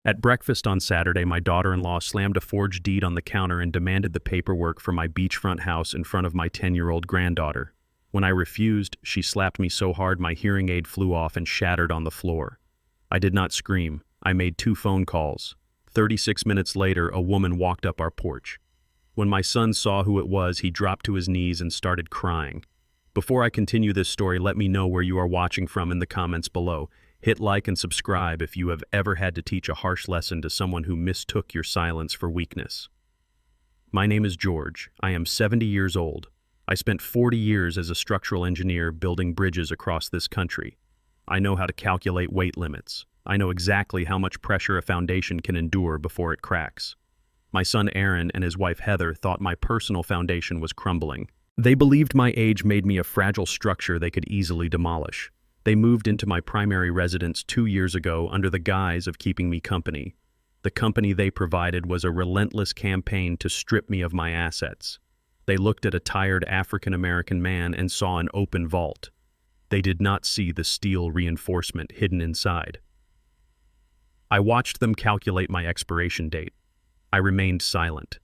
At breakfast on Saturday, my daughter-in-law slammed a forged deed on the counter and demanded the paperwork for my beachfront house in front of my 10-year-old granddaughter. When I refused, she slapped me so hard my hearing aid flew off and shattered on the floor. I did not scream. I made 2 phone calls. 36 minutes later, a woman walked up our porch. When my son saw who it was, he dropped to his knees and started crying. Before I continue this story, let me know where you are watching from in the comments below. Hit like and subscribe if you have ever had to teach a harsh lesson to someone who mistook your silence for weakness. My name is George. I am 70 years old. I spent 40 years as a structural engineer building bridges across this country. I know how to calculate weight limits. I know exactly how much pressure a foundation can endure before it cracks. My son Aaron and his wife Heather thought my personal foundation was crumbling. They believed my age made me a fragile structure they could easily demolish. They moved into my primary residence 2 years ago under the guise of keeping me company. The company they provided was a relentless campaign to strip me of my assets. They looked at a tired African-American man and saw an open vault. They did not see the steel reinforcement hidden inside. I watched them calculate my expiration date. I remained silent.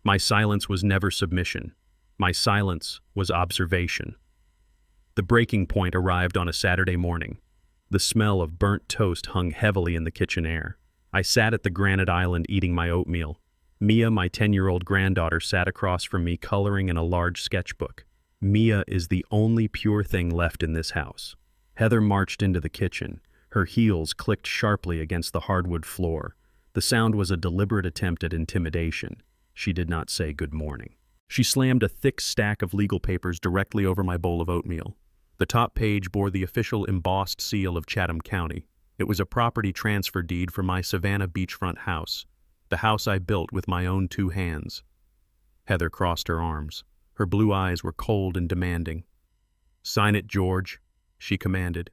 My silence was never submission. My silence was observation. The breaking point arrived on a Saturday morning. The smell of burnt toast hung heavily in the kitchen air. I sat at the granite island eating my oatmeal. Mia, my 10-year-old granddaughter, sat across from me coloring in a large sketchbook. Mia is the only pure thing left in this house. Heather marched into the kitchen. Her heels clicked sharply against the hardwood floor. The sound was a deliberate attempt at intimidation. She did not say good morning. She slammed a thick stack of legal papers directly over my bowl of oatmeal. The top page bore the official embossed seal of Chatham County. It was a property transfer deed for my Savannah beachfront house, the house I built with my own 2 hands. Heather crossed her arms. Her blue eyes were cold and demanding. "Sign it, George," she commanded.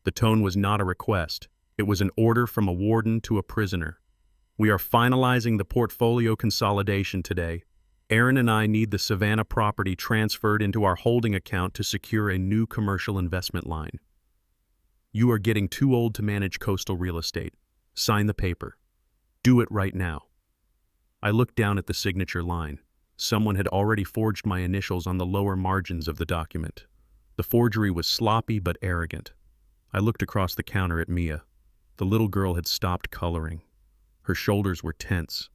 The tone was not a request. It was an order from a warden to a prisoner. "We are finalizing the portfolio consolidation today. Aaron and I need the Savannah property transferred into our holding account to secure a new commercial investment line. You are getting too old to manage coastal real estate. Sign the paper. Do it right now." I looked down at the signature line. Someone had already forged my initials on the lower margins of the document. The forgery was sloppy but arrogant. I looked across the counter at Mia. The little girl had stopped coloring. Her shoulders were tense.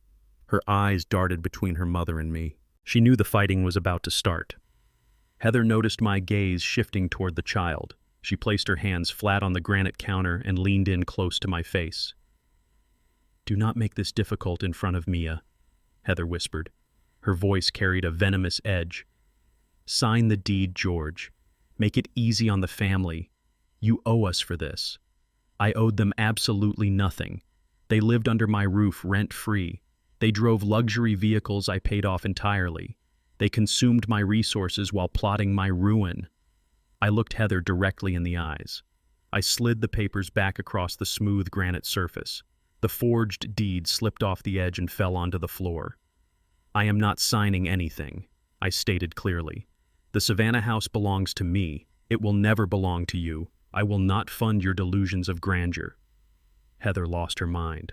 Her eyes darted between her mother and me. She knew the fighting was about to start. Heather noticed my gaze shifting toward the child. She placed her hands flat on the granite counter and leaned in close to my face. "Do not make this difficult in front of Mia," Heather whispered. Her voice carried a venomous edge. "Sign the deed, George. Make it easy on the family. You owe us for this." I owed them absolutely nothing. They lived under my roof rent-free. They drove luxury vehicles I paid off entirely. They consumed my resources while plotting my ruin. I looked Heather directly in the eyes. I slid the papers back across the smooth granite surface. The forged deed slipped off the edge and fell onto the floor. "I am not signing anything," I stated clearly. "The Savannah house belongs to me. It will never belong to you. I will not fund your delusions of grandeur." Heather lost her mind.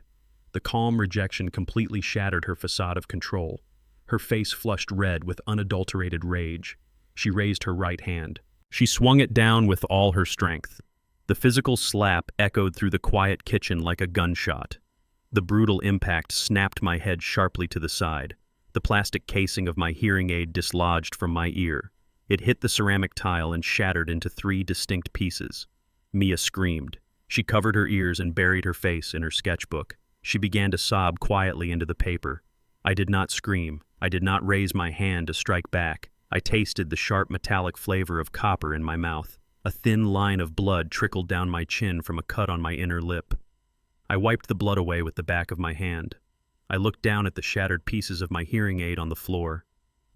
The calm rejection completely shattered her facade of control. Her face flushed red with unadulterated rage. She raised her right hand. She swung it down with all her strength. The physical slap echoed through the quiet kitchen like a gunshot. The brutal impact snapped my head sharply to the side. The plastic casing of my hearing aid dislodged from my ear. It hit the ceramic tile and shattered into 3 distinct pieces. Mia screamed. She covered her ears and buried her face in her sketchbook. She began to sob quietly into the paper. I did not scream. I did not raise my hand to strike back. I tasted the sharp metallic flavor of copper in my mouth. A thin line of blood trickled down my chin from a cut on my inner lip. I wiped the blood away with the back of my hand. I looked down at the shattered pieces of my hearing aid on the floor.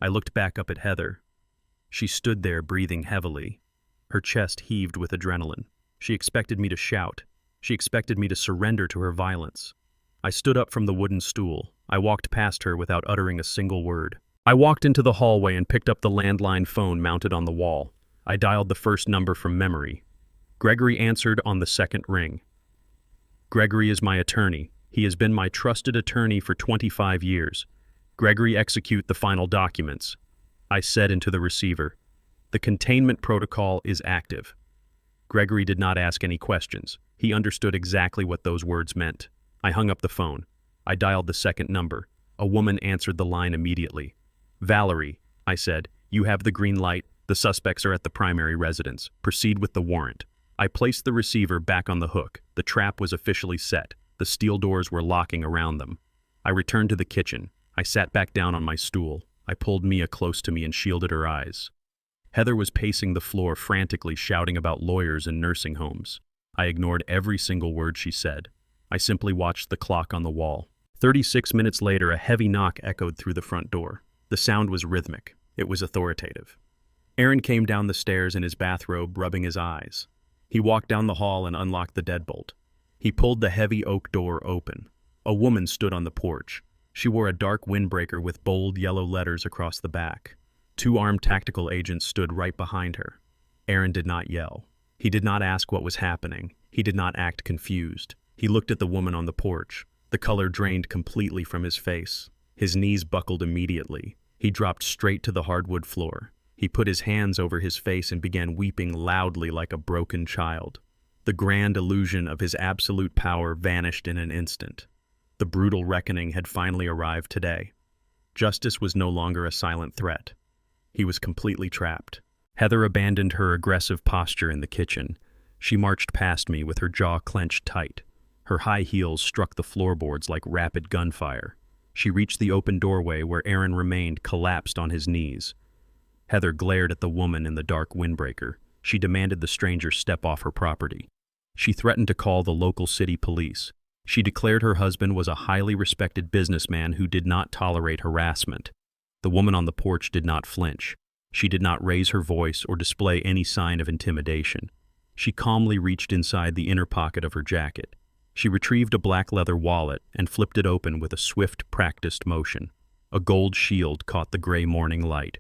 I looked back up at Heather. She stood there breathing heavily. Her chest heaved with adrenaline. She expected me to shout. She expected me to surrender to her violence. I stood up from the wooden stool. I walked past her without uttering a single word. I walked into the hallway and picked up the landline phone mounted on the wall. I dialed the first number from memory. Gregory answered on the second ring. Gregory is my attorney. He has been my trusted attorney for 25 years. Gregory, execute the final documents. I said into the receiver. The containment protocol is active. Gregory did not ask any questions. He understood exactly what those words meant. I hung up the phone. I dialed the second number. A woman answered the line immediately. Valerie, I said, you have the green light. The suspects are at the primary residence. Proceed with the warrant. I placed the receiver back on the hook. The trap was officially set. The steel doors were locking around them. I returned to the kitchen. I sat back down on my stool. I pulled Mia close to me and shielded her eyes. Heather was pacing the floor frantically, shouting about lawyers and nursing homes. I ignored every single word she said. I simply watched the clock on the wall. 36 minutes later, a heavy knock echoed through the front door. The sound was rhythmic. It was authoritative. Aaron came down the stairs in his bathrobe, rubbing his eyes. He walked down the hall and unlocked the deadbolt. He pulled the heavy oak door open. A woman stood on the porch. She wore a dark windbreaker with bold yellow letters across the back. 2 armed tactical agents stood right behind her. Aaron did not yell. He did not ask what was happening. He did not act confused. He looked at the woman on the porch. The color drained completely from his face. His knees buckled immediately. He dropped straight to the hardwood floor. He put his hands over his face and began weeping loudly like a broken child. The grand illusion of his absolute power vanished in an instant. The brutal reckoning had finally arrived today. Justice was no longer a silent threat. He was completely trapped. Heather abandoned her aggressive posture in the kitchen. She marched past me with her jaw clenched tight. Her high heels struck the floorboards like rapid gunfire. She reached the open doorway where Aaron remained collapsed on his knees. Heather glared at the woman in the dark windbreaker. She demanded the stranger step off her property. She threatened to call the local city police. She declared her husband was a highly respected businessman who did not tolerate harassment. The woman on the porch did not flinch. She did not raise her voice or display any sign of intimidation. She calmly reached inside the inner pocket of her jacket. She retrieved a black leather wallet and flipped it open with a swift, practiced motion. A gold shield caught the gray morning light.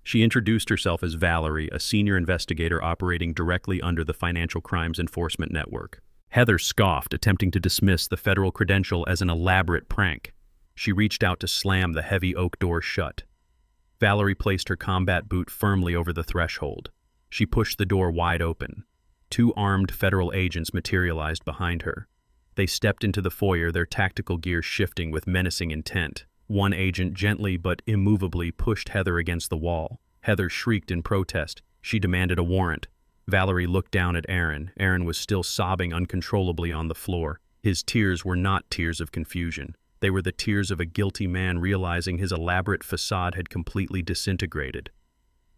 She introduced herself as Valerie, a senior investigator operating directly under the Financial Crimes Enforcement Network. Heather scoffed, attempting to dismiss the federal credential as an elaborate prank. She reached out to slam the heavy oak door shut. Valerie placed her combat boot firmly over the threshold. She pushed the door wide open. 2 armed federal agents materialized behind her. They stepped into the foyer, their tactical gear shifting with menacing intent. One agent gently but immovably pushed Heather against the wall. Heather shrieked in protest. She demanded a warrant. Valerie looked down at Aaron. Aaron was still sobbing uncontrollably on the floor. His tears were not tears of confusion. They were the tears of a guilty man realizing his elaborate facade had completely disintegrated.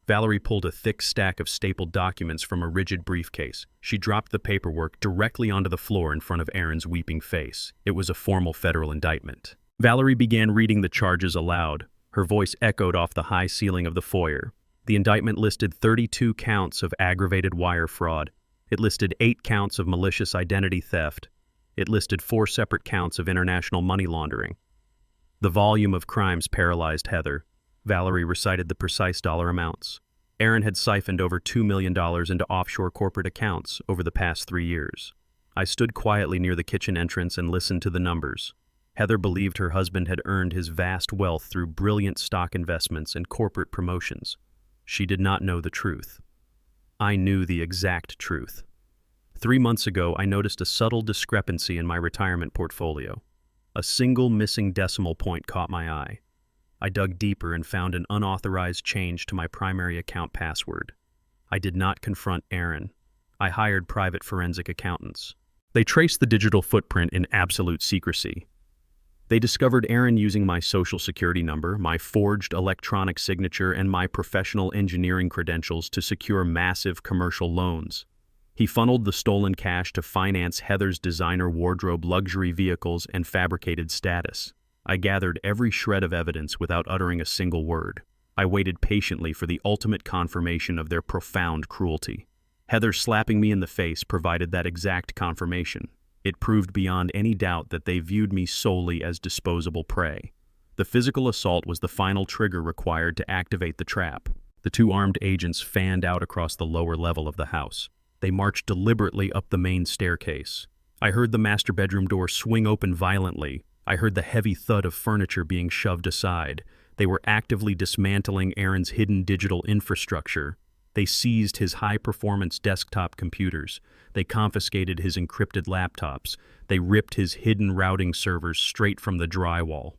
Valerie pulled a thick stack of stapled documents from a rigid briefcase. She dropped the paperwork directly onto the floor in front of Aaron's weeping face. It was a formal federal indictment. Valerie began reading the charges aloud. Her voice echoed off the high ceiling of the foyer. The indictment listed 32 counts of aggravated wire fraud. It listed 8 counts of malicious identity theft. It listed 4 separate counts of international money laundering. The volume of crimes paralyzed Heather. Valerie recited the precise dollar amounts. Aaron had siphoned over $2 million into offshore corporate accounts over the past 3 years. I stood quietly near the kitchen entrance and listened to the numbers. Heather believed her husband had earned his vast wealth through brilliant stock investments and corporate promotions. She did not know the truth. I knew the exact truth. 3 months ago, I noticed a subtle discrepancy in my retirement portfolio. A single missing decimal point caught my eye. I dug deeper and found an unauthorized change to my primary account password. I did not confront Aaron. I hired private forensic accountants. They traced the digital footprint in absolute secrecy. They discovered Aaron using my social security number, my forged electronic signature, and my professional engineering credentials to secure massive commercial loans. He funneled the stolen cash to finance Heather's designer wardrobe luxury vehicles and fabricated status. I gathered every shred of evidence without uttering a single word. I waited patiently for the ultimate confirmation of their profound cruelty. Heather slapping me in the face provided that exact confirmation. It proved beyond any doubt that they viewed me solely as disposable prey. The physical assault was the final trigger required to activate the trap. The 2 armed agents fanned out across the lower level of the house. They marched deliberately up the main staircase. I heard the master bedroom door swing open violently. I heard the heavy thud of furniture being shoved aside. They were actively dismantling Aaron's hidden digital infrastructure. They seized his high-performance desktop computers. They confiscated his encrypted laptops. They ripped his hidden routing servers straight from the drywall.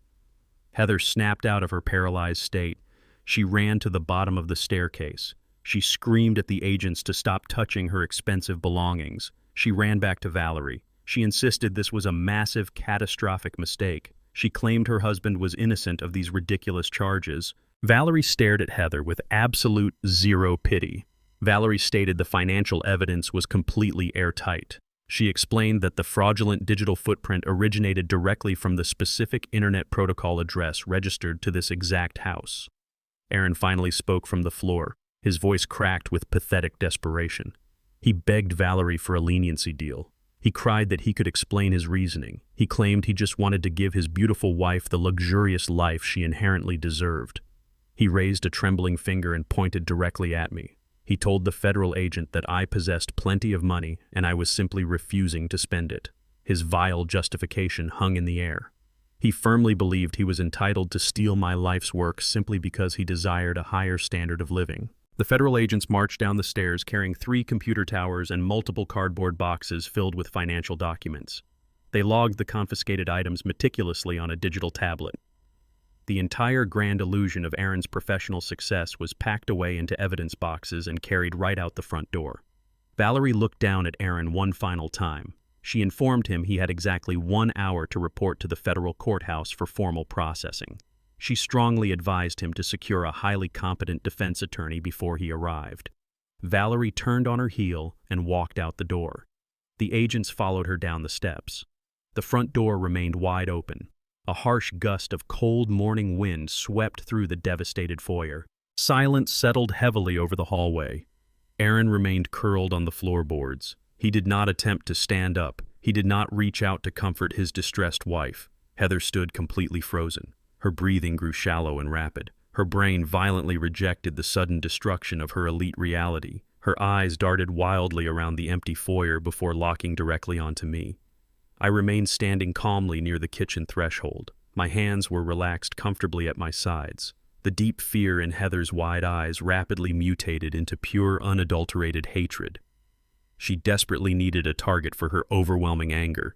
Heather snapped out of her paralyzed state. She ran to the bottom of the staircase. She screamed at the agents to stop touching her expensive belongings. She ran back to Valerie. She insisted this was a massive, catastrophic mistake. She claimed her husband was innocent of these ridiculous charges. Valerie stared at Heather with absolute zero pity. Valerie stated the financial evidence was completely airtight. She explained that the fraudulent digital footprint originated directly from the specific Internet Protocol address registered to this exact house. Aaron finally spoke from the floor, his voice cracked with pathetic desperation. He begged Valerie for a leniency deal. He cried that he could explain his reasoning. He claimed he just wanted to give his beautiful wife the luxurious life she inherently deserved. He raised a trembling finger and pointed directly at me. He told the federal agent that I possessed plenty of money and I was simply refusing to spend it. His vile justification hung in the air. He firmly believed he was entitled to steal my life's work simply because he desired a higher standard of living. The federal agents marched down the stairs carrying 3 computer towers and multiple cardboard boxes filled with financial documents. They logged the confiscated items meticulously on a digital tablet. The entire grand illusion of Aaron's professional success was packed away into evidence boxes and carried right out the front door. Valerie looked down at Aaron one final time. She informed him he had exactly 1 hour to report to the federal courthouse for formal processing. She strongly advised him to secure a highly competent defense attorney before he arrived. Valerie turned on her heel and walked out the door. The agents followed her down the steps. The front door remained wide open. A harsh gust of cold morning wind swept through the devastated foyer. Silence settled heavily over the hallway. Aaron remained curled on the floorboards. He did not attempt to stand up. He did not reach out to comfort his distressed wife. Heather stood completely frozen. Her breathing grew shallow and rapid. Her brain violently rejected the sudden destruction of her elite reality. Her eyes darted wildly around the empty foyer before locking directly onto me. I remained standing calmly near the kitchen threshold. My hands were relaxed comfortably at my sides. The deep fear in Heather's wide eyes rapidly mutated into pure, unadulterated hatred. She desperately needed a target for her overwhelming anger.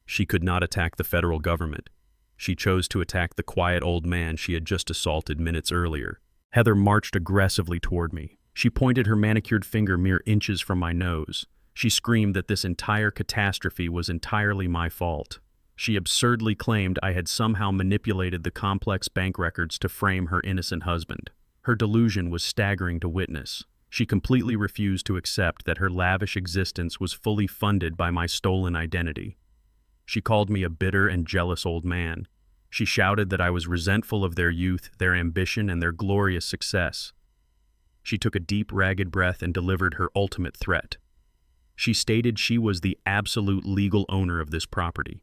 She could not attack the federal government. She chose to attack the quiet old man she had just assaulted minutes earlier. Heather marched aggressively toward me. She pointed her manicured finger mere inches from my nose. She screamed that this entire catastrophe was entirely my fault. She absurdly claimed I had somehow manipulated the complex bank records to frame her innocent husband. Her delusion was staggering to witness. She completely refused to accept that her lavish existence was fully funded by my stolen identity. She called me a bitter and jealous old man. She shouted that I was resentful of their youth, their ambition, and their glorious success. She took a deep, ragged breath and delivered her ultimate threat. She stated she was the absolute legal owner of this property.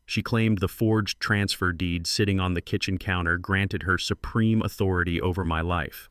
She claimed the forged transfer deed sitting on the kitchen counter granted her supreme authority over my life.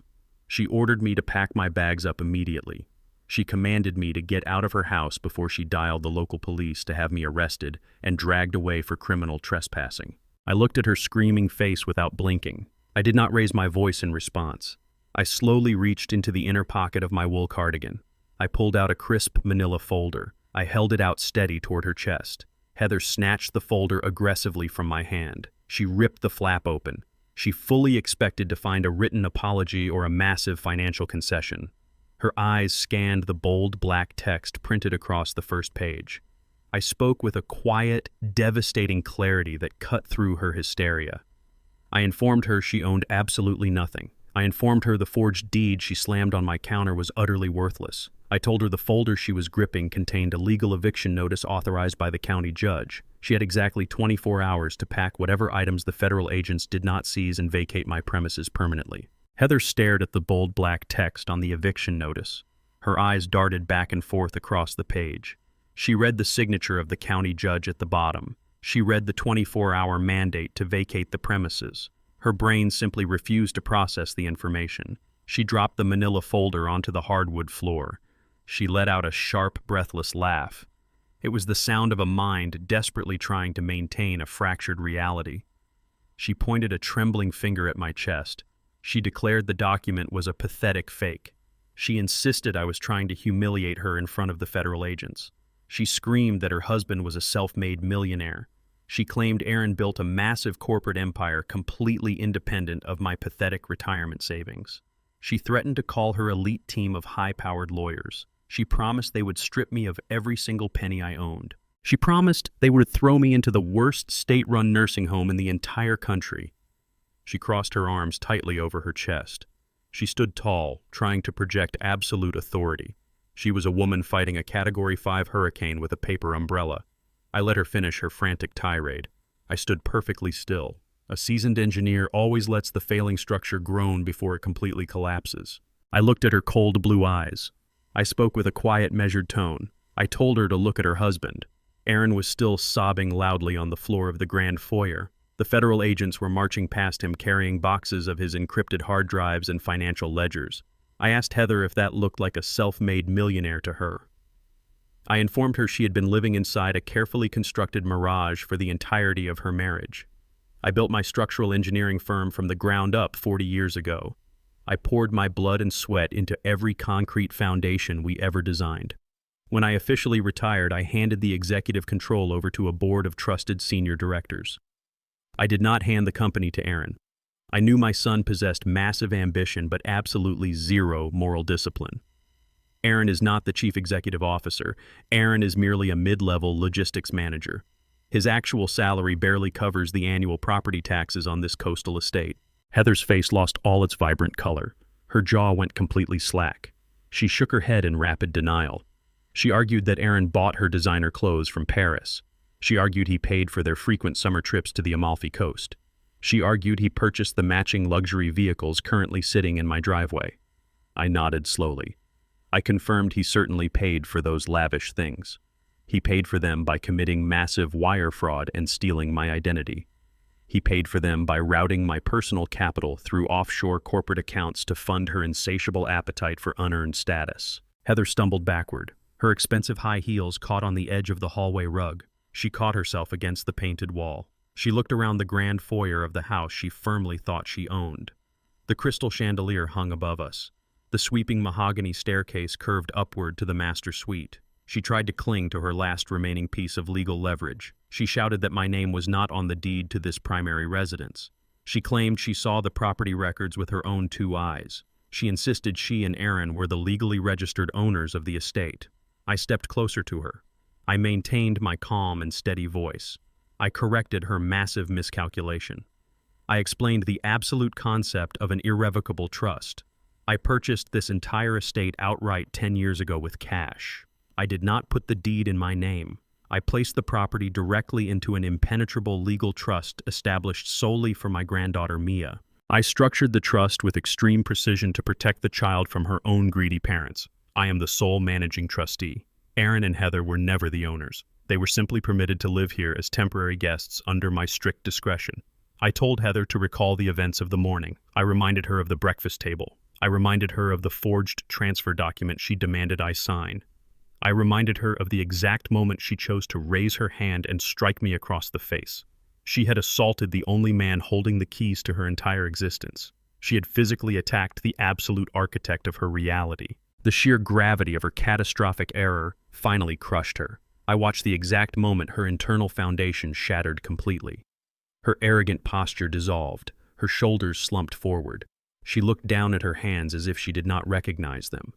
She ordered me to pack my bags up immediately. She commanded me to get out of her house before she dialed the local police to have me arrested and dragged away for criminal trespassing. I looked at her screaming face without blinking. I did not raise my voice in response. I slowly reached into the inner pocket of my wool cardigan. I pulled out a crisp manila folder. I held it out steady toward her chest. Heather snatched the folder aggressively from my hand. She ripped the flap open. She fully expected to find a written apology or a massive financial concession. Her eyes scanned the bold black text printed across the first page. I spoke with a quiet, devastating clarity that cut through her hysteria. I informed her she owned absolutely nothing. I informed her the forged deed she slammed on my counter was utterly worthless. I told her the folder she was gripping contained a legal eviction notice authorized by the county judge. She had exactly 24 hours to pack whatever items the federal agents did not seize and vacate my premises permanently. Heather stared at the bold black text on the eviction notice. Her eyes darted back and forth across the page. She read the signature of the county judge at the bottom. She read the 24-hour mandate to vacate the premises. Her brain simply refused to process the information. She dropped the manila folder onto the hardwood floor. She let out a sharp, breathless laugh. It was the sound of a mind desperately trying to maintain a fractured reality. She pointed a trembling finger at my chest. She declared the document was a pathetic fake. She insisted I was trying to humiliate her in front of the federal agents. She screamed that her husband was a self-made millionaire. She claimed Aaron built a massive corporate empire completely independent of my pathetic retirement savings. She threatened to call her elite team of high-powered lawyers. She promised they would strip me of every single penny I owned. She promised they would throw me into the worst state-run nursing home in the entire country. She crossed her arms tightly over her chest. She stood tall, trying to project absolute authority. She was a woman fighting a Category 5 hurricane with a paper umbrella. I let her finish her frantic tirade. I stood perfectly still. A seasoned engineer always lets the failing structure groan before it completely collapses. I looked at her cold blue eyes. I spoke with a quiet, measured tone. I told her to look at her husband. Aaron was still sobbing loudly on the floor of the grand foyer. The federal agents were marching past him carrying boxes of his encrypted hard drives and financial ledgers. I asked Heather if that looked like a self-made millionaire to her. I informed her she had been living inside a carefully constructed mirage for the entirety of her marriage. I built my structural engineering firm from the ground up 40 years ago. I poured my blood and sweat into every concrete foundation we ever designed. When I officially retired, I handed the executive control over to a board of trusted senior directors. I did not hand the company to Aaron. I knew my son possessed massive ambition but absolutely zero moral discipline. Aaron is not the chief executive officer. Aaron is merely a mid-level logistics manager. His actual salary barely covers the annual property taxes on this coastal estate. Heather's face lost all its vibrant color. Her jaw went completely slack. She shook her head in rapid denial. She argued that Aaron bought her designer clothes from Paris. She argued he paid for their frequent summer trips to the Amalfi Coast. She argued he purchased the matching luxury vehicles currently sitting in my driveway. I nodded slowly. I confirmed he certainly paid for those lavish things. He paid for them by committing massive wire fraud and stealing my identity. He paid for them by routing my personal capital through offshore corporate accounts to fund her insatiable appetite for unearned status. Heather stumbled backward. Her expensive high heels caught on the edge of the hallway rug. She caught herself against the painted wall. She looked around the grand foyer of the house she firmly thought she owned. The crystal chandelier hung above us. The sweeping mahogany staircase curved upward to the master suite. She tried to cling to her last remaining piece of legal leverage. She shouted that my name was not on the deed to this primary residence. She claimed she saw the property records with her own two eyes. She insisted she and Aaron were the legally registered owners of the estate. I stepped closer to her. I maintained my calm and steady voice. I corrected her massive miscalculation. I explained the absolute concept of an irrevocable trust. I purchased this entire estate outright 10 years ago with cash. I did not put the deed in my name. I placed the property directly into an impenetrable legal trust established solely for my granddaughter Mia. I structured the trust with extreme precision to protect the child from her own greedy parents. I am the sole managing trustee. Aaron and Heather were never the owners. They were simply permitted to live here as temporary guests under my strict discretion. I told Heather to recall the events of the morning. I reminded her of the breakfast table. I reminded her of the forged transfer document she demanded I sign. I reminded her of the exact moment she chose to raise her hand and strike me across the face. She had assaulted the only man holding the keys to her entire existence. She had physically attacked the absolute architect of her reality. The sheer gravity of her catastrophic error finally crushed her. I watched the exact moment her internal foundation shattered completely. Her arrogant posture dissolved. Her shoulders slumped forward. She looked down at her hands as if she did not recognize them.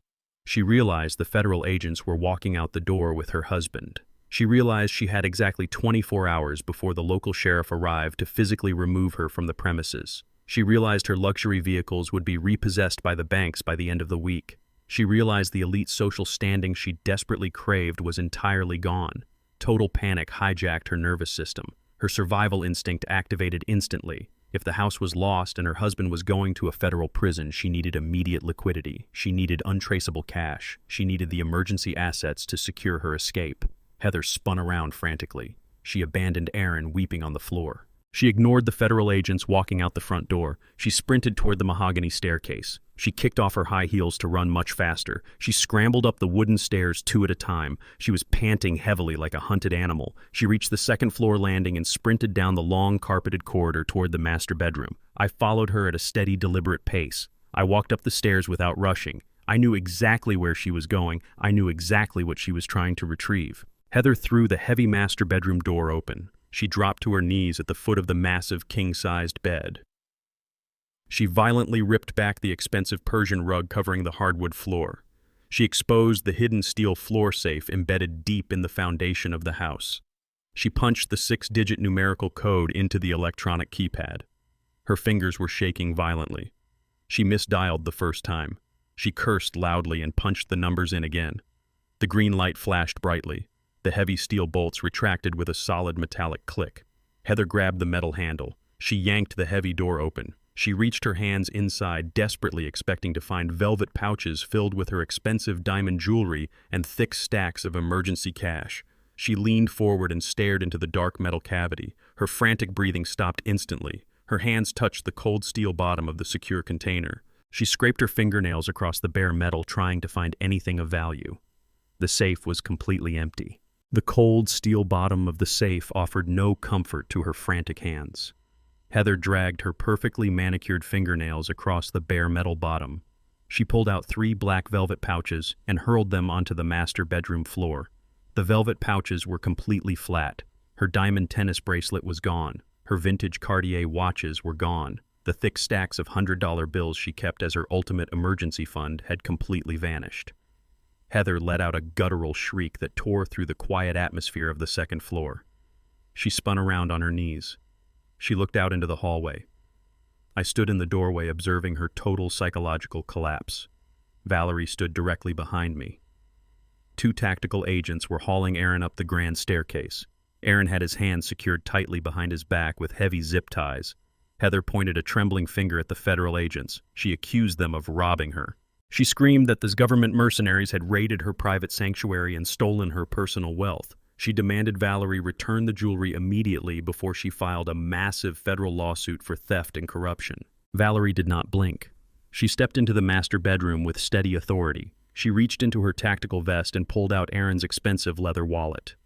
She realized the federal agents were walking out the door with her husband. She realized she had exactly 24 hours before the local sheriff arrived to physically remove her from the premises. She realized her luxury vehicles would be repossessed by the banks by the end of the week. She realized the elite social standing she desperately craved was entirely gone. Total panic hijacked her nervous system. Her survival instinct activated instantly. If the house was lost and her husband was going to a federal prison, she needed immediate liquidity. She needed untraceable cash. She needed the emergency assets to secure her escape. Heather spun around frantically. She abandoned Aaron weeping on the floor. She ignored the federal agents walking out the front door. She sprinted toward the mahogany staircase. She kicked off her high heels to run much faster. She scrambled up the wooden stairs 2 at a time. She was panting heavily like a hunted animal. She reached the second-floor landing and sprinted down the long carpeted corridor toward the master bedroom. I followed her at a steady, deliberate pace. I walked up the stairs without rushing. I knew exactly where she was going. I knew exactly what she was trying to retrieve. Heather threw the heavy master bedroom door open. She dropped to her knees at the foot of the massive king-sized bed. She violently ripped back the expensive Persian rug covering the hardwood floor. She exposed the hidden steel floor safe embedded deep in the foundation of the house. She punched the 6-digit numerical code into the electronic keypad. Her fingers were shaking violently. She misdialed the first time. She cursed loudly and punched the numbers in again. The green light flashed brightly. The heavy steel bolts retracted with a solid metallic click. Heather grabbed the metal handle. She yanked the heavy door open. She reached her hands inside, desperately expecting to find velvet pouches filled with her expensive diamond jewelry and thick stacks of emergency cash. She leaned forward and stared into the dark metal cavity. Her frantic breathing stopped instantly. Her hands touched the cold steel bottom of the secure container. She scraped her fingernails across the bare metal, trying to find anything of value. The safe was completely empty. The cold steel bottom of the safe offered no comfort to her frantic hands. Heather dragged her perfectly manicured fingernails across the bare metal bottom. She pulled out 3 black velvet pouches and hurled them onto the master bedroom floor. The velvet pouches were completely flat. Her diamond tennis bracelet was gone. Her vintage Cartier watches were gone. The thick stacks of $100 bills she kept as her ultimate emergency fund had completely vanished. Heather let out a guttural shriek that tore through the quiet atmosphere of the second floor. She spun around on her knees. She looked out into the hallway. I stood in the doorway observing her total psychological collapse. Valerie stood directly behind me. 2 tactical agents were hauling Aaron up the grand staircase. Aaron had his hands secured tightly behind his back with heavy zip ties. Heather pointed a trembling finger at the federal agents. She accused them of robbing her. She screamed that the government mercenaries had raided her private sanctuary and stolen her personal wealth. She demanded Valerie return the jewelry immediately before she filed a massive federal lawsuit for theft and corruption. Valerie did not blink. She stepped into the master bedroom with steady authority. She reached into her tactical vest and pulled out Aaron's expensive leather wallet.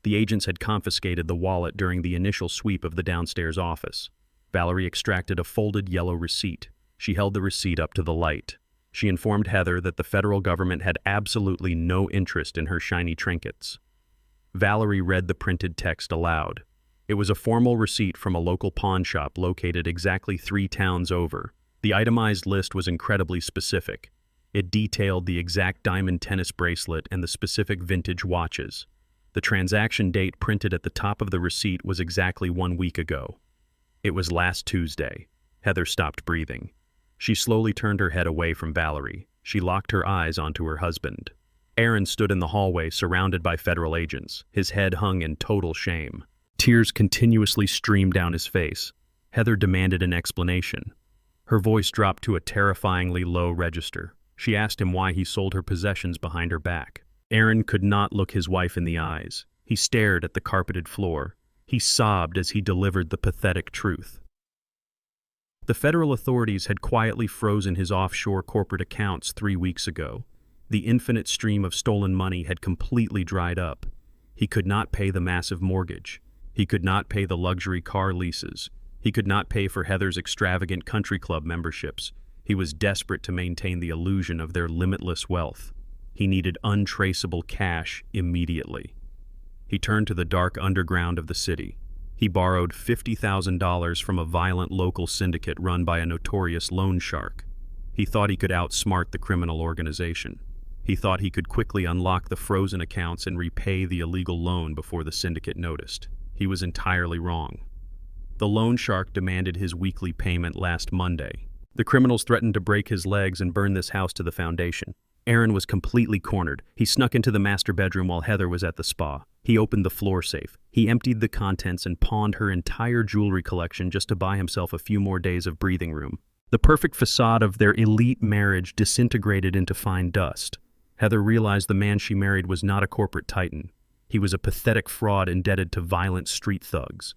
The agents had confiscated the wallet during the initial sweep of the downstairs office. Valerie extracted a folded yellow receipt. She held the receipt up to the light. She informed Heather that the federal government had absolutely no interest in her shiny trinkets. Valerie read the printed text aloud. It was a formal receipt from a local pawn shop located exactly 3 towns over. The itemized list was incredibly specific. It detailed the exact diamond tennis bracelet and the specific vintage watches. The transaction date printed at the top of the receipt was exactly 1 week ago. It was last Tuesday. Heather stopped breathing. She slowly turned her head away from Valerie. She locked her eyes onto her husband. Aaron stood in the hallway surrounded by federal agents. His head hung in total shame. Tears continuously streamed down his face. Heather demanded an explanation. Her voice dropped to a terrifyingly low register. She asked him why he sold her possessions behind her back. Aaron could not look his wife in the eyes. He stared at the carpeted floor. He sobbed as he delivered the pathetic truth. The federal authorities had quietly frozen his offshore corporate accounts 3 weeks ago. The infinite stream of stolen money had completely dried up. He could not pay the massive mortgage. He could not pay the luxury car leases. He could not pay for Heather's extravagant country club memberships. He was desperate to maintain the illusion of their limitless wealth. He needed untraceable cash immediately. He turned to the dark underground of the city. He borrowed $50,000 from a violent local syndicate run by a notorious loan shark. He thought he could outsmart the criminal organization. He thought he could quickly unlock the frozen accounts and repay the illegal loan before the syndicate noticed. He was entirely wrong. The loan shark demanded his weekly payment last Monday. The criminals threatened to break his legs and burn this house to the foundation. Aaron was completely cornered. He snuck into the master bedroom while Heather was at the spa. He opened the floor safe. He emptied the contents and pawned her entire jewelry collection just to buy himself a few more days of breathing room. The perfect facade of their elite marriage disintegrated into fine dust. Heather realized the man she married was not a corporate titan. He was a pathetic fraud indebted to violent street thugs.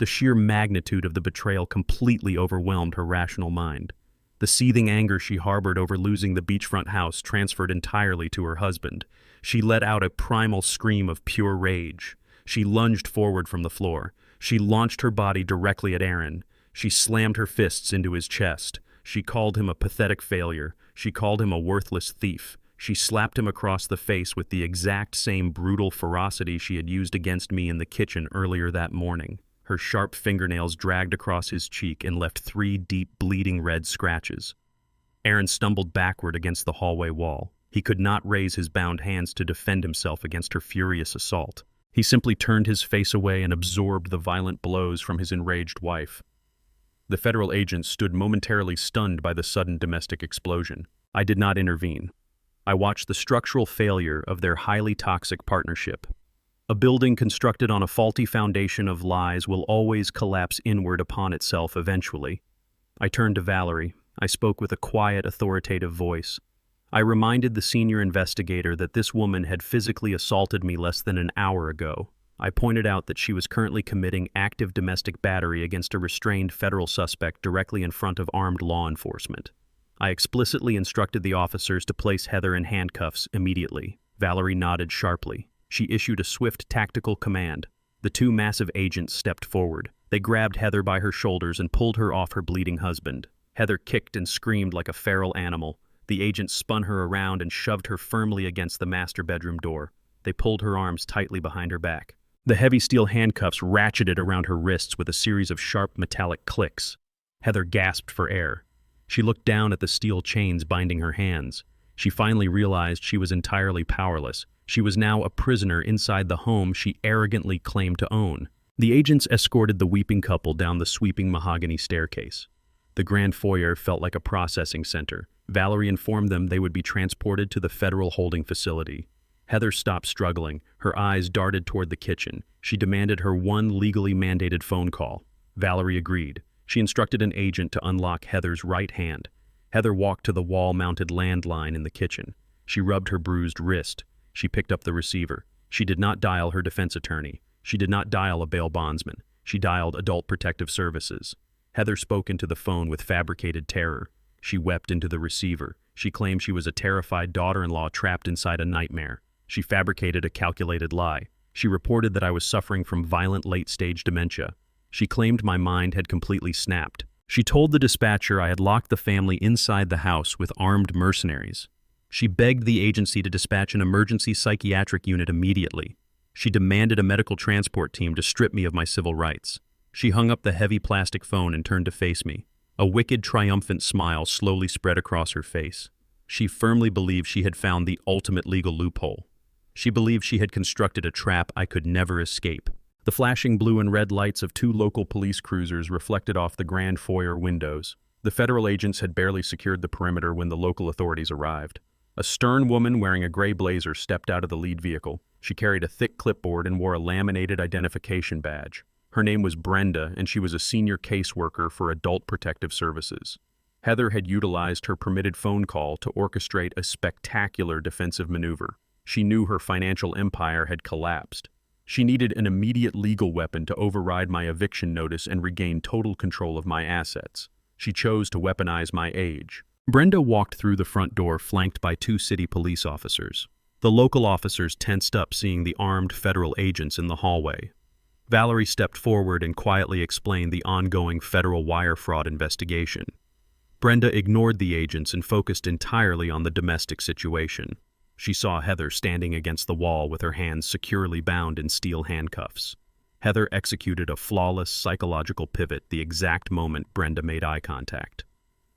The sheer magnitude of the betrayal completely overwhelmed her rational mind. The seething anger she harbored over losing the beachfront house transferred entirely to her husband. She let out a primal scream of pure rage. She lunged forward from the floor. She launched her body directly at Aaron. She slammed her fists into his chest. She called him a pathetic failure. She called him a worthless thief. She slapped him across the face with the exact same brutal ferocity she had used against me in the kitchen earlier that morning. Her sharp fingernails dragged across his cheek and left 3 deep, bleeding red scratches. Aaron stumbled backward against the hallway wall. He could not raise his bound hands to defend himself against her furious assault. He simply turned his face away and absorbed the violent blows from his enraged wife. The federal agents stood momentarily stunned by the sudden domestic explosion. I did not intervene. I watched the structural failure of their highly toxic partnership. A building constructed on a faulty foundation of lies will always collapse inward upon itself eventually. I turned to Valerie. I spoke with a quiet, authoritative voice. I reminded the senior investigator that this woman had physically assaulted me less than an hour ago. I pointed out that she was currently committing active domestic battery against a restrained federal suspect directly in front of armed law enforcement. I explicitly instructed the officers to place Heather in handcuffs immediately. Valerie nodded sharply. She issued a swift tactical command. The 2 massive agents stepped forward. They grabbed Heather by her shoulders and pulled her off her bleeding husband. Heather kicked and screamed like a feral animal. The agents spun her around and shoved her firmly against the master bedroom door. They pulled her arms tightly behind her back. The heavy steel handcuffs ratcheted around her wrists with a series of sharp metallic clicks. Heather gasped for air. She looked down at the steel chains binding her hands. She finally realized she was entirely powerless. She was now a prisoner inside the home she arrogantly claimed to own. The agents escorted the weeping couple down the sweeping mahogany staircase. The grand foyer felt like a processing center. Valerie informed them they would be transported to the federal holding facility. Heather stopped struggling. Her eyes darted toward the kitchen. She demanded her one legally mandated phone call. Valerie agreed. She instructed an agent to unlock Heather's right hand. Heather walked to the wall-mounted landline in the kitchen. She rubbed her bruised wrist. She picked up the receiver. She did not dial her defense attorney. She did not dial a bail bondsman. She dialed Adult Protective Services. Heather spoke into the phone with fabricated terror. She wept into the receiver. She claimed she was a terrified daughter-in-law trapped inside a nightmare. She fabricated a calculated lie. She reported that I was suffering from violent late-stage dementia. She claimed my mind had completely snapped. She told the dispatcher I had locked the family inside the house with armed mercenaries. She begged the agency to dispatch an emergency psychiatric unit immediately. She demanded a medical transport team to strip me of my civil rights. She hung up the heavy plastic phone and turned to face me. A wicked, triumphant smile slowly spread across her face. She firmly believed she had found the ultimate legal loophole. She believed she had constructed a trap I could never escape. The flashing blue and red lights of 2 local police cruisers reflected off the grand foyer windows. The federal agents had barely secured the perimeter when the local authorities arrived. A stern woman wearing a gray blazer stepped out of the lead vehicle. She carried a thick clipboard and wore a laminated identification badge. Her name was Brenda, and she was a senior caseworker for Adult Protective Services. Heather had utilized her permitted phone call to orchestrate a spectacular defensive maneuver. She knew her financial empire had collapsed. She needed an immediate legal weapon to override my eviction notice and regain total control of my assets. She chose to weaponize my age. Brenda walked through the front door flanked by 2 city police officers. The local officers tensed up seeing the armed federal agents in the hallway. Valerie stepped forward and quietly explained the ongoing federal wire fraud investigation. Brenda ignored the agents and focused entirely on the domestic situation. She saw Heather standing against the wall with her hands securely bound in steel handcuffs. Heather executed a flawless psychological pivot the exact moment Brenda made eye contact.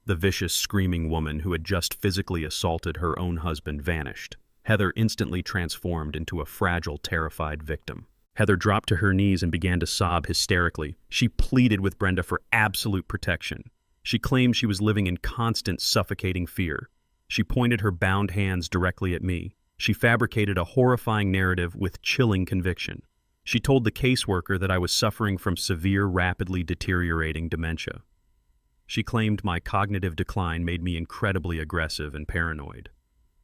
The vicious, screaming woman who had just physically assaulted her own husband vanished. Heather instantly transformed into a fragile, terrified victim. Heather dropped to her knees and began to sob hysterically. She pleaded with Brenda for absolute protection. She claimed she was living in constant, suffocating fear. She pointed her bound hands directly at me. She fabricated a horrifying narrative with chilling conviction. She told the caseworker that I was suffering from severe, rapidly deteriorating dementia. She claimed my cognitive decline made me incredibly aggressive and paranoid.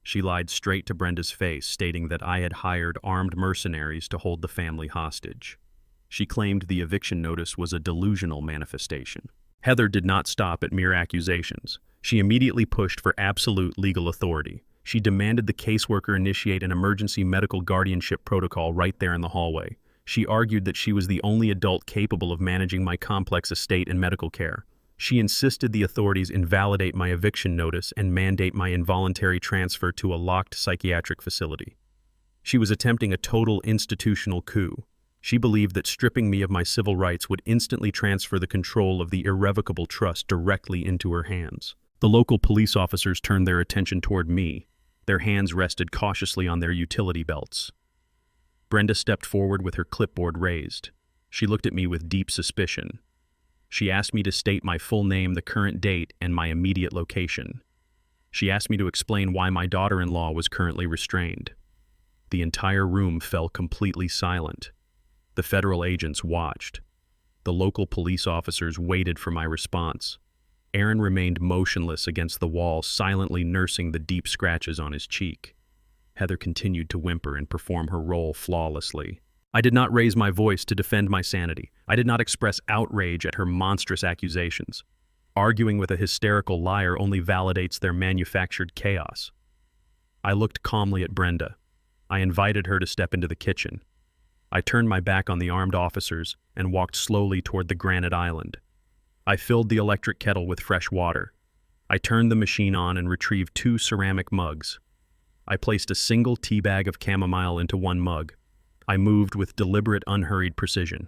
She lied straight to Brenda's face, stating that I had hired armed mercenaries to hold the family hostage. She claimed the eviction notice was a delusional manifestation. Heather did not stop at mere accusations. She immediately pushed for absolute legal authority. She demanded the caseworker initiate an emergency medical guardianship protocol right there in the hallway. She argued that she was the only adult capable of managing my complex estate and medical care. She insisted the authorities invalidate my eviction notice and mandate my involuntary transfer to a locked psychiatric facility. She was attempting a total institutional coup. She believed that stripping me of my civil rights would instantly transfer the control of the irrevocable trust directly into her hands. The local police officers turned their attention toward me. Their hands rested cautiously on their utility belts. Brenda stepped forward with her clipboard raised. She looked at me with deep suspicion. She asked me to state my full name, the current date, and my immediate location. She asked me to explain why my daughter-in-law was currently restrained. The entire room fell completely silent. The federal agents watched. The local police officers waited for my response. Aaron remained motionless against the wall, silently nursing the deep scratches on his cheek. Heather continued to whimper and perform her role flawlessly. I did not raise my voice to defend my sanity. I did not express outrage at her monstrous accusations. Arguing with a hysterical liar only validates their manufactured chaos. I looked calmly at Brenda. I invited her to step into the kitchen. I turned my back on the armed officers and walked slowly toward the granite island. I filled the electric kettle with fresh water. I turned the machine on and retrieved 2 ceramic mugs. I placed a single tea bag of chamomile into one mug. I moved with deliberate, unhurried precision.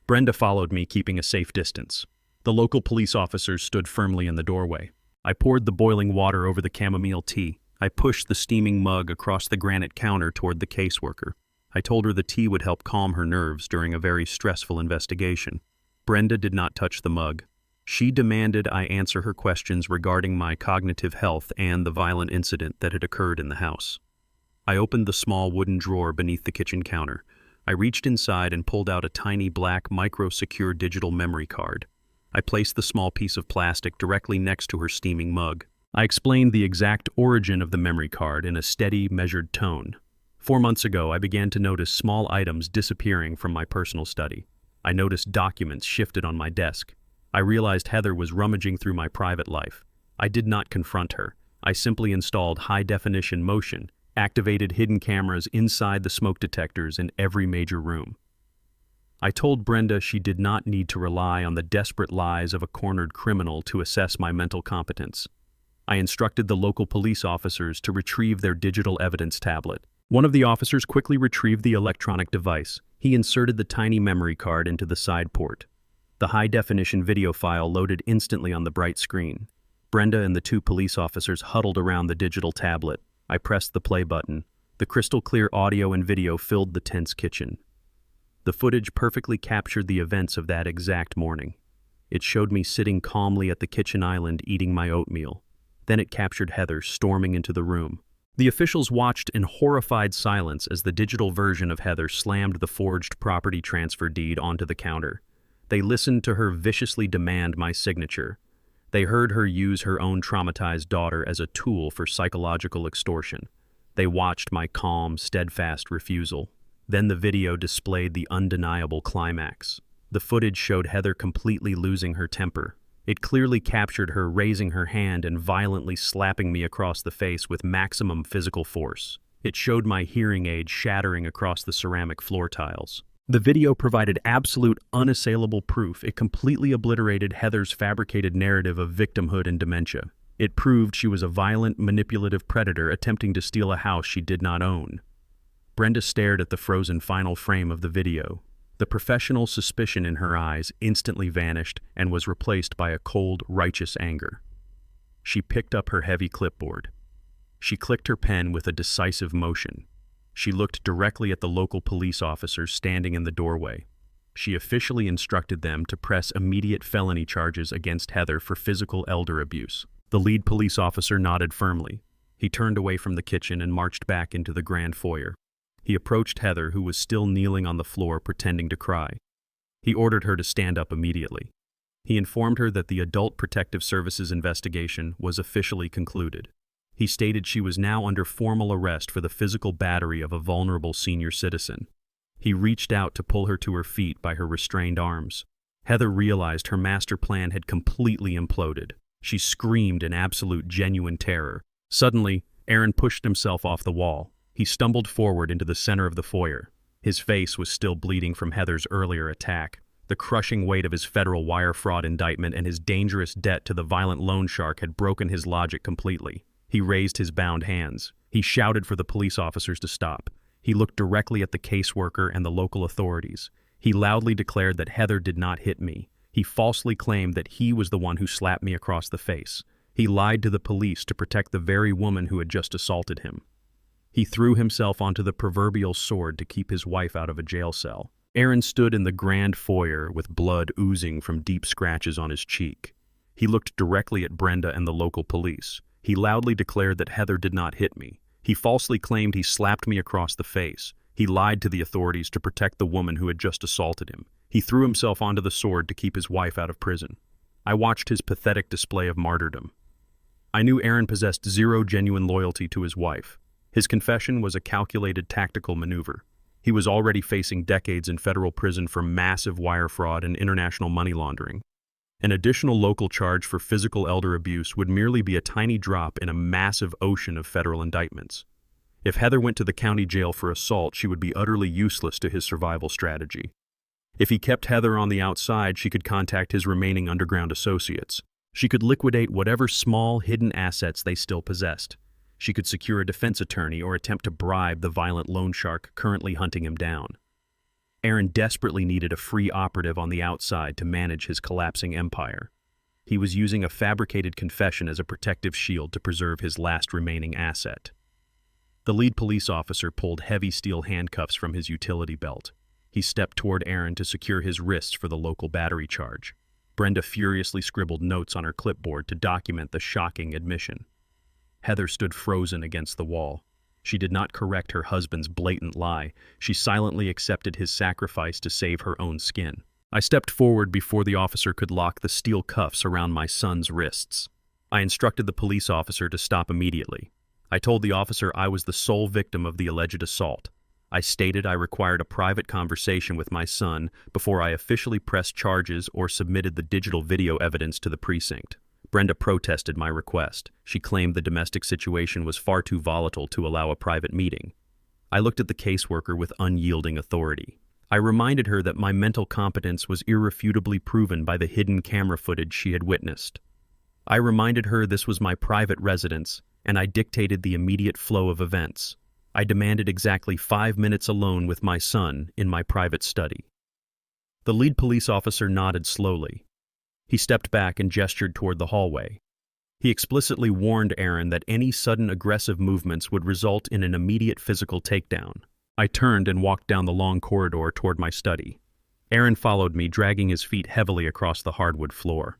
Brenda followed me, keeping a safe distance. The local police officers stood firmly in the doorway. I poured the boiling water over the chamomile tea. I pushed the steaming mug across the granite counter toward the caseworker. I told her the tea would help calm her nerves during a very stressful investigation. Brenda did not touch the mug. She demanded I answer her questions regarding my cognitive health and the violent incident that had occurred in the house. I opened the small wooden drawer beneath the kitchen counter. I reached inside and pulled out a tiny black micro-secure digital memory card. I placed the small piece of plastic directly next to her steaming mug. I explained the exact origin of the memory card in a steady, measured tone. 4 months ago, I began to notice small items disappearing from my personal study. I noticed documents shifted on my desk. I realized Heather was rummaging through my private life. I did not confront her. I simply installed high-definition motion, activated hidden cameras inside the smoke detectors in every major room. I told Brenda she did not need to rely on the desperate lies of a cornered criminal to assess my mental competence. I instructed the local police officers to retrieve their digital evidence tablet. One of the officers quickly retrieved the electronic device. He inserted the tiny memory card into the side port. The high-definition video file loaded instantly on the bright screen. Brenda and the 2 police officers huddled around the digital tablet. I pressed the play button. The crystal-clear audio and video filled the tense kitchen. The footage perfectly captured the events of that exact morning. It showed me sitting calmly at the kitchen island eating my oatmeal. Then it captured Heather storming into the room. The officials watched in horrified silence as the digital version of Heather slammed the forged property transfer deed onto the counter. They listened to her viciously demand my signature. They heard her use her own traumatized daughter as a tool for psychological extortion. They watched my calm, steadfast refusal. Then the video displayed the undeniable climax. The footage showed Heather completely losing her temper. It clearly captured her raising her hand and violently slapping me across the face with maximum physical force. It showed my hearing aid shattering across the ceramic floor tiles. The video provided absolute, unassailable proof. It completely obliterated Heather's fabricated narrative of victimhood and dementia. It proved she was a violent, manipulative predator attempting to steal a house she did not own. Brenda stared at the frozen final frame of the video. The professional suspicion in her eyes instantly vanished and was replaced by a cold, righteous anger. She picked up her heavy clipboard. She clicked her pen with a decisive motion. She looked directly at the local police officers standing in the doorway. She officially instructed them to press immediate felony charges against Heather for physical elder abuse. The lead police officer nodded firmly. He turned away from the kitchen and marched back into the grand foyer. He approached Heather, who was still kneeling on the floor pretending to cry. He ordered her to stand up immediately. He informed her that the Adult Protective Services investigation was officially concluded. He stated she was now under formal arrest for the physical battery of a vulnerable senior citizen. He reached out to pull her to her feet by her restrained arms. Heather realized her master plan had completely imploded. She screamed in absolute genuine terror. Suddenly, Aaron pushed himself off the wall. He stumbled forward into the center of the foyer. His face was still bleeding from Heather's earlier attack. The crushing weight of his federal wire fraud indictment and his dangerous debt to the violent loan shark had broken his logic completely. He raised his bound hands. He shouted for the police officers to stop. He looked directly at the caseworker and the local authorities. He loudly declared that Heather did not hit me. He falsely claimed that he was the one who slapped me across the face. He lied to the police to protect the very woman who had just assaulted him. He threw himself onto the proverbial sword to keep his wife out of a jail cell. Aaron stood in the grand foyer with blood oozing from deep scratches on his cheek. He looked directly at Brenda and the local police. He loudly declared that Heather did not hit me. He falsely claimed he slapped me across the face. He lied to the authorities to protect the woman who had just assaulted him. He threw himself onto the sword to keep his wife out of prison. I watched his pathetic display of martyrdom. I knew Aaron possessed zero genuine loyalty to his wife. His confession was a calculated tactical maneuver. He was already facing decades in federal prison for massive wire fraud and international money laundering. An additional local charge for physical elder abuse would merely be a tiny drop in a massive ocean of federal indictments. If Heather went to the county jail for assault, she would be utterly useless to his survival strategy. If he kept Heather on the outside, she could contact his remaining underground associates. She could liquidate whatever small, hidden assets they still possessed. She could secure a defense attorney or attempt to bribe the violent loan shark currently hunting him down. Aaron desperately needed a free operative on the outside to manage his collapsing empire. He was using a fabricated confession as a protective shield to preserve his last remaining asset. The lead police officer pulled heavy steel handcuffs from his utility belt. He stepped toward Aaron to secure his wrists for the local battery charge. Brenda furiously scribbled notes on her clipboard to document the shocking admission. Heather stood frozen against the wall. She did not correct her husband's blatant lie. She silently accepted his sacrifice to save her own skin. I stepped forward before the officer could lock the steel cuffs around my son's wrists. I instructed the police officer to stop immediately. I told the officer I was the sole victim of the alleged assault. I stated I required a private conversation with my son before I officially pressed charges or submitted the digital video evidence to the precinct. Brenda protested my request. She claimed the domestic situation was far too volatile to allow a private meeting. I looked at the caseworker with unyielding authority. I reminded her that my mental competence was irrefutably proven by the hidden camera footage she had witnessed. I reminded her this was my private residence, and I dictated the immediate flow of events. I demanded exactly 5 minutes alone with my son in my private study. The lead police officer nodded slowly. He stepped back and gestured toward the hallway. He explicitly warned Aaron that any sudden aggressive movements would result in an immediate physical takedown. I turned and walked down the long corridor toward my study. Aaron followed me, dragging his feet heavily across the hardwood floor.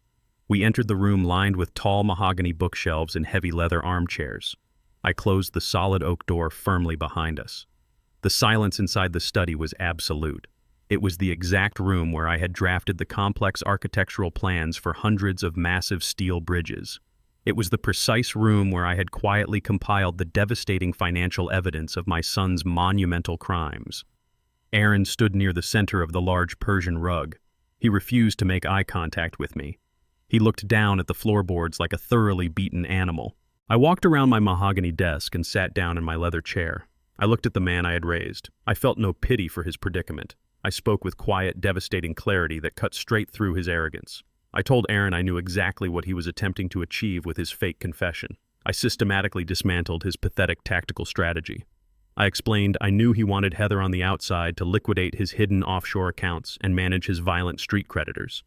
We entered the room lined with tall mahogany bookshelves and heavy leather armchairs. I closed the solid oak door firmly behind us. The silence inside the study was absolute. It was the exact room where I had drafted the complex architectural plans for hundreds of massive steel bridges. It was the precise room where I had quietly compiled the devastating financial evidence of my son's monumental crimes. Aaron stood near the center of the large Persian rug. He refused to make eye contact with me. He looked down at the floorboards like a thoroughly beaten animal. I walked around my mahogany desk and sat down in my leather chair. I looked at the man I had raised. I felt no pity for his predicament. I spoke with quiet, devastating clarity that cut straight through his arrogance. I told Aaron I knew exactly what he was attempting to achieve with his fake confession. I systematically dismantled his pathetic tactical strategy. I explained I knew he wanted Heather on the outside to liquidate his hidden offshore accounts and manage his violent street creditors.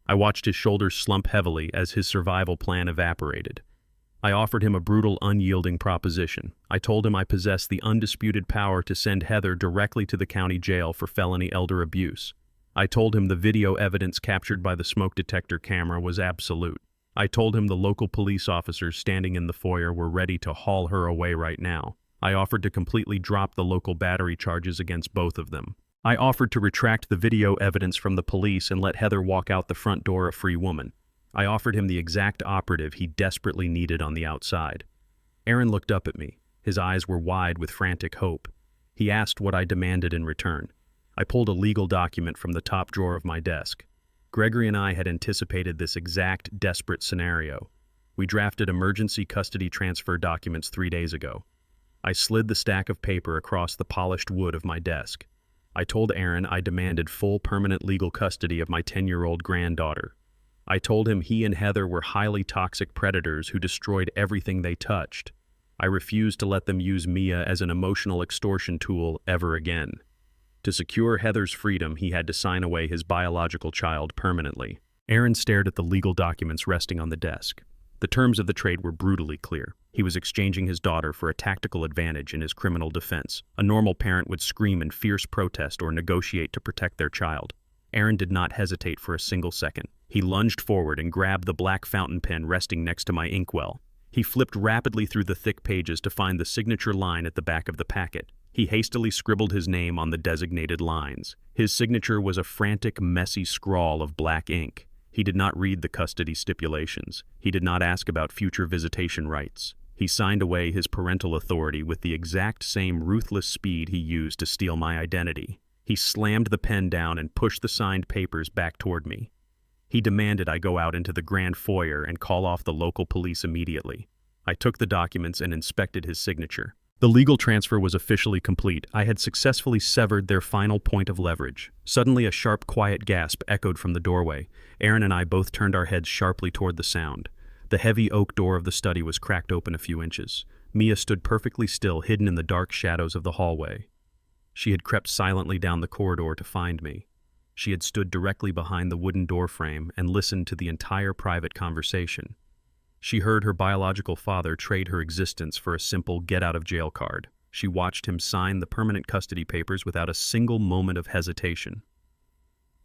I watched his shoulders slump heavily as his survival plan evaporated. I offered him a brutal, unyielding proposition. I told him I possessed the undisputed power to send Heather directly to the county jail for felony elder abuse. I told him the video evidence captured by the smoke detector camera was absolute. I told him the local police officers standing in the foyer were ready to haul her away right now. I offered to completely drop the local battery charges against both of them. I offered to retract the video evidence from the police and let Heather walk out the front door a free woman. I offered him the exact operative he desperately needed on the outside. Aaron looked up at me. His eyes were wide with frantic hope. He asked what I demanded in return. I pulled a legal document from the top drawer of my desk. Gregory and I had anticipated this exact desperate scenario. We drafted emergency custody transfer documents 3 days ago. I slid the stack of paper across the polished wood of my desk. I told Aaron I demanded full permanent legal custody of my 10-year-old granddaughter. I told him he and Heather were highly toxic predators who destroyed everything they touched. I refused to let them use Mia as an emotional extortion tool ever again. To secure Heather's freedom, he had to sign away his biological child permanently. Aaron stared at the legal documents resting on the desk. The terms of the trade were brutally clear. He was exchanging his daughter for a tactical advantage in his criminal defense. A normal parent would scream in fierce protest or negotiate to protect their child. Aaron did not hesitate for a single second. He lunged forward and grabbed the black fountain pen resting next to my inkwell. He flipped rapidly through the thick pages to find the signature line at the back of the packet. He hastily scribbled his name on the designated lines. His signature was a frantic, messy scrawl of black ink. He did not read the custody stipulations. He did not ask about future visitation rights. He signed away his parental authority with the exact same ruthless speed he used to steal my identity. He slammed the pen down and pushed the signed papers back toward me. He demanded I go out into the grand foyer and call off the local police immediately. I took the documents and inspected his signature. The legal transfer was officially complete. I had successfully severed their final point of leverage. Suddenly, a sharp, quiet gasp echoed from the doorway. Aaron and I both turned our heads sharply toward the sound. The heavy oak door of the study was cracked open a few inches. Mia stood perfectly still, hidden in the dark shadows of the hallway. She had crept silently down the corridor to find me. She had stood directly behind the wooden door frame and listened to the entire private conversation. She heard her biological father trade her existence for a simple get-out-of-jail card. She watched him sign the permanent custody papers without a single moment of hesitation.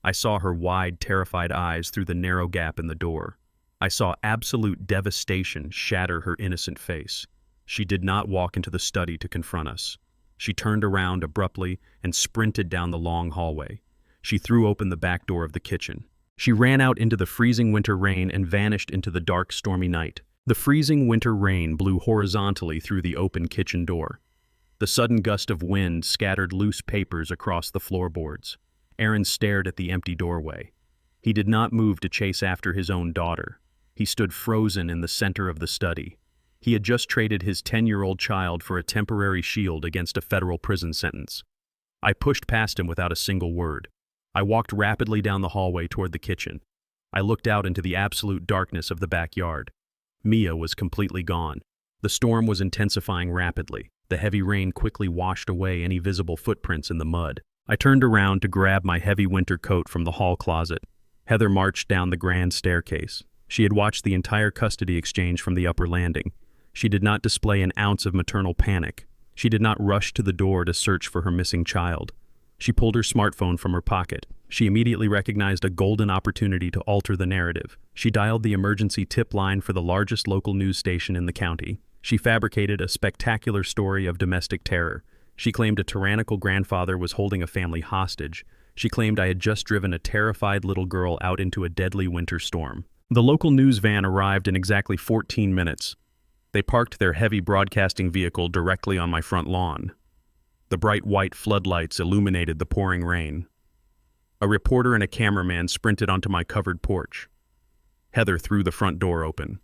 I saw her wide, terrified eyes through the narrow gap in the door. I saw absolute devastation shatter her innocent face. She did not walk into the study to confront us. She turned around abruptly and sprinted down the long hallway. She threw open the back door of the kitchen. She ran out into the freezing winter rain and vanished into the dark, stormy night. The freezing winter rain blew horizontally through the open kitchen door. The sudden gust of wind scattered loose papers across the floorboards. Aaron stared at the empty doorway. He did not move to chase after his own daughter. He stood frozen in the center of the study. He had just traded his 10-year-old child for a temporary shield against a federal prison sentence. I pushed past him without a single word. I walked rapidly down the hallway toward the kitchen. I looked out into the absolute darkness of the backyard. Mia was completely gone. The storm was intensifying rapidly. The heavy rain quickly washed away any visible footprints in the mud. I turned around to grab my heavy winter coat from the hall closet. Heather marched down the grand staircase. She had watched the entire custody exchange from the upper landing. She did not display an ounce of maternal panic. She did not rush to the door to search for her missing child. She pulled her smartphone from her pocket. She immediately recognized a golden opportunity to alter the narrative. She dialed the emergency tip line for the largest local news station in the county. She fabricated a spectacular story of domestic terror. She claimed a tyrannical grandfather was holding a family hostage. She claimed I had just driven a terrified little girl out into a deadly winter storm. The local news van arrived in exactly 14 minutes. They parked their heavy broadcasting vehicle directly on my front lawn. The bright white floodlights illuminated the pouring rain. A reporter and a cameraman sprinted onto my covered porch. Heather threw the front door open.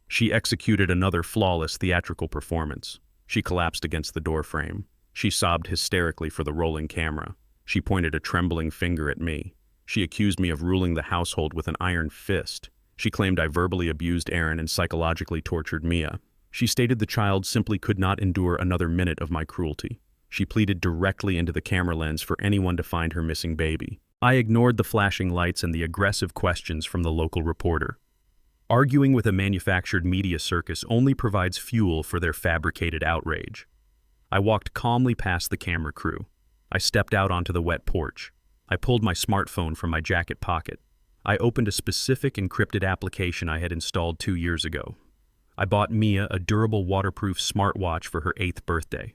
She executed another flawless theatrical performance. She collapsed against the door frame. She sobbed hysterically for the rolling camera. She pointed a trembling finger at me. She accused me of ruling the household with an iron fist. She claimed I verbally abused Aaron and psychologically tortured Mia. She stated the child simply could not endure another minute of my cruelty. She pleaded directly into the camera lens for anyone to find her missing baby. I ignored the flashing lights and the aggressive questions from the local reporter. Arguing with a manufactured media circus only provides fuel for their fabricated outrage. I walked calmly past the camera crew. I stepped out onto the wet porch. I pulled my smartphone from my jacket pocket. I opened a specific encrypted application I had installed 2 years ago. I bought Mia a durable waterproof smartwatch for her 8th birthday.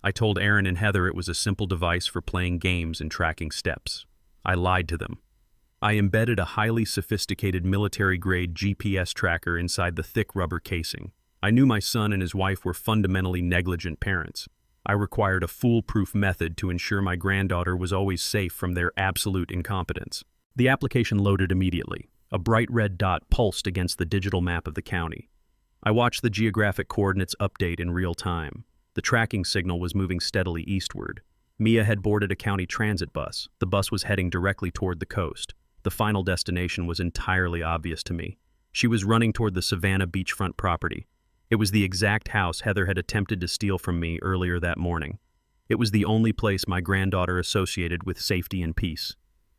I told Aaron and Heather it was a simple device for playing games and tracking steps. I lied to them. I embedded a highly sophisticated military-grade GPS tracker inside the thick rubber casing. I knew my son and his wife were fundamentally negligent parents. I required a foolproof method to ensure my granddaughter was always safe from their absolute incompetence. The application loaded immediately. A bright red dot pulsed against the digital map of the county. I watched the geographic coordinates update in real time. The tracking signal was moving steadily eastward. Mia had boarded a county transit bus. The bus was heading directly toward the coast. The final destination was entirely obvious to me. She was running toward the Savannah beachfront property. It was the exact house Heather had attempted to steal from me earlier that morning. It was the only place my granddaughter associated with safety and peace.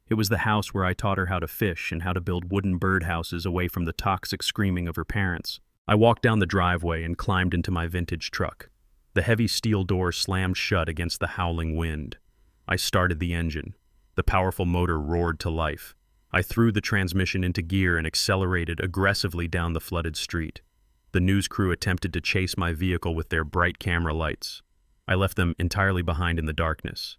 It was the house where I taught her how to fish and how to build wooden birdhouses away from the toxic screaming of her parents. I walked down the driveway and climbed into my vintage truck. The heavy steel door slammed shut against the howling wind. I started the engine. The powerful motor roared to life. I threw the transmission into gear and accelerated aggressively down the flooded street. The news crew attempted to chase my vehicle with their bright camera lights. I left them entirely behind in the darkness.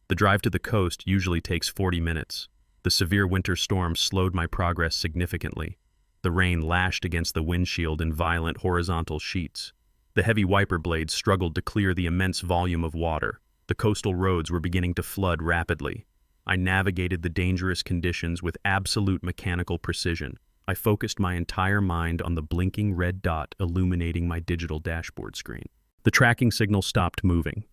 The drive to the coast usually takes 40 minutes. The severe winter storm slowed my progress significantly. The rain lashed against the windshield in violent horizontal sheets. The heavy wiper blades struggled to clear the immense volume of water. The coastal roads were beginning to flood rapidly. I navigated the dangerous conditions with absolute mechanical precision. I focused my entire mind on the blinking red dot illuminating my digital dashboard screen. The tracking signal stopped moving.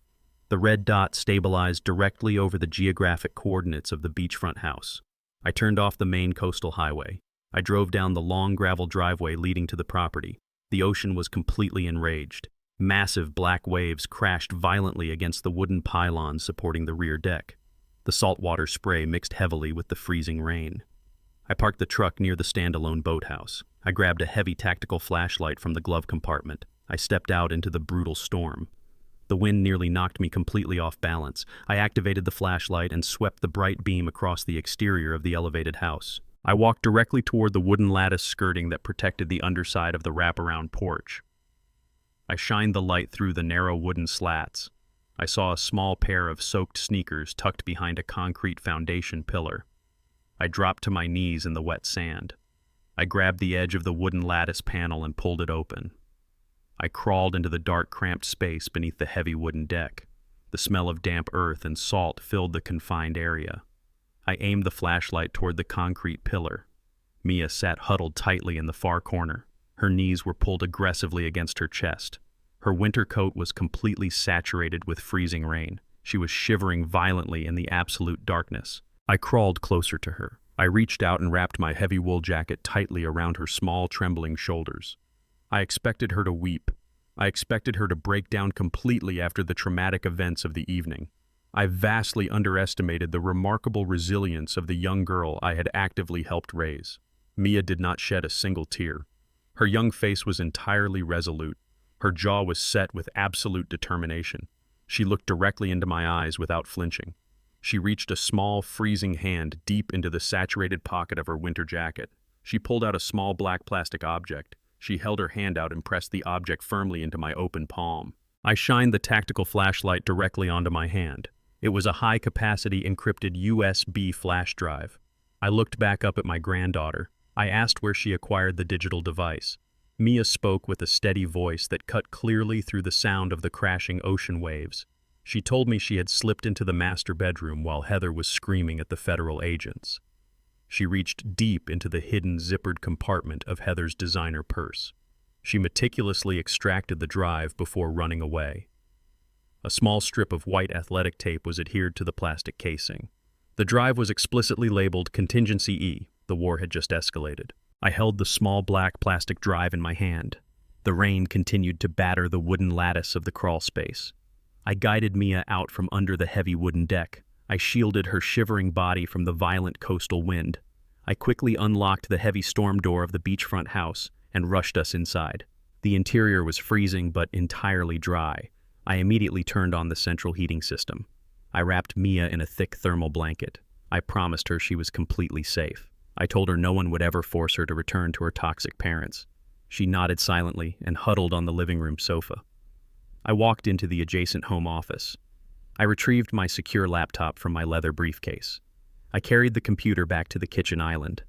The red dot stabilized directly over the geographic coordinates of the beachfront house. I turned off the main coastal highway. I drove down the long gravel driveway leading to the property. The ocean was completely enraged. Massive black waves crashed violently against the wooden pylons supporting the rear deck. The saltwater spray mixed heavily with the freezing rain. I parked the truck near the standalone boathouse. I grabbed a heavy tactical flashlight from the glove compartment. I stepped out into the brutal storm. The wind nearly knocked me completely off balance. I activated the flashlight and swept the bright beam across the exterior of the elevated house. I walked directly toward the wooden lattice skirting that protected the underside of the wraparound porch. I shined the light through the narrow wooden slats. I saw a small pair of soaked sneakers tucked behind a concrete foundation pillar. I dropped to my knees in the wet sand. I grabbed the edge of the wooden lattice panel and pulled it open. I crawled into the dark, cramped space beneath the heavy wooden deck. The smell of damp earth and salt filled the confined area. I aimed the flashlight toward the concrete pillar. Mia sat huddled tightly in the far corner. Her knees were pulled aggressively against her chest. Her winter coat was completely saturated with freezing rain. She was shivering violently in the absolute darkness. I crawled closer to her. I reached out and wrapped my heavy wool jacket tightly around her small, trembling shoulders. I expected her to weep. I expected her to break down completely after the traumatic events of the evening. I vastly underestimated the remarkable resilience of the young girl I had actively helped raise. Mia did not shed a single tear. Her young face was entirely resolute. Her jaw was set with absolute determination. She looked directly into my eyes without flinching. She reached a small, freezing hand deep into the saturated pocket of her winter jacket. She pulled out a small black plastic object. She held her hand out and pressed the object firmly into my open palm. I shined the tactical flashlight directly onto my hand. It was a high-capacity encrypted USB flash drive. I looked back up at my granddaughter. I asked where she acquired the digital device. Mia spoke with a steady voice that cut clearly through the sound of the crashing ocean waves. She told me she had slipped into the master bedroom while Heather was screaming at the federal agents. She reached deep into the hidden zippered compartment of Heather's designer purse. She meticulously extracted the drive before running away. A small strip of white athletic tape was adhered to the plastic casing. The drive was explicitly labeled Contingency E. The war had just escalated. I held the small black plastic drive in my hand. The rain continued to batter the wooden lattice of the crawl space. I guided Mia out from under the heavy wooden deck. I shielded her shivering body from the violent coastal wind. I quickly unlocked the heavy storm door of the beachfront house and rushed us inside. The interior was freezing but entirely dry. I immediately turned on the central heating system. I wrapped Mia in a thick thermal blanket. I promised her she was completely safe. I told her no one would ever force her to return to her toxic parents. She nodded silently and huddled on the living room sofa. I walked into the adjacent home office. I retrieved my secure laptop from my leather briefcase. I carried the computer back to the kitchen island.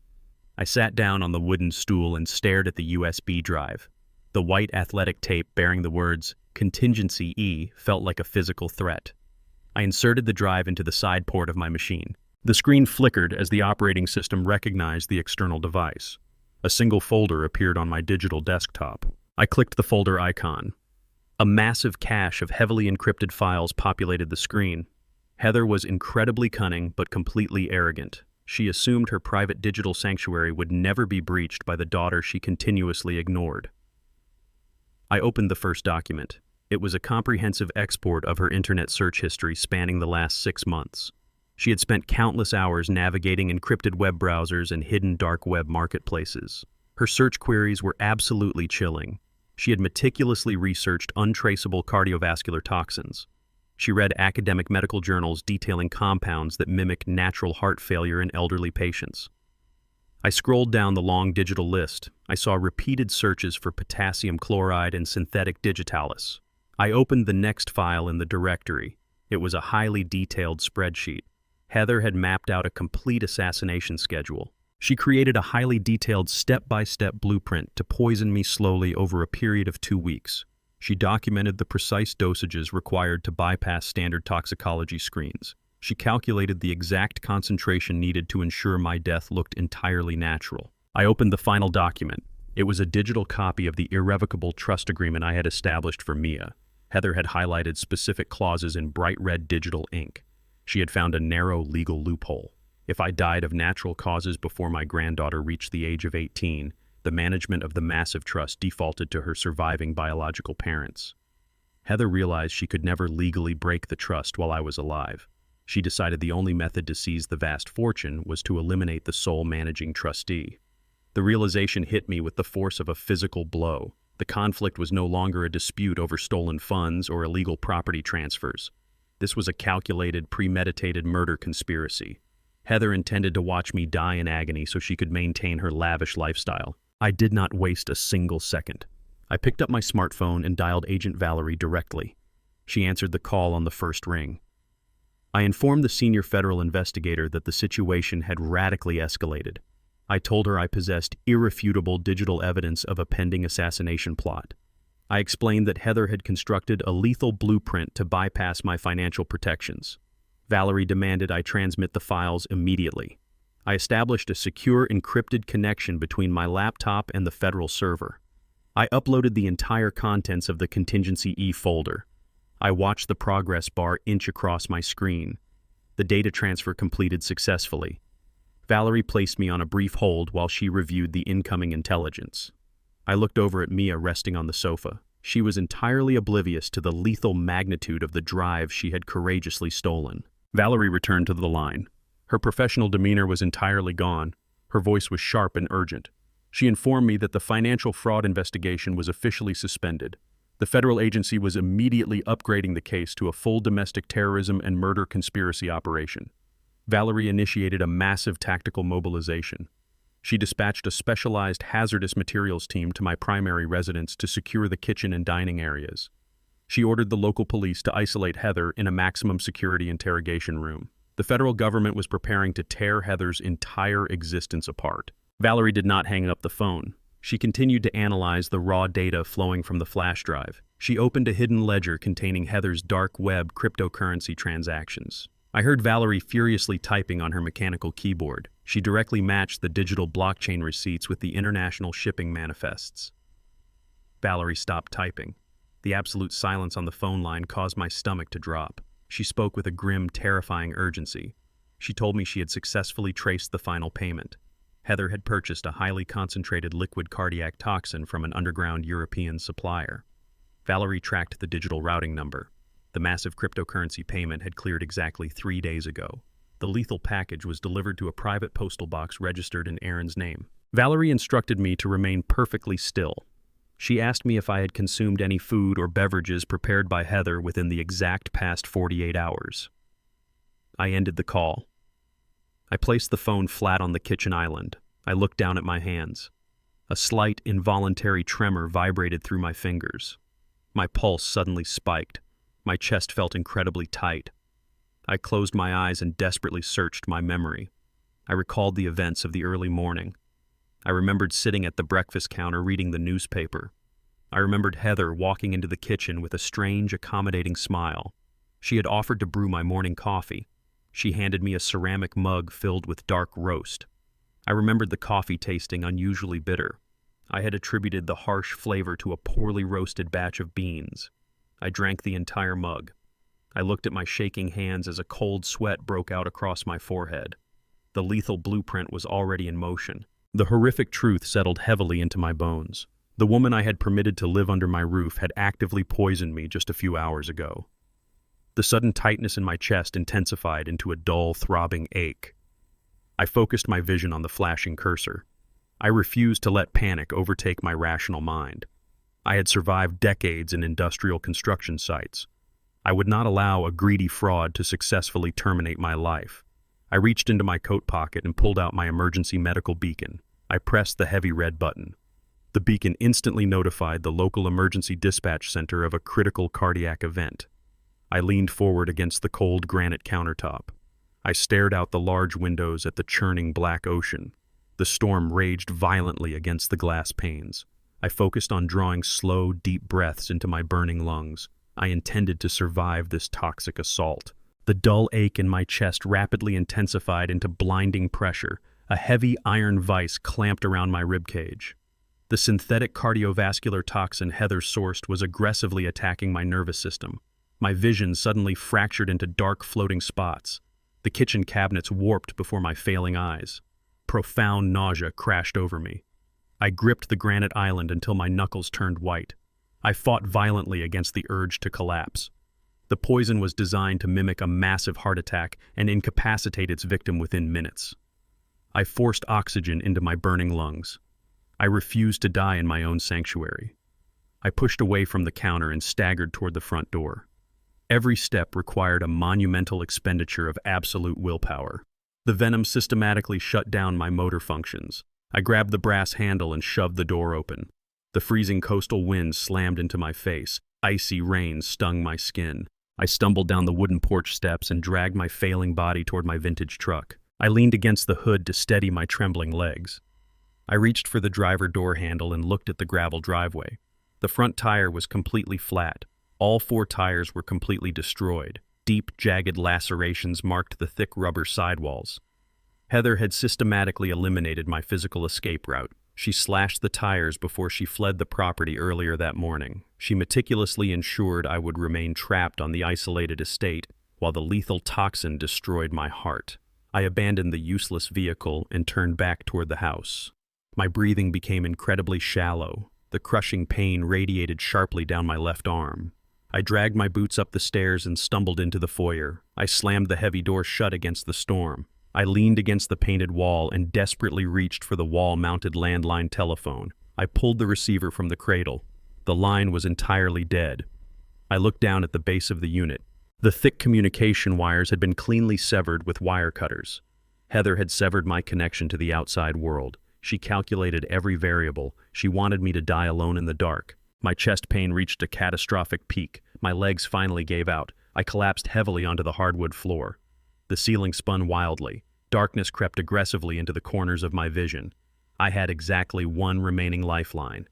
I sat down on the wooden stool and stared at the USB drive. The white athletic tape bearing the words Contingency E felt like a physical threat. I inserted the drive into the side port of my machine. The screen flickered as the operating system recognized the external device. A single folder appeared on my digital desktop. I clicked the folder icon. A massive cache of heavily encrypted files populated the screen. Heather was incredibly cunning but completely arrogant. She assumed her private digital sanctuary would never be breached by the daughter she continuously ignored. I opened the first document. It was a comprehensive export of her internet search history spanning the last 6 months. She had spent countless hours navigating encrypted web browsers and hidden dark web marketplaces. Her search queries were absolutely chilling. She had meticulously researched untraceable cardiovascular toxins. She read academic medical journals detailing compounds that mimic natural heart failure in elderly patients. I scrolled down the long digital list. I saw repeated searches for potassium chloride and synthetic digitalis. I opened the next file in the directory. It was a highly detailed spreadsheet. Heather had mapped out a complete assassination schedule. She created a highly detailed step-by-step blueprint to poison me slowly over a period of 2 weeks. She documented the precise dosages required to bypass standard toxicology screens. She calculated the exact concentration needed to ensure my death looked entirely natural. I opened the final document. It was a digital copy of the irrevocable trust agreement I had established for Mia. Heather had highlighted specific clauses in bright red digital ink. She had found a narrow legal loophole. If I died of natural causes before my granddaughter reached the age of 18, the management of the massive trust defaulted to her surviving biological parents. Heather realized she could never legally break the trust while I was alive. She decided the only method to seize the vast fortune was to eliminate the sole managing trustee. The realization hit me with the force of a physical blow. The conflict was no longer a dispute over stolen funds or illegal property transfers. This was a calculated, premeditated murder conspiracy. Heather intended to watch me die in agony so she could maintain her lavish lifestyle. I did not waste a single second. I picked up my smartphone and dialed Agent Valerie directly. She answered the call on the first ring. I informed the senior federal investigator that the situation had radically escalated. I told her I possessed irrefutable digital evidence of a pending assassination plot. I explained that Heather had constructed a lethal blueprint to bypass my financial protections. Valerie demanded I transmit the files immediately. I established a secure encrypted connection between my laptop and the federal server. I uploaded the entire contents of the Contingency E folder. I watched the progress bar inch across my screen. The data transfer completed successfully. Valerie placed me on a brief hold while she reviewed the incoming intelligence. I looked over at Mia resting on the sofa. She was entirely oblivious to the lethal magnitude of the drive she had courageously stolen. Valerie returned to the line. Her professional demeanor was entirely gone. Her voice was sharp and urgent. She informed me that the financial fraud investigation was officially suspended. The federal agency was immediately upgrading the case to a full domestic terrorism and murder conspiracy operation. Valerie initiated a massive tactical mobilization. She dispatched a specialized hazardous materials team to my primary residence to secure the kitchen and dining areas. She ordered the local police to isolate Heather in a maximum security interrogation room. The federal government was preparing to tear Heather's entire existence apart. Valerie did not hang up the phone. She continued to analyze the raw data flowing from the flash drive. She opened a hidden ledger containing Heather's dark web cryptocurrency transactions. I heard Valerie furiously typing on her mechanical keyboard. She directly matched the digital blockchain receipts with the international shipping manifests. Valerie stopped typing. The absolute silence on the phone line caused my stomach to drop. She spoke with a grim, terrifying urgency. She told me she had successfully traced the final payment. Heather had purchased a highly concentrated liquid cardiac toxin from an underground European supplier. Valerie tracked the digital routing number. The massive cryptocurrency payment had cleared exactly 3 days ago. The lethal package was delivered to a private postal box registered in Aaron's name. Valerie instructed me to remain perfectly still. She asked me if I had consumed any food or beverages prepared by Heather within the exact past 48 hours. I ended the call. I placed the phone flat on the kitchen island. I looked down at my hands. A slight, involuntary tremor vibrated through my fingers. My pulse suddenly spiked. My chest felt incredibly tight. I closed my eyes and desperately searched my memory. I recalled the events of the early morning. I remembered sitting at the breakfast counter reading the newspaper. I remembered Heather walking into the kitchen with a strange, accommodating smile. She had offered to brew my morning coffee. She handed me a ceramic mug filled with dark roast. I remembered the coffee tasting unusually bitter. I had attributed the harsh flavor to a poorly roasted batch of beans. I drank the entire mug. I looked at my shaking hands as a cold sweat broke out across my forehead. The lethal blueprint was already in motion. The horrific truth settled heavily into my bones. The woman I had permitted to live under my roof had actively poisoned me just a few hours ago. The sudden tightness in my chest intensified into a dull, throbbing ache. I focused my vision on the flashing cursor. I refused to let panic overtake my rational mind. I had survived decades in industrial construction sites. I would not allow a greedy fraud to successfully terminate my life. I reached into my coat pocket and pulled out my emergency medical beacon. I pressed the heavy red button. The beacon instantly notified the local emergency dispatch center of a critical cardiac event. I leaned forward against the cold granite countertop. I stared out the large windows at the churning black ocean. The storm raged violently against the glass panes. I focused on drawing slow, deep breaths into my burning lungs. I intended to survive this toxic assault. The dull ache in my chest rapidly intensified into blinding pressure. A heavy iron vise clamped around my ribcage. The synthetic cardiovascular toxin Heather sourced was aggressively attacking my nervous system. My vision suddenly fractured into dark floating spots. The kitchen cabinets warped before my failing eyes. Profound nausea crashed over me. I gripped the granite island until my knuckles turned white. I fought violently against the urge to collapse. The poison was designed to mimic a massive heart attack and incapacitate its victim within minutes. I forced oxygen into my burning lungs. I refused to die in my own sanctuary. I pushed away from the counter and staggered toward the front door. Every step required a monumental expenditure of absolute willpower. The venom systematically shut down my motor functions. I grabbed the brass handle and shoved the door open. The freezing coastal wind slammed into my face. Icy rain stung my skin. I stumbled down the wooden porch steps and dragged my failing body toward my vintage truck. I leaned against the hood to steady my trembling legs. I reached for the driver door handle and looked at the gravel driveway. The front tire was completely flat. All 4 tires were completely destroyed. Deep, jagged lacerations marked the thick rubber sidewalls. Heather had systematically eliminated my physical escape route. She slashed the tires before she fled the property earlier that morning. She meticulously ensured I would remain trapped on the isolated estate while the lethal toxin destroyed my heart. I abandoned the useless vehicle and turned back toward the house. My breathing became incredibly shallow. The crushing pain radiated sharply down my left arm. I dragged my boots up the stairs and stumbled into the foyer. I slammed the heavy door shut against the storm. I leaned against the painted wall and desperately reached for the wall-mounted landline telephone. I pulled the receiver from the cradle. The line was entirely dead. I looked down at the base of the unit. The thick communication wires had been cleanly severed with wire cutters. Heather had severed my connection to the outside world. She calculated every variable. She wanted me to die alone in the dark. My chest pain reached a catastrophic peak. My legs finally gave out. I collapsed heavily onto the hardwood floor. The ceiling spun wildly. Darkness crept aggressively into the corners of my vision. I had exactly one remaining lifeline.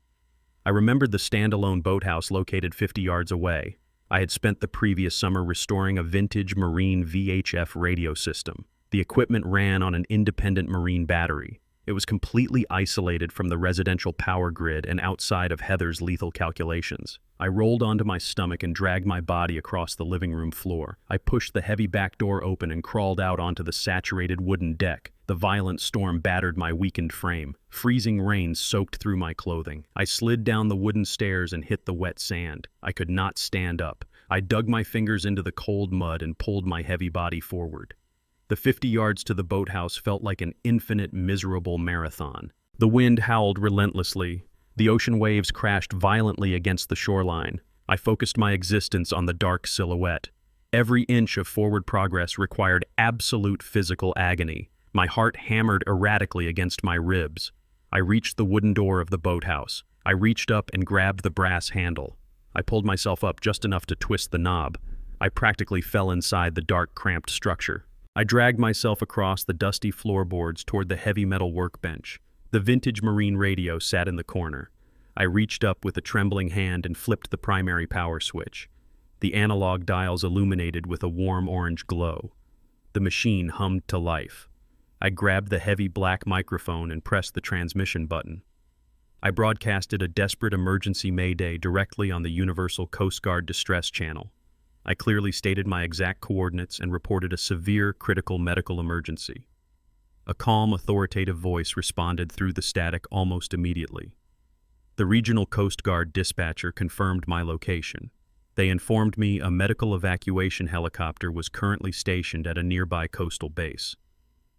I remembered the standalone boathouse located 50 yards away. I had spent the previous summer restoring a vintage marine VHF radio system. The equipment ran on an independent marine battery. It was completely isolated from the residential power grid and outside of Heather's lethal calculations. I rolled onto my stomach and dragged my body across the living room floor. I pushed the heavy back door open and crawled out onto the saturated wooden deck. The violent storm battered my weakened frame. Freezing rain soaked through my clothing. I slid down the wooden stairs and hit the wet sand. I could not stand up. I dug my fingers into the cold mud and pulled my heavy body forward. The 50 yards to the boathouse felt like an infinite, miserable marathon. The wind howled relentlessly. The ocean waves crashed violently against the shoreline. I focused my existence on the dark silhouette. Every inch of forward progress required absolute physical agony. My heart hammered erratically against my ribs. I reached the wooden door of the boathouse. I reached up and grabbed the brass handle. I pulled myself up just enough to twist the knob. I practically fell inside the dark, cramped structure. I dragged myself across the dusty floorboards toward the heavy metal workbench. The vintage marine radio sat in the corner. I reached up with a trembling hand and flipped the primary power switch. The analog dials illuminated with a warm orange glow. The machine hummed to life. I grabbed the heavy black microphone and pressed the transmission button. I broadcasted a desperate emergency mayday directly on the Universal Coast Guard Distress Channel. I clearly stated my exact coordinates and reported a severe critical medical emergency. A calm, authoritative voice responded through the static almost immediately. The regional Coast Guard dispatcher confirmed my location. They informed me a medical evacuation helicopter was currently stationed at a nearby coastal base.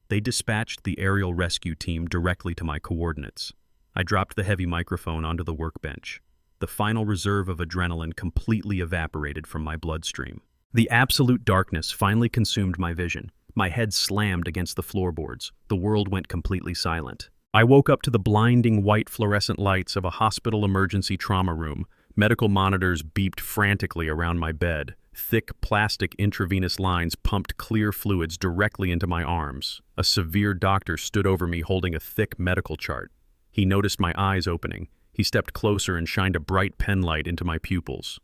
They dispatched the aerial rescue team directly to my coordinates. I dropped the heavy microphone onto the workbench. The final reserve of adrenaline completely evaporated from my bloodstream. The absolute darkness finally consumed my vision. My head slammed against the floorboards. The world went completely silent. I woke up to the blinding white fluorescent lights of a hospital emergency trauma room. Medical monitors beeped frantically around my bed. Thick plastic intravenous lines pumped clear fluids directly into my arms. A severe doctor stood over me holding a thick medical chart. He noticed my eyes opening. He stepped closer and shined a bright penlight into my pupils.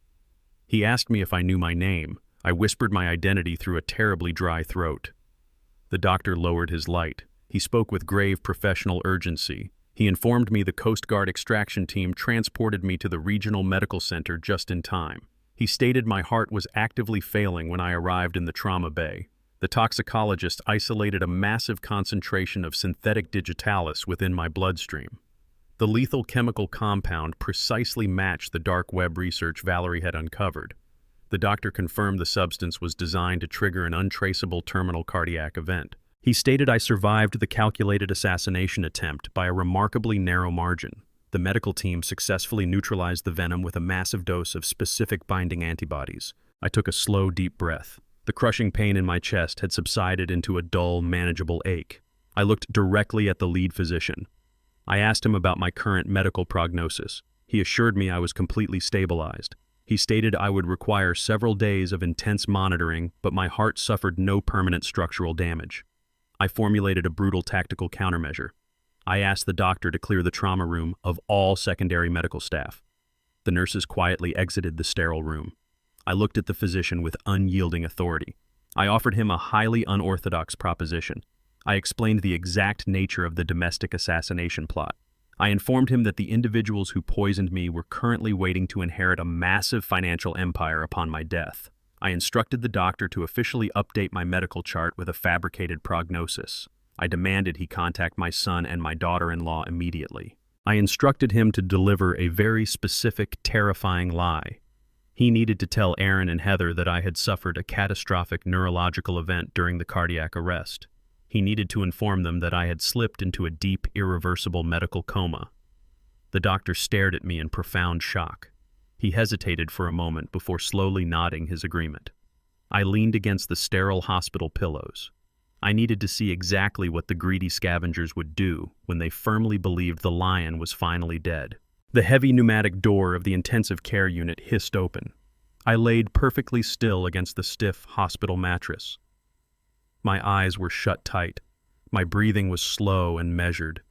He asked me if I knew my name. I whispered my identity through a terribly dry throat. The doctor lowered his light. He spoke with grave professional urgency. He informed me the Coast Guard extraction team transported me to the regional medical center just in time. He stated my heart was actively failing when I arrived in the trauma bay. The toxicologist isolated a massive concentration of synthetic digitalis within my bloodstream. The lethal chemical compound precisely matched the dark web research Valerie had uncovered. The doctor confirmed the substance was designed to trigger an untraceable terminal cardiac event. He stated I survived the calculated assassination attempt by a remarkably narrow margin. The medical team successfully neutralized the venom with a massive dose of specific binding antibodies. I took a slow, deep breath. The crushing pain in my chest had subsided into a dull, manageable ache. I looked directly at the lead physician. I asked him about my current medical prognosis. He assured me I was completely stabilized. He stated I would require several days of intense monitoring, but my heart suffered no permanent structural damage. I formulated a brutal tactical countermeasure. I asked the doctor to clear the trauma room of all secondary medical staff. The nurses quietly exited the sterile room. I looked at the physician with unyielding authority. I offered him a highly unorthodox proposition. I explained the exact nature of the domestic assassination plot. I informed him that the individuals who poisoned me were currently waiting to inherit a massive financial empire upon my death. I instructed the doctor to officially update my medical chart with a fabricated prognosis. I demanded he contact my son and my daughter-in-law immediately. I instructed him to deliver a very specific, terrifying lie. He needed to tell Aaron and Heather that I had suffered a catastrophic neurological event during the cardiac arrest. He needed to inform them that I had slipped into a deep, irreversible medical coma. The doctor stared at me in profound shock. He hesitated for a moment before slowly nodding his agreement. I leaned against the sterile hospital pillows. I needed to see exactly what the greedy scavengers would do when they firmly believed the lion was finally dead. The heavy pneumatic door of the intensive care unit hissed open. I laid perfectly still against the stiff hospital mattress. My eyes were shut tight. My breathing was slow and measured.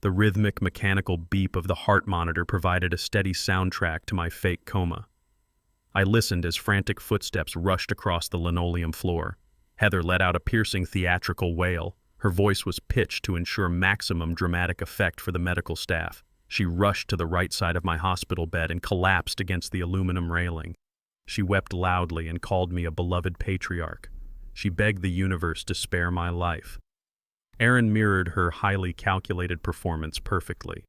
The rhythmic mechanical beep of the heart monitor provided a steady soundtrack to my fake coma. I listened as frantic footsteps rushed across the linoleum floor. Heather let out a piercing theatrical wail. Her voice was pitched to ensure maximum dramatic effect for the medical staff. She rushed to the right side of my hospital bed and collapsed against the aluminum railing. She wept loudly and called me a beloved patriarch. She begged the universe to spare my life. Aaron mirrored her highly calculated performance perfectly.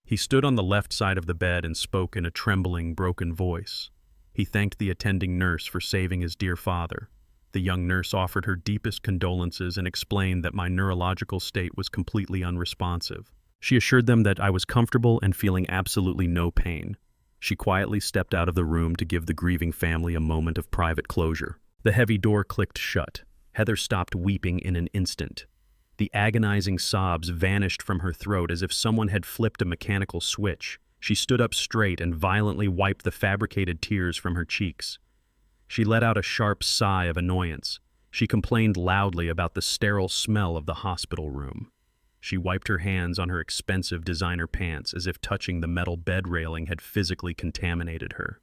He stood on the left side of the bed and spoke in a trembling, broken voice. He thanked the attending nurse for saving his dear father. The young nurse offered her deepest condolences and explained that my neurological state was completely unresponsive. She assured them that I was comfortable and feeling absolutely no pain. She quietly stepped out of the room to give the grieving family a moment of private closure. The heavy door clicked shut. Heather stopped weeping in an instant. The agonizing sobs vanished from her throat as if someone had flipped a mechanical switch. She stood up straight and violently wiped the fabricated tears from her cheeks. She let out a sharp sigh of annoyance. She complained loudly about the sterile smell of the hospital room. She wiped her hands on her expensive designer pants as if touching the metal bed railing had physically contaminated her.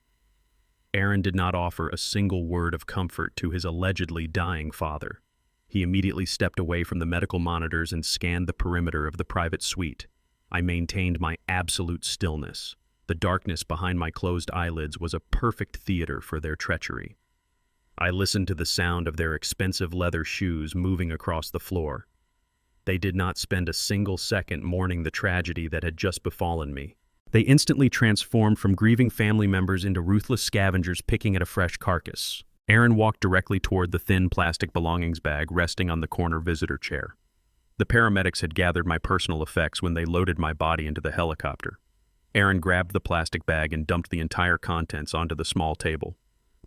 Aaron did not offer a single word of comfort to his allegedly dying father. He immediately stepped away from the medical monitors and scanned the perimeter of the private suite. I maintained my absolute stillness. The darkness behind my closed eyelids was a perfect theater for their treachery. I listened to the sound of their expensive leather shoes moving across the floor. They did not spend a single second mourning the tragedy that had just befallen me. They instantly transformed from grieving family members into ruthless scavengers picking at a fresh carcass. Aaron walked directly toward the thin plastic belongings bag resting on the corner visitor chair. The paramedics had gathered my personal effects when they loaded my body into the helicopter. Aaron grabbed the plastic bag and dumped the entire contents onto the small table.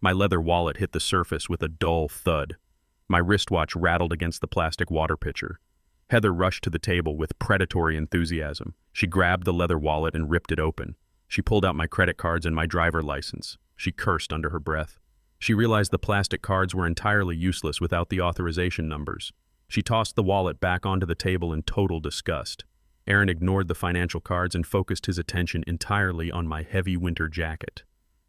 My leather wallet hit the surface with a dull thud. My wristwatch rattled against the plastic water pitcher. Heather rushed to the table with predatory enthusiasm. She grabbed the leather wallet and ripped it open. She pulled out my credit cards and my driver license. She cursed under her breath. She realized the plastic cards were entirely useless without the authorization numbers. She tossed the wallet back onto the table in total disgust. Aaron ignored the financial cards and focused his attention entirely on my heavy winter jacket.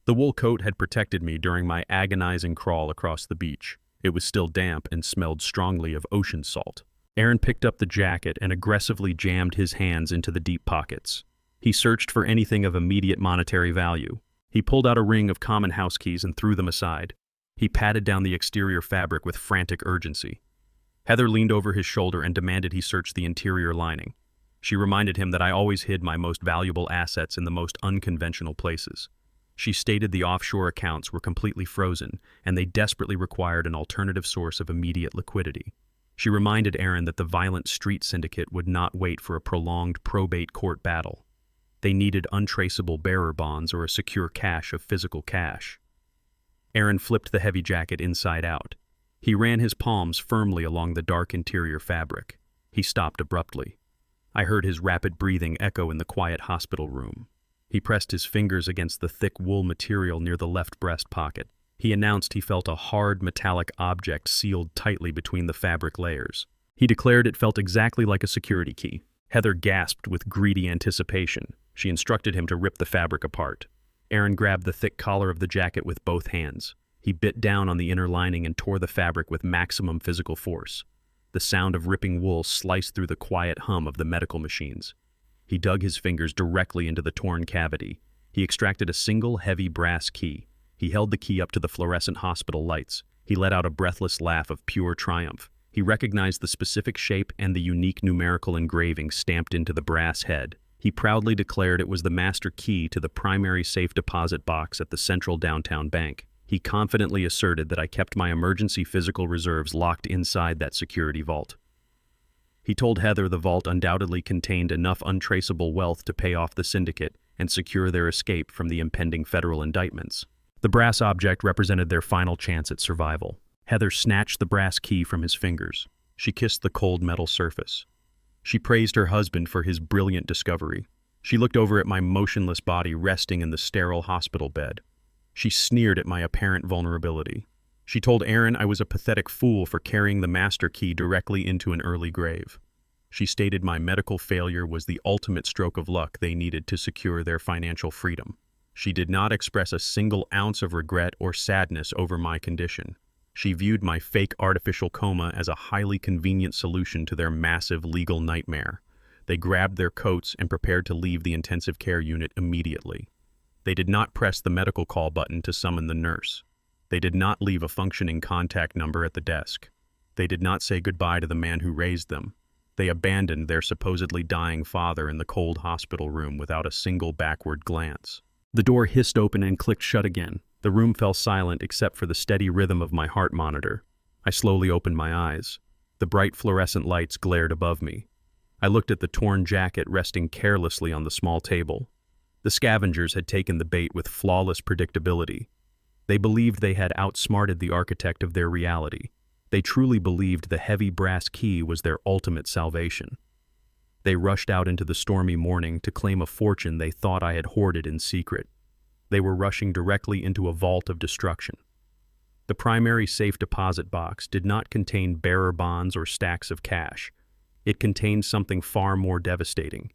The wool coat had protected me during my agonizing crawl across the beach. It was still damp and smelled strongly of ocean salt. Aaron picked up the jacket and aggressively jammed his hands into the deep pockets. He searched for anything of immediate monetary value. He pulled out a ring of common house keys and threw them aside. He patted down the exterior fabric with frantic urgency. Heather leaned over his shoulder and demanded he search the interior lining. She reminded him that I always hid my most valuable assets in the most unconventional places. She stated the offshore accounts were completely frozen, and they desperately required an alternative source of immediate liquidity. She reminded Aaron that the violent street syndicate would not wait for a prolonged probate court battle. They needed untraceable bearer bonds or a secure cache of physical cash. Aaron flipped the heavy jacket inside out. He ran his palms firmly along the dark interior fabric. He stopped abruptly. I heard his rapid breathing echo in the quiet hospital room. He pressed his fingers against the thick wool material near the left breast pocket. He announced he felt a hard metallic object sealed tightly between the fabric layers. He declared it felt exactly like a security key. Heather gasped with greedy anticipation. She instructed him to rip the fabric apart. Aaron grabbed the thick collar of the jacket with both hands. He bit down on the inner lining and tore the fabric with maximum physical force. The sound of ripping wool sliced through the quiet hum of the medical machines. He dug his fingers directly into the torn cavity. He extracted a single heavy brass key. He held the key up to the fluorescent hospital lights. He let out a breathless laugh of pure triumph. He recognized the specific shape and the unique numerical engraving stamped into the brass head. He proudly declared it was the master key to the primary safe deposit box at the central downtown bank. He confidently asserted that I kept my emergency physical reserves locked inside that security vault. He told Heather the vault undoubtedly contained enough untraceable wealth to pay off the syndicate and secure their escape from the impending federal indictments. The brass object represented their final chance at survival. Heather snatched the brass key from his fingers. She kissed the cold metal surface. She praised her husband for his brilliant discovery. She looked over at my motionless body resting in the sterile hospital bed. She sneered at my apparent vulnerability. She told Aaron I was a pathetic fool for carrying the master key directly into an early grave. She stated my medical failure was the ultimate stroke of luck they needed to secure their financial freedom. She did not express a single ounce of regret or sadness over my condition. She viewed my fake artificial coma as a highly convenient solution to their massive legal nightmare. They grabbed their coats and prepared to leave the intensive care unit immediately. They did not press the medical call button to summon the nurse. They did not leave a functioning contact number at the desk. They did not say goodbye to the man who raised them. They abandoned their supposedly dying father in the cold hospital room without a single backward glance. The door hissed open and clicked shut again. The room fell silent except for the steady rhythm of my heart monitor. I slowly opened my eyes. The bright fluorescent lights glared above me. I looked at the torn jacket resting carelessly on the small table. The scavengers had taken the bait with flawless predictability. They believed they had outsmarted the architect of their reality. They truly believed the heavy brass key was their ultimate salvation. They rushed out into the stormy morning to claim a fortune they thought I had hoarded in secret. They were rushing directly into a vault of destruction. The primary safe deposit box did not contain bearer bonds or stacks of cash. It contained something far more devastating.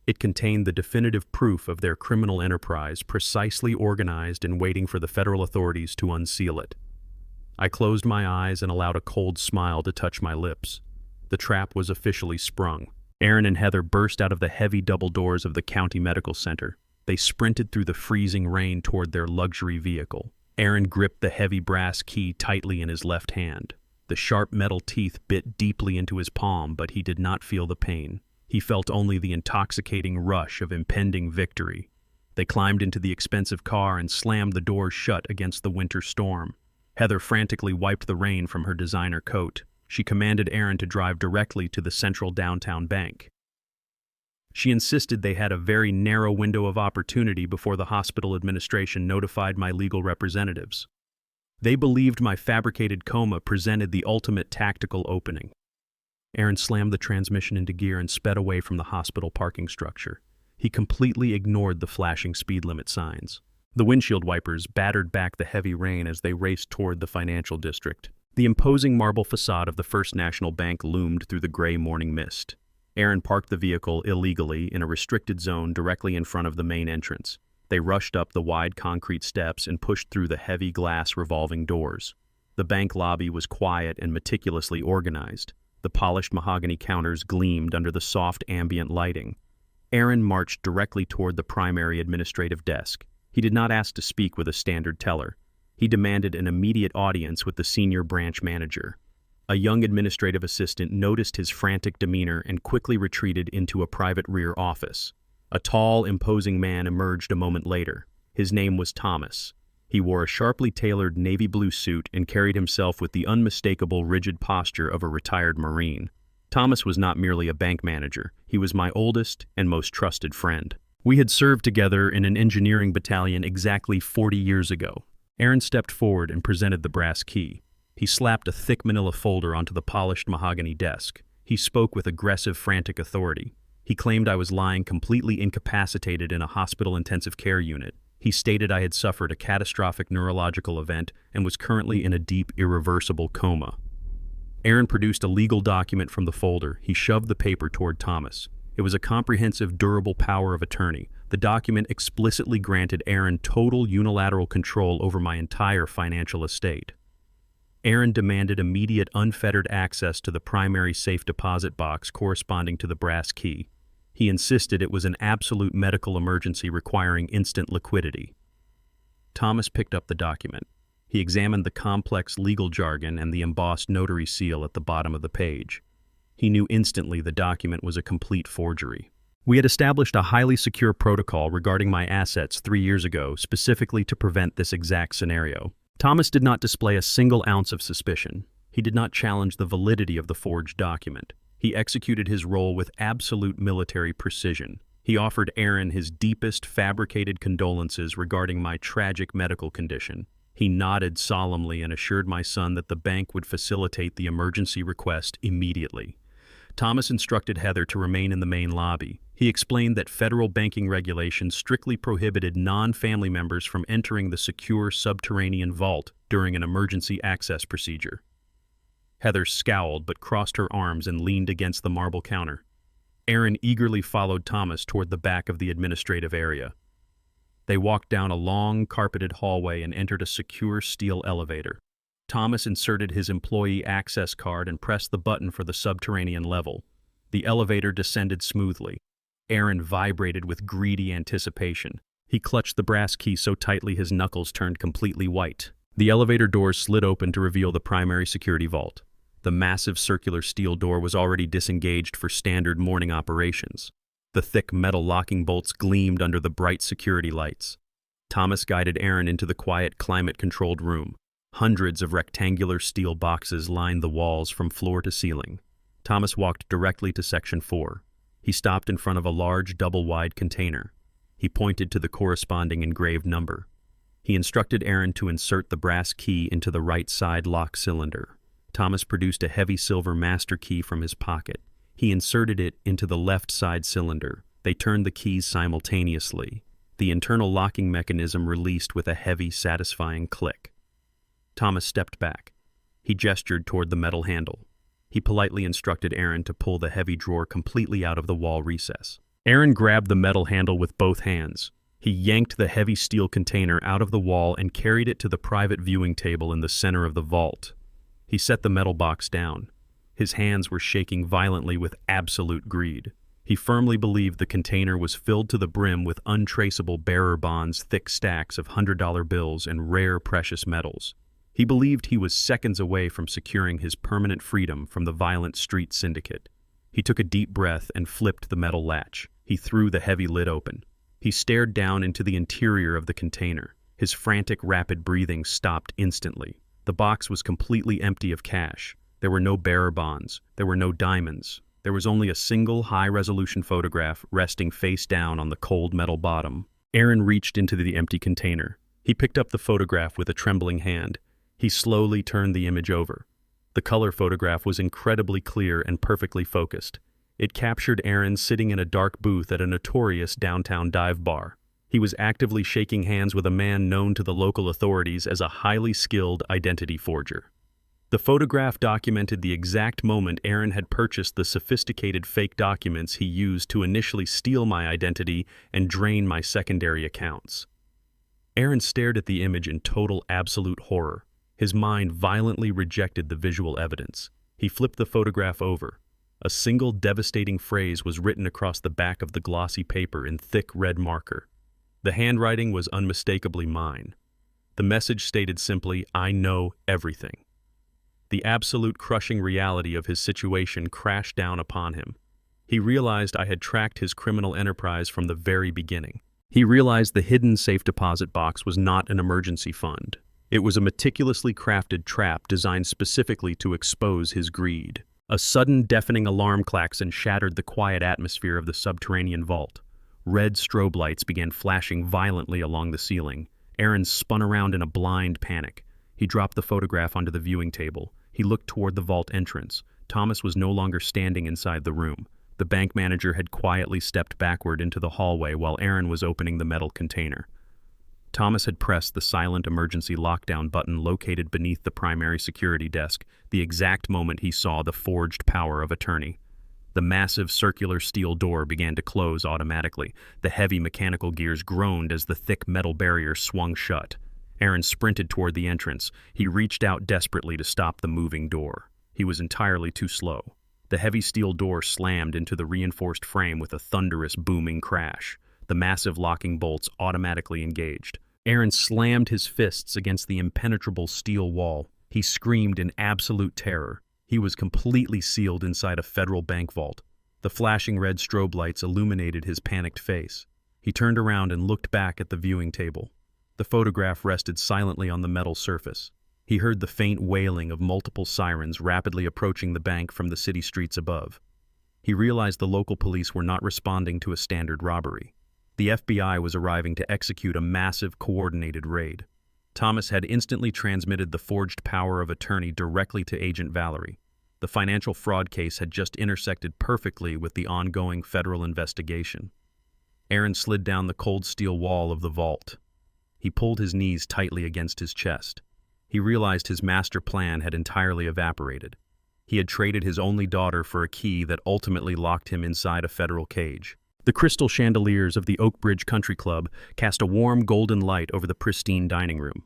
It contained the definitive proof of their criminal enterprise, precisely organized and waiting for the federal authorities to unseal it. I closed my eyes and allowed a cold smile to touch my lips. The trap was officially sprung. Aaron and Heather burst out of the heavy double doors of the county medical center. They sprinted through the freezing rain toward their luxury vehicle. Aaron gripped the heavy brass key tightly in his left hand. The sharp metal teeth bit deeply into his palm, but he did not feel the pain. He felt only the intoxicating rush of impending victory. They climbed into the expensive car and slammed the doors shut against the winter storm. Heather frantically wiped the rain from her designer coat. She commanded Aaron to drive directly to the central downtown bank. She insisted they had a very narrow window of opportunity before the hospital administration notified my legal representatives. They believed my fabricated coma presented the ultimate tactical opening. Aaron slammed the transmission into gear and sped away from the hospital parking structure. He completely ignored the flashing speed limit signs. The windshield wipers battered back the heavy rain as they raced toward the financial district. The imposing marble facade of the First National Bank loomed through the gray morning mist. Aaron parked the vehicle illegally in a restricted zone directly in front of the main entrance. They rushed up the wide concrete steps and pushed through the heavy glass revolving doors. The bank lobby was quiet and meticulously organized. The polished mahogany counters gleamed under the soft ambient lighting. Aaron marched directly toward the primary administrative desk. He did not ask to speak with a standard teller. He demanded an immediate audience with the senior branch manager. A young administrative assistant noticed his frantic demeanor and quickly retreated into a private rear office. A tall, imposing man emerged a moment later. His name was Thomas. He wore a sharply tailored navy blue suit and carried himself with the unmistakable rigid posture of a retired Marine. Thomas was not merely a bank manager. He was my oldest and most trusted friend. We had served together in an engineering battalion exactly 40 years ago. Aaron stepped forward and presented the brass key. He slapped a thick manila folder onto the polished mahogany desk. He spoke with aggressive, frantic authority. He claimed I was lying completely incapacitated in a hospital intensive care unit. He stated I had suffered a catastrophic neurological event and was currently in a deep, irreversible coma. Aaron produced a legal document from the folder. He shoved the paper toward Thomas. It was a comprehensive, durable power of attorney. The document explicitly granted Aaron total unilateral control over my entire financial estate. Aaron demanded immediate, unfettered access to the primary safe deposit box corresponding to the brass key. He insisted it was an absolute medical emergency requiring instant liquidity. Thomas picked up the document. He examined the complex legal jargon and the embossed notary seal at the bottom of the page. He knew instantly the document was a complete forgery. We had established a highly secure protocol regarding my assets 3 years ago, specifically to prevent this exact scenario. Thomas did not display a single ounce of suspicion. He did not challenge the validity of the forged document. He executed his role with absolute military precision. He offered Aaron his deepest fabricated condolences regarding my tragic medical condition. He nodded solemnly and assured my son that the bank would facilitate the emergency request immediately. Thomas instructed Heather to remain in the main lobby. He explained that federal banking regulations strictly prohibited non-family members from entering the secure subterranean vault during an emergency access procedure. Heather scowled but crossed her arms and leaned against the marble counter. Aaron eagerly followed Thomas toward the back of the administrative area. They walked down a long, carpeted hallway and entered a secure steel elevator. Thomas inserted his employee access card and pressed the button for the subterranean level. The elevator descended smoothly. Aaron vibrated with greedy anticipation. He clutched the brass key so tightly his knuckles turned completely white. The elevator doors slid open to reveal the primary security vault. The massive circular steel door was already disengaged for standard morning operations. The thick metal locking bolts gleamed under the bright security lights. Thomas guided Aaron into the quiet, climate-controlled room. Hundreds of rectangular steel boxes lined the walls from floor to ceiling. Thomas walked directly to Section 4. He stopped in front of a large, double-wide container. He pointed to the corresponding engraved number. He instructed Aaron to insert the brass key into the right side lock cylinder. Thomas produced a heavy silver master key from his pocket. He inserted it into the left side cylinder. They turned the keys simultaneously. The internal locking mechanism released with a heavy, satisfying click. Thomas stepped back. He gestured toward the metal handle. He politely instructed Aaron to pull the heavy drawer completely out of the wall recess. Aaron grabbed the metal handle with both hands. He yanked the heavy steel container out of the wall and carried it to the private viewing table in the center of the vault. He set the metal box down. His hands were shaking violently with absolute greed. He firmly believed the container was filled to the brim with untraceable bearer bonds, thick stacks of $100 bills, and rare precious metals. He believed he was seconds away from securing his permanent freedom from the violent street syndicate. He took a deep breath and flipped the metal latch. He threw the heavy lid open. He stared down into the interior of the container. His frantic, rapid breathing stopped instantly. The box was completely empty of cash. There were no bearer bonds. There were no diamonds. There was only a single high-resolution photograph resting face down on the cold metal bottom. Aaron reached into the empty container. He picked up the photograph with a trembling hand. He slowly turned the image over. The color photograph was incredibly clear and perfectly focused. It captured Aaron sitting in a dark booth at a notorious downtown dive bar. He was actively shaking hands with a man known to the local authorities as a highly skilled identity forger. The photograph documented the exact moment Aaron had purchased the sophisticated fake documents he used to initially steal my identity and drain my secondary accounts. Aaron stared at the image in total absolute horror. His mind violently rejected the visual evidence. He flipped the photograph over. A single devastating phrase was written across the back of the glossy paper in thick red marker. The handwriting was unmistakably mine. The message stated simply, "I know everything." The absolute crushing reality of his situation crashed down upon him. He realized I had tracked his criminal enterprise from the very beginning. He realized the hidden safe deposit box was not an emergency fund. It was a meticulously crafted trap designed specifically to expose his greed. A sudden, deafening alarm klaxon shattered the quiet atmosphere of the subterranean vault. Red strobe lights began flashing violently along the ceiling. Aaron spun around in a blind panic. He dropped the photograph onto the viewing table. He looked toward the vault entrance. Thomas was no longer standing inside the room. The bank manager had quietly stepped backward into the hallway while Aaron was opening the metal container. Thomas had pressed the silent emergency lockdown button located beneath the primary security desk the exact moment he saw the forged power of attorney. The massive circular steel door began to close automatically. The heavy mechanical gears groaned as the thick metal barrier swung shut. Aaron sprinted toward the entrance. He reached out desperately to stop the moving door. He was entirely too slow. The heavy steel door slammed into the reinforced frame with a thunderous, booming crash. The massive locking bolts automatically engaged. Aaron slammed his fists against the impenetrable steel wall. He screamed in absolute terror. He was completely sealed inside a federal bank vault. The flashing red strobe lights illuminated his panicked face. He turned around and looked back at the viewing table. The photograph rested silently on the metal surface. He heard the faint wailing of multiple sirens rapidly approaching the bank from the city streets above. He realized the local police were not responding to a standard robbery. The FBI was arriving to execute a massive, coordinated raid. Thomas had instantly transmitted the forged power of attorney directly to Agent Valerie. The financial fraud case had just intersected perfectly with the ongoing federal investigation. Aaron slid down the cold steel wall of the vault. He pulled his knees tightly against his chest. He realized his master plan had entirely evaporated. He had traded his only daughter for a key that ultimately locked him inside a federal cage. The crystal chandeliers of the Oak Bridge Country Club cast a warm golden light over the pristine dining room.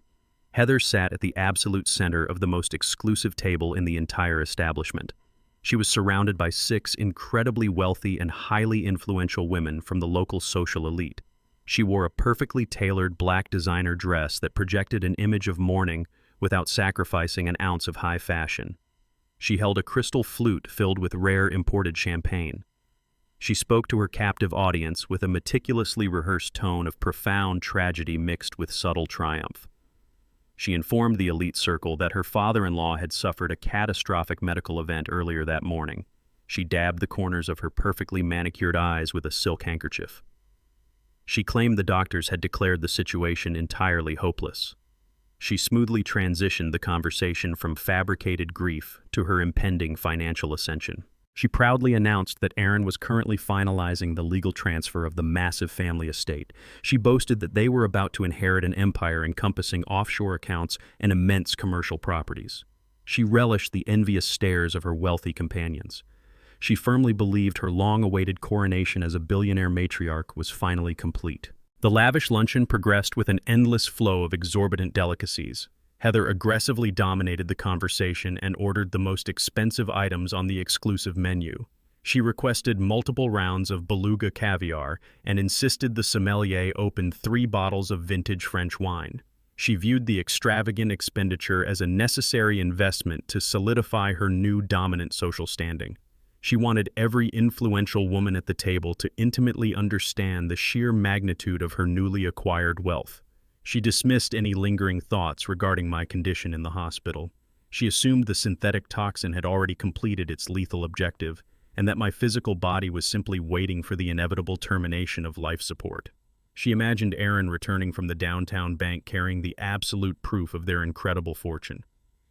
Heather sat at the absolute center of the most exclusive table in the entire establishment. She was surrounded by 6 incredibly wealthy and highly influential women from the local social elite. She wore a perfectly tailored black designer dress that projected an image of mourning without sacrificing an ounce of high fashion. She held a crystal flute filled with rare imported champagne. She spoke to her captive audience with a meticulously rehearsed tone of profound tragedy mixed with subtle triumph. She informed the elite circle that her father-in-law had suffered a catastrophic medical event earlier that morning. She dabbed the corners of her perfectly manicured eyes with a silk handkerchief. She claimed the doctors had declared the situation entirely hopeless. She smoothly transitioned the conversation from fabricated grief to her impending financial ascension. She proudly announced that Aaron was currently finalizing the legal transfer of the massive family estate. She boasted that they were about to inherit an empire encompassing offshore accounts and immense commercial properties. She relished the envious stares of her wealthy companions. She firmly believed her long-awaited coronation as a billionaire matriarch was finally complete. The lavish luncheon progressed with an endless flow of exorbitant delicacies. Heather aggressively dominated the conversation and ordered the most expensive items on the exclusive menu. She requested multiple rounds of beluga caviar and insisted the sommelier open 3 bottles of vintage French wine. She viewed the extravagant expenditure as a necessary investment to solidify her new dominant social standing. She wanted every influential woman at the table to intimately understand the sheer magnitude of her newly acquired wealth. She dismissed any lingering thoughts regarding my condition in the hospital. She assumed the synthetic toxin had already completed its lethal objective, and that my physical body was simply waiting for the inevitable termination of life support. She imagined Aaron returning from the downtown bank carrying the absolute proof of their incredible fortune.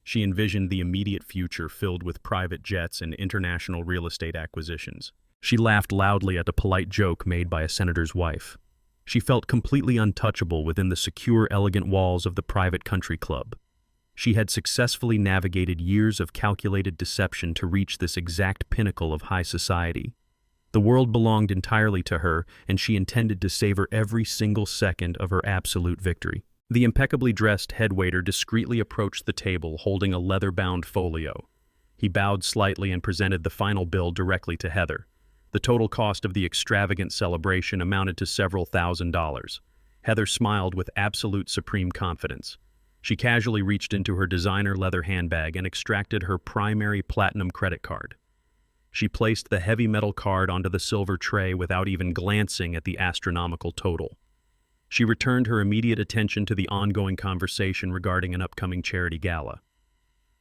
She envisioned the immediate future filled with private jets and international real estate acquisitions. She laughed loudly at a polite joke made by a senator's wife. She felt completely untouchable within the secure, elegant walls of the private country club. She had successfully navigated years of calculated deception to reach this exact pinnacle of high society. The world belonged entirely to her, and she intended to savor every single second of her absolute victory. The impeccably dressed headwaiter discreetly approached the table holding a leather-bound folio. He bowed slightly and presented the final bill directly to Heather. The total cost of the extravagant celebration amounted to several $1,000s. Heather smiled with absolute supreme confidence. She casually reached into her designer leather handbag and extracted her primary platinum credit card. She placed the heavy metal card onto the silver tray without even glancing at the astronomical total. She returned her immediate attention to the ongoing conversation regarding an upcoming charity gala.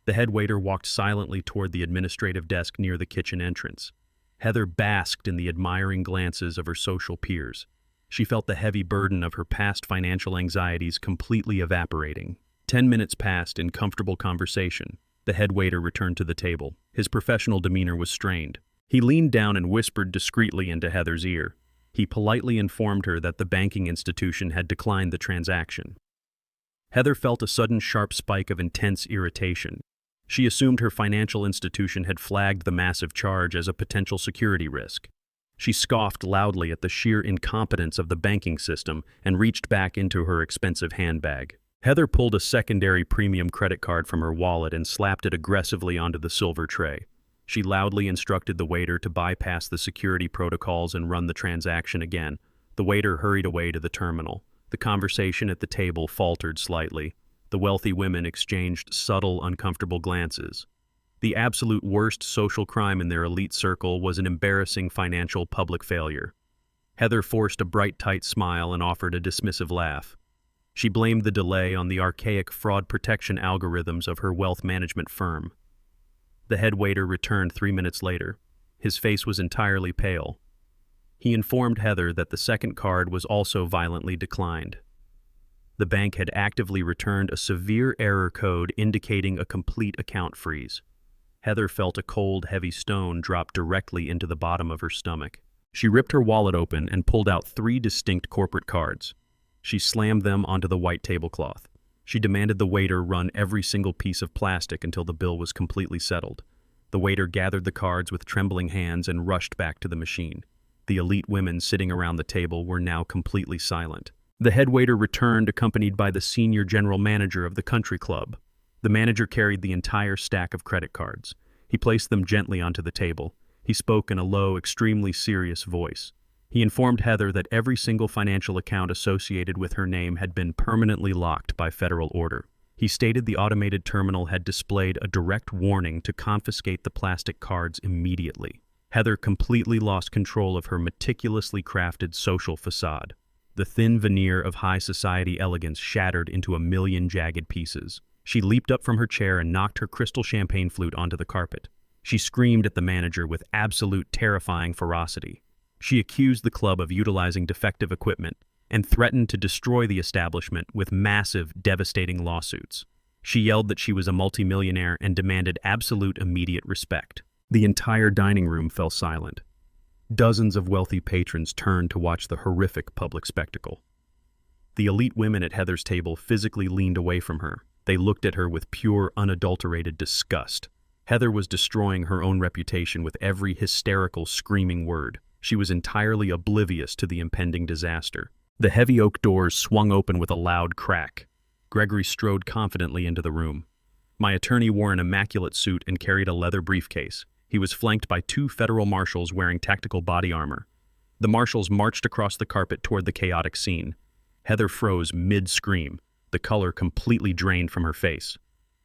The headwaiter walked silently toward the administrative desk near the kitchen entrance. Heather basked in the admiring glances of her social peers. She felt the heavy burden of her past financial anxieties completely evaporating. 10 minutes passed in comfortable conversation. The headwaiter returned to the table. His professional demeanor was strained. He leaned down and whispered discreetly into Heather's ear. He politely informed her that the banking institution had declined the transaction. Heather felt a sudden sharp spike of intense irritation. She assumed her financial institution had flagged the massive charge as a potential security risk. She scoffed loudly at the sheer incompetence of the banking system and reached back into her expensive handbag. Heather pulled a secondary premium credit card from her wallet and slapped it aggressively onto the silver tray. She loudly instructed the waiter to bypass the security protocols and run the transaction again. The waiter hurried away to the terminal. The conversation at the table faltered slightly. The wealthy women exchanged subtle, uncomfortable glances. The absolute worst social crime in their elite circle was an embarrassing financial public failure. Heather forced a bright, tight smile and offered a dismissive laugh. She blamed the delay on the archaic fraud protection algorithms of her wealth management firm. The headwaiter returned 3 minutes later. His face was entirely pale. He informed Heather that the second card was also violently declined. The bank had actively returned a severe error code indicating a complete account freeze. Heather felt a cold, heavy stone drop directly into the bottom of her stomach. She ripped her wallet open and pulled out 3 distinct corporate cards. She slammed them onto the white tablecloth. She demanded the waiter run every single piece of plastic until the bill was completely settled. The waiter gathered the cards with trembling hands and rushed back to the machine. The elite women sitting around the table were now completely silent. The headwaiter returned accompanied by the senior general manager of the country club. The manager carried the entire stack of credit cards. He placed them gently onto the table. He spoke in a low, extremely serious voice. He informed Heather that every single financial account associated with her name had been permanently locked by federal order. He stated the automated terminal had displayed a direct warning to confiscate the plastic cards immediately. Heather completely lost control of her meticulously crafted social facade. The thin veneer of high society elegance shattered into a million jagged pieces. She leaped up from her chair and knocked her crystal champagne flute onto the carpet. She screamed at the manager with absolute terrifying ferocity. She accused the club of utilizing defective equipment and threatened to destroy the establishment with massive, devastating lawsuits. She yelled that she was a multimillionaire and demanded absolute immediate respect. The entire dining room fell silent. Dozens of wealthy patrons turned to watch the horrific public spectacle. The elite women at Heather's table physically leaned away from her. They looked at her with pure, unadulterated disgust. Heather was destroying her own reputation with every hysterical, screaming word. She was entirely oblivious to the impending disaster. The heavy oak doors swung open with a loud crack. Gregory strode confidently into the room. My attorney wore an immaculate suit and carried a leather briefcase. He was flanked by 2 federal marshals wearing tactical body armor. The marshals marched across the carpet toward the chaotic scene. Heather froze mid-scream, the color completely drained from her face.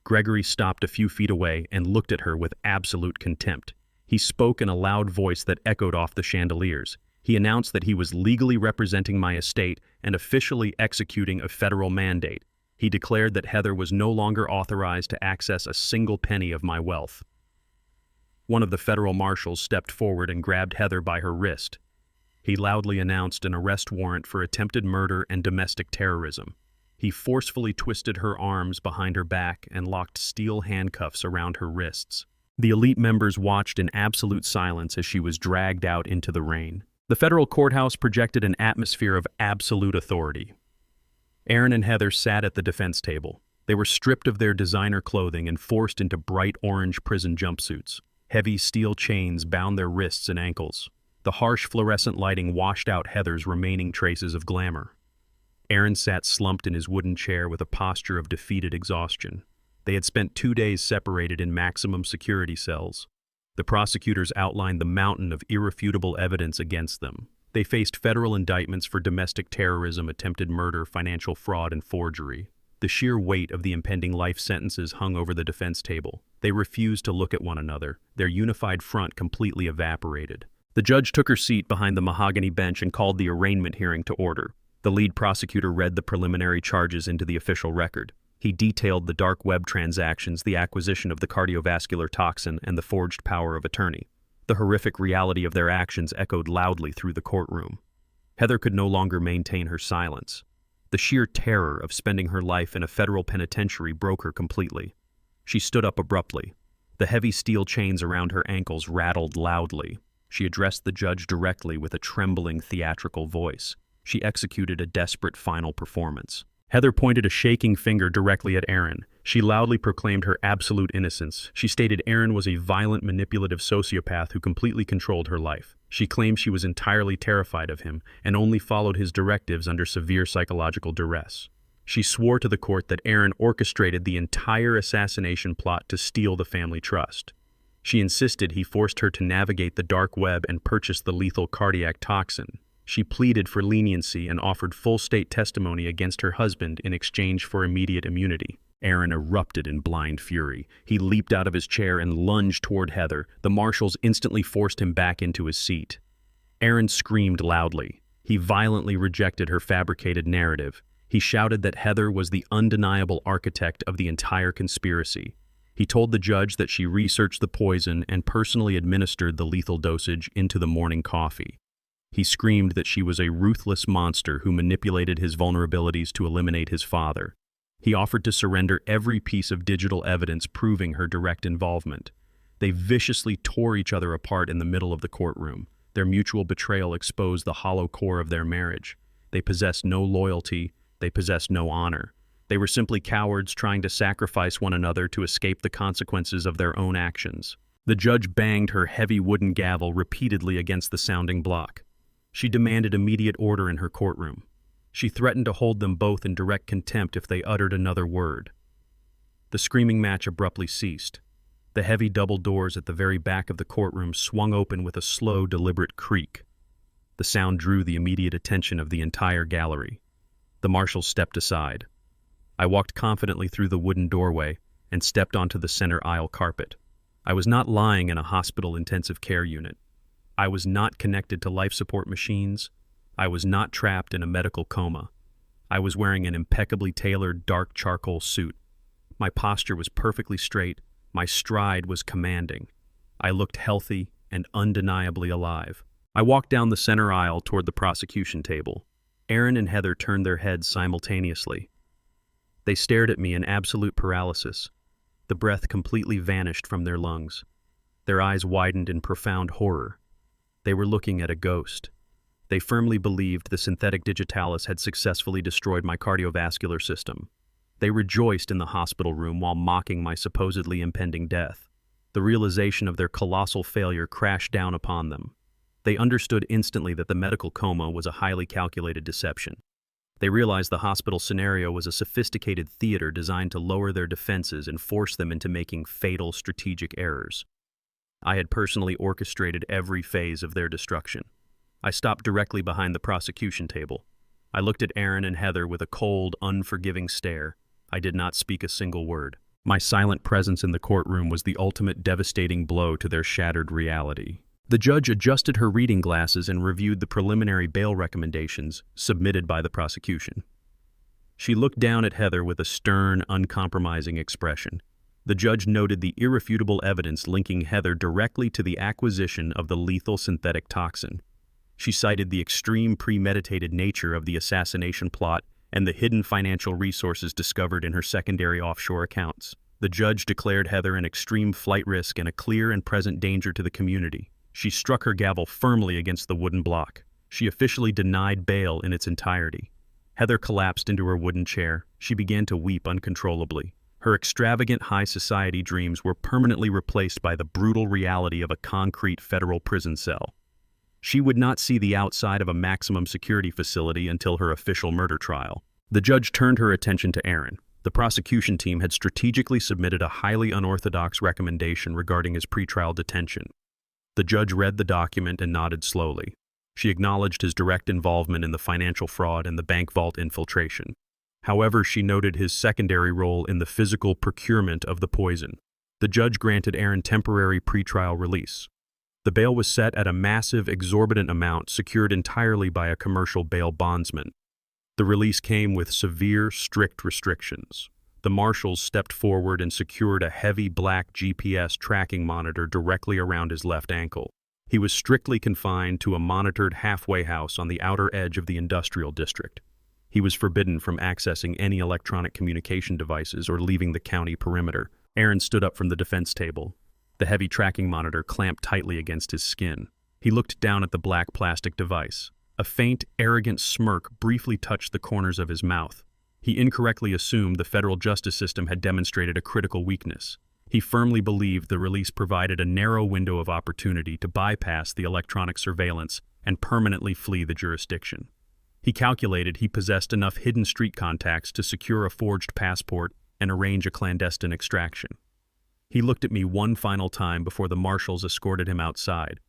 Gregory stopped a few feet away and looked at her with absolute contempt. He spoke in a loud voice that echoed off the chandeliers. He announced that he was legally representing my estate and officially executing a federal mandate. He declared that Heather was no longer authorized to access a single penny of my wealth. One of the federal marshals stepped forward and grabbed Heather by her wrist. He loudly announced an arrest warrant for attempted murder and domestic terrorism. He forcefully twisted her arms behind her back and locked steel handcuffs around her wrists. The elite members watched in absolute silence as she was dragged out into the rain. The federal courthouse projected an atmosphere of absolute authority. Aaron and Heather sat at the defense table. They were stripped of their designer clothing and forced into bright orange prison jumpsuits. Heavy steel chains bound their wrists and ankles. The harsh fluorescent lighting washed out Heather's remaining traces of glamour. Aaron sat slumped in his wooden chair with a posture of defeated exhaustion. They had spent 2 days separated in maximum security cells. The prosecutors outlined the mountain of irrefutable evidence against them. They faced federal indictments for domestic terrorism, attempted murder, financial fraud, and forgery. The sheer weight of the impending life sentences hung over the defense table. They refused to look at one another. Their unified front completely evaporated. The judge took her seat behind the mahogany bench and called the arraignment hearing to order. The lead prosecutor read the preliminary charges into the official record. He detailed the dark web transactions, the acquisition of the cardiovascular toxin, and the forged power of attorney. The horrific reality of their actions echoed loudly through the courtroom. Heather could no longer maintain her silence. The sheer terror of spending her life in a federal penitentiary broke her completely. She stood up abruptly. The heavy steel chains around her ankles rattled loudly. She addressed the judge directly with a trembling, theatrical voice. She executed a desperate final performance. Heather pointed a shaking finger directly at Aaron. She loudly proclaimed her absolute innocence. She stated Aaron was a violent, manipulative sociopath who completely controlled her life. She claimed she was entirely terrified of him and only followed his directives under severe psychological duress. She swore to the court that Aaron orchestrated the entire assassination plot to steal the family trust. She insisted he forced her to navigate the dark web and purchase the lethal cardiac toxin. She pleaded for leniency and offered full state testimony against her husband in exchange for immediate immunity. Aaron erupted in blind fury. He leaped out of his chair and lunged toward Heather. The marshals instantly forced him back into his seat. Aaron screamed loudly. He violently rejected her fabricated narrative. He shouted that Heather was the undeniable architect of the entire conspiracy. He told the judge that she researched the poison and personally administered the lethal dosage into the morning coffee. He screamed that she was a ruthless monster who manipulated his vulnerabilities to eliminate his father. He offered to surrender every piece of digital evidence proving her direct involvement. They viciously tore each other apart in the middle of the courtroom. Their mutual betrayal exposed the hollow core of their marriage. They possessed no loyalty. They possessed no honor. They were simply cowards trying to sacrifice one another to escape the consequences of their own actions. The judge banged her heavy wooden gavel repeatedly against the sounding block. She demanded immediate order in her courtroom. She threatened to hold them both in direct contempt if they uttered another word. The screaming match abruptly ceased. The heavy double doors at the very back of the courtroom swung open with a slow, deliberate creak. The sound drew the immediate attention of the entire gallery. The marshals stepped aside. I walked confidently through the wooden doorway and stepped onto the center aisle carpet. I was not lying in a hospital intensive care unit. I was not connected to life support machines. I was not trapped in a medical coma. I was wearing an impeccably tailored dark charcoal suit. My posture was perfectly straight. My stride was commanding. I looked healthy and undeniably alive. I walked down the center aisle toward the prosecution table. Aaron and Heather turned their heads simultaneously. They stared at me in absolute paralysis. The breath completely vanished from their lungs. Their eyes widened in profound horror. They were looking at a ghost. They firmly believed the synthetic digitalis had successfully destroyed my cardiovascular system. They rejoiced in the hospital room while mocking my supposedly impending death. The realization of their colossal failure crashed down upon them. They understood instantly that the medical coma was a highly calculated deception. They realized the hospital scenario was a sophisticated theater designed to lower their defenses and force them into making fatal strategic errors. I had personally orchestrated every phase of their destruction. I stopped directly behind the prosecution table. I looked at Aaron and Heather with a cold, unforgiving stare. I did not speak a single word. My silent presence in the courtroom was the ultimate devastating blow to their shattered reality. The judge adjusted her reading glasses and reviewed the preliminary bail recommendations submitted by the prosecution. She looked down at Heather with a stern, uncompromising expression. The judge noted the irrefutable evidence linking Heather directly to the acquisition of the lethal synthetic toxin. She cited the extreme premeditated nature of the assassination plot and the hidden financial resources discovered in her secondary offshore accounts. The judge declared Heather an extreme flight risk and a clear and present danger to the community. She struck her gavel firmly against the wooden block. She officially denied bail in its entirety. Heather collapsed into her wooden chair. She began to weep uncontrollably. Her extravagant high society dreams were permanently replaced by the brutal reality of a concrete federal prison cell. She would not see the outside of a maximum security facility until her official murder trial. The judge turned her attention to Aaron. The prosecution team had strategically submitted a highly unorthodox recommendation regarding his pretrial detention. The judge read the document and nodded slowly. She acknowledged his direct involvement in the financial fraud and the bank vault infiltration. However, she noted his secondary role in the physical procurement of the poison. The judge granted Aaron temporary pretrial release. The bail was set at a massive, exorbitant amount secured entirely by a commercial bail bondsman. The release came with severe, strict restrictions. The marshals stepped forward and secured a heavy black GPS tracking monitor directly around his left ankle. He was strictly confined to a monitored halfway house on the outer edge of the industrial district. He was forbidden from accessing any electronic communication devices or leaving the county perimeter. Aaron stood up from the defense table. The heavy tracking monitor clamped tightly against his skin. He looked down at the black plastic device. A faint, arrogant smirk briefly touched the corners of his mouth. He incorrectly assumed the federal justice system had demonstrated a critical weakness. He firmly believed the release provided a narrow window of opportunity to bypass the electronic surveillance and permanently flee the jurisdiction. He calculated he possessed enough hidden street contacts to secure a forged passport and arrange a clandestine extraction. He looked at me one final time before the marshals escorted him outside.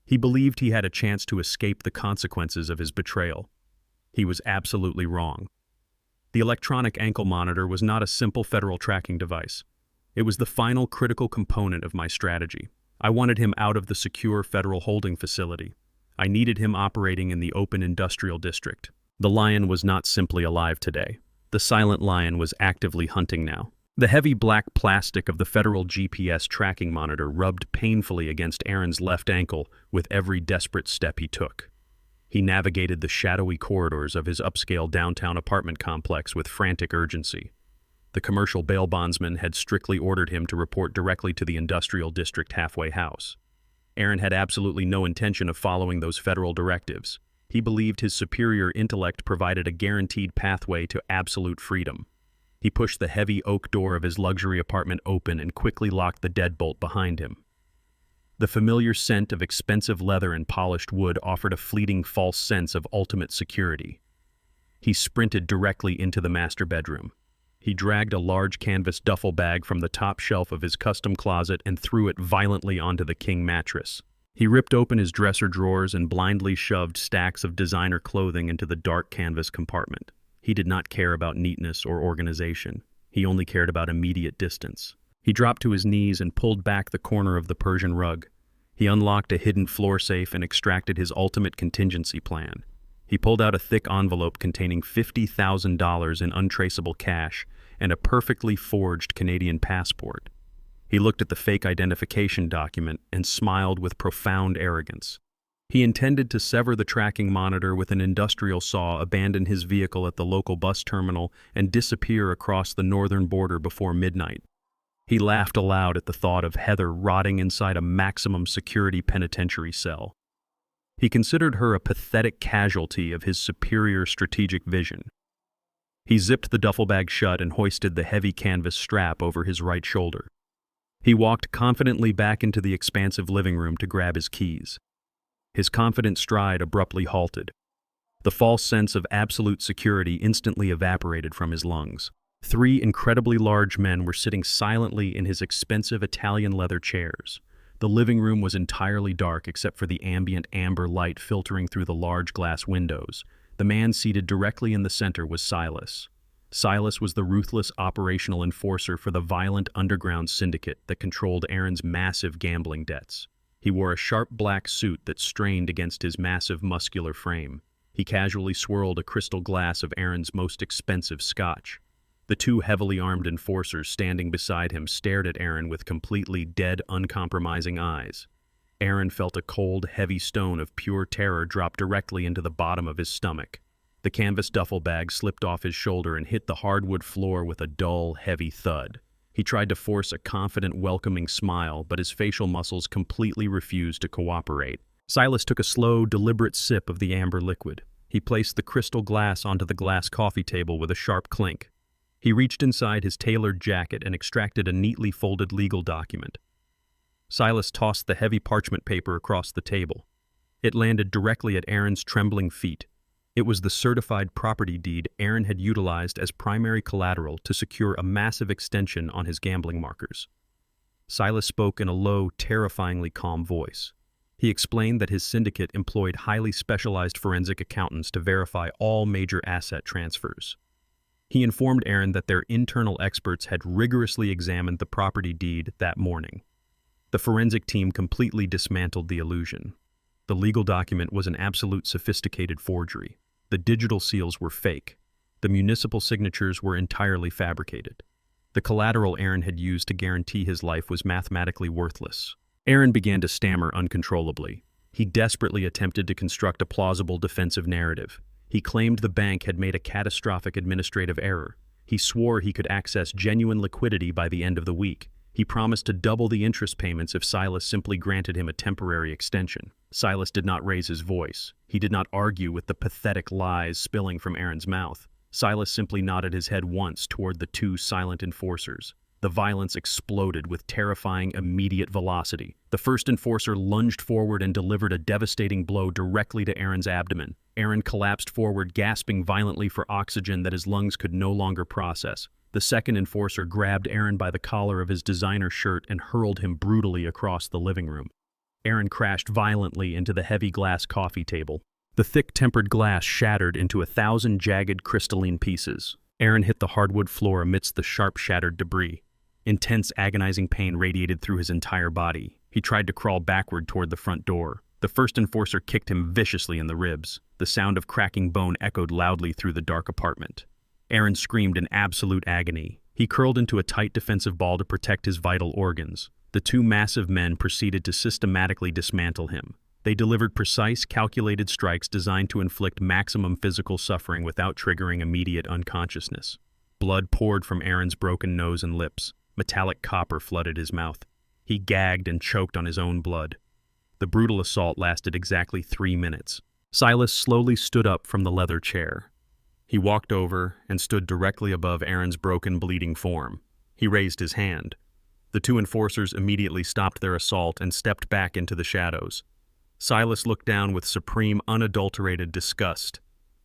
He believed he had a chance to escape the consequences of his betrayal. He was absolutely wrong. The electronic ankle monitor was not a simple federal tracking device. It was the final critical component of my strategy. I wanted him out of the secure federal holding facility. I needed him operating in the open industrial district. The lion was not simply alive today. The silent lion was actively hunting now. The heavy black plastic of the federal GPS tracking monitor rubbed painfully against Aaron's left ankle with every desperate step he took. He navigated the shadowy corridors of his upscale downtown apartment complex with frantic urgency. The commercial bail bondsman had strictly ordered him to report directly to the industrial district halfway house. Aaron had absolutely no intention of following those federal directives. He believed his superior intellect provided a guaranteed pathway to absolute freedom. He pushed the heavy oak door of his luxury apartment open and quickly locked the deadbolt behind him. The familiar scent of expensive leather and polished wood offered a fleeting false sense of ultimate security. He sprinted directly into the master bedroom. He dragged a large canvas duffel bag from the top shelf of his custom closet and threw it violently onto the king mattress. He ripped open his dresser drawers and blindly shoved stacks of designer clothing into the dark canvas compartment. He did not care about neatness or organization. He only cared about immediate distance. He dropped to his knees and pulled back the corner of the Persian rug. He unlocked a hidden floor safe and extracted his ultimate contingency plan. He pulled out a thick envelope containing $50,000 in untraceable cash and a perfectly forged Canadian passport. He looked at the fake identification document and smiled with profound arrogance. He intended to sever the tracking monitor with an industrial saw, abandon his vehicle at the local bus terminal, and disappear across the northern border before midnight. He laughed aloud at the thought of Heather rotting inside a maximum security penitentiary cell. He considered her a pathetic casualty of his superior strategic vision. He zipped the duffel bag shut and hoisted the heavy canvas strap over his right shoulder. He walked confidently back into the expansive living room to grab his keys. His confident stride abruptly halted. The false sense of absolute security instantly evaporated from his lungs. 3 incredibly large men were sitting silently in his expensive Italian leather chairs. The living room was entirely dark except for the ambient amber light filtering through the large glass windows. The man seated directly in the center was Silas. Silas was the ruthless operational enforcer for the violent underground syndicate that controlled Aaron's massive gambling debts. He wore a sharp black suit that strained against his massive muscular frame. He casually swirled a crystal glass of Aaron's most expensive scotch. The 2 heavily armed enforcers standing beside him stared at Aaron with completely dead, uncompromising eyes. Aaron felt a cold, heavy stone of pure terror drop directly into the bottom of his stomach. The canvas duffel bag slipped off his shoulder and hit the hardwood floor with a dull, heavy thud. He tried to force a confident, welcoming smile, but his facial muscles completely refused to cooperate. Silas took a slow, deliberate sip of the amber liquid. He placed the crystal glass onto the glass coffee table with a sharp clink. He reached inside his tailored jacket and extracted a neatly folded legal document. Silas tossed the heavy parchment paper across the table. It landed directly at Aaron's trembling feet. It was the certified property deed Aaron had utilized as primary collateral to secure a massive extension on his gambling markers. Silas spoke in a low, terrifyingly calm voice. He explained that his syndicate employed highly specialized forensic accountants to verify all major asset transfers. He informed Aaron that their internal experts had rigorously examined the property deed that morning. The forensic team completely dismantled the illusion. The legal document was an absolute sophisticated forgery. The digital seals were fake. The municipal signatures were entirely fabricated. The collateral Aaron had used to guarantee his life was mathematically worthless. Aaron began to stammer uncontrollably. He desperately attempted to construct a plausible defensive narrative. He claimed the bank had made a catastrophic administrative error. He swore he could access genuine liquidity by the end of the week. He promised to double the interest payments if Silas simply granted him a temporary extension. Silas did not raise his voice. He did not argue with the pathetic lies spilling from Aaron's mouth. Silas simply nodded his head once toward the 2 silent enforcers. The violence exploded with terrifying, immediate velocity. The first enforcer lunged forward and delivered a devastating blow directly to Aaron's abdomen. Aaron collapsed forward, gasping violently for oxygen that his lungs could no longer process. The second enforcer grabbed Aaron by the collar of his designer shirt and hurled him brutally across the living room. Aaron crashed violently into the heavy glass coffee table. The thick tempered glass shattered into 1,000 jagged crystalline pieces. Aaron hit the hardwood floor amidst the sharp shattered debris. Intense, agonizing pain radiated through his entire body. He tried to crawl backward toward the front door. The first enforcer kicked him viciously in the ribs. The sound of cracking bone echoed loudly through the dark apartment. Aaron screamed in absolute agony. He curled into a tight defensive ball to protect his vital organs. The 2 massive men proceeded to systematically dismantle him. They delivered precise, calculated strikes designed to inflict maximum physical suffering without triggering immediate unconsciousness. Blood poured from Aaron's broken nose and lips. Metallic copper flooded his mouth. He gagged and choked on his own blood. The brutal assault lasted exactly 3 minutes. Silas slowly stood up from the leather chair. He walked over and stood directly above Aaron's broken, bleeding form. He raised his hand. The 2 enforcers immediately stopped their assault and stepped back into the shadows. Silas looked down with supreme, unadulterated disgust.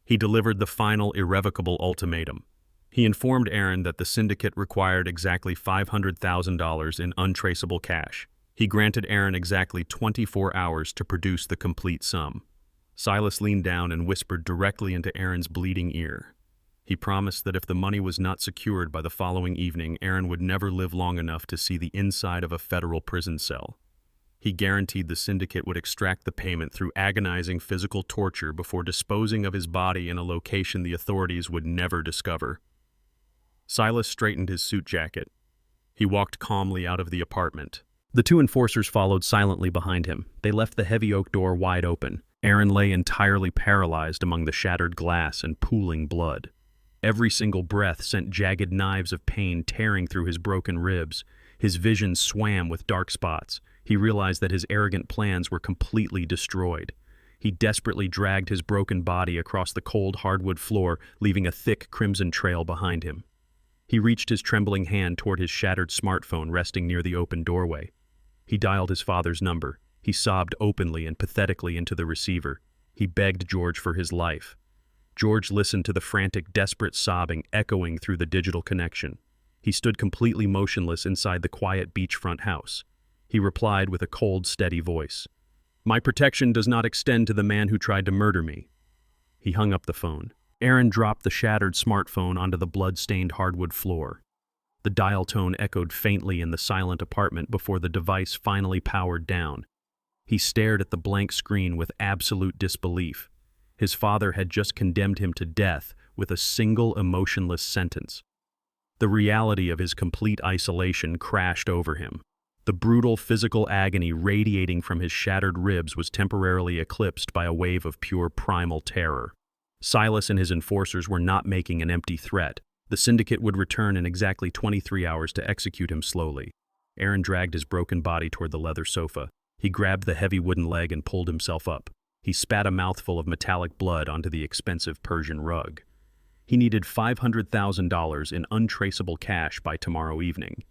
He delivered the final, irrevocable ultimatum. He informed Aaron that the syndicate required exactly $500,000 in untraceable cash. He granted Aaron exactly 24 hours to produce the complete sum. Silas leaned down and whispered directly into Aaron's bleeding ear. He promised that if the money was not secured by the following evening, Aaron would never live long enough to see the inside of a federal prison cell. He guaranteed the syndicate would extract the payment through agonizing physical torture before disposing of his body in a location the authorities would never discover. Silas straightened his suit jacket. He walked calmly out of the apartment. The 2 enforcers followed silently behind him. They left the heavy oak door wide open. Aaron lay entirely paralyzed among the shattered glass and pooling blood. Every single breath sent jagged knives of pain tearing through his broken ribs. His vision swam with dark spots. He realized that his arrogant plans were completely destroyed. He desperately dragged his broken body across the cold hardwood floor, leaving a thick crimson trail behind him. He reached his trembling hand toward his shattered smartphone resting near the open doorway. He dialed his father's number. He sobbed openly and pathetically into the receiver. He begged George for his life. George listened to the frantic, desperate sobbing echoing through the digital connection. He stood completely motionless inside the quiet beachfront house. He replied with a cold, steady voice. "My protection does not extend to the man who tried to murder me." He hung up the phone. Aaron dropped the shattered smartphone onto the blood-stained hardwood floor. The dial tone echoed faintly in the silent apartment before the device finally powered down. He stared at the blank screen with absolute disbelief. His father had just condemned him to death with a single emotionless sentence. The reality of his complete isolation crashed over him. The brutal physical agony radiating from his shattered ribs was temporarily eclipsed by a wave of pure primal terror. Silas and his enforcers were not making an empty threat. The syndicate would return in exactly 23 hours to execute him slowly. Aaron dragged his broken body toward the leather sofa. He grabbed the heavy wooden leg and pulled himself up. He spat a mouthful of metallic blood onto the expensive Persian rug. He needed $500,000 in untraceable cash by tomorrow evening.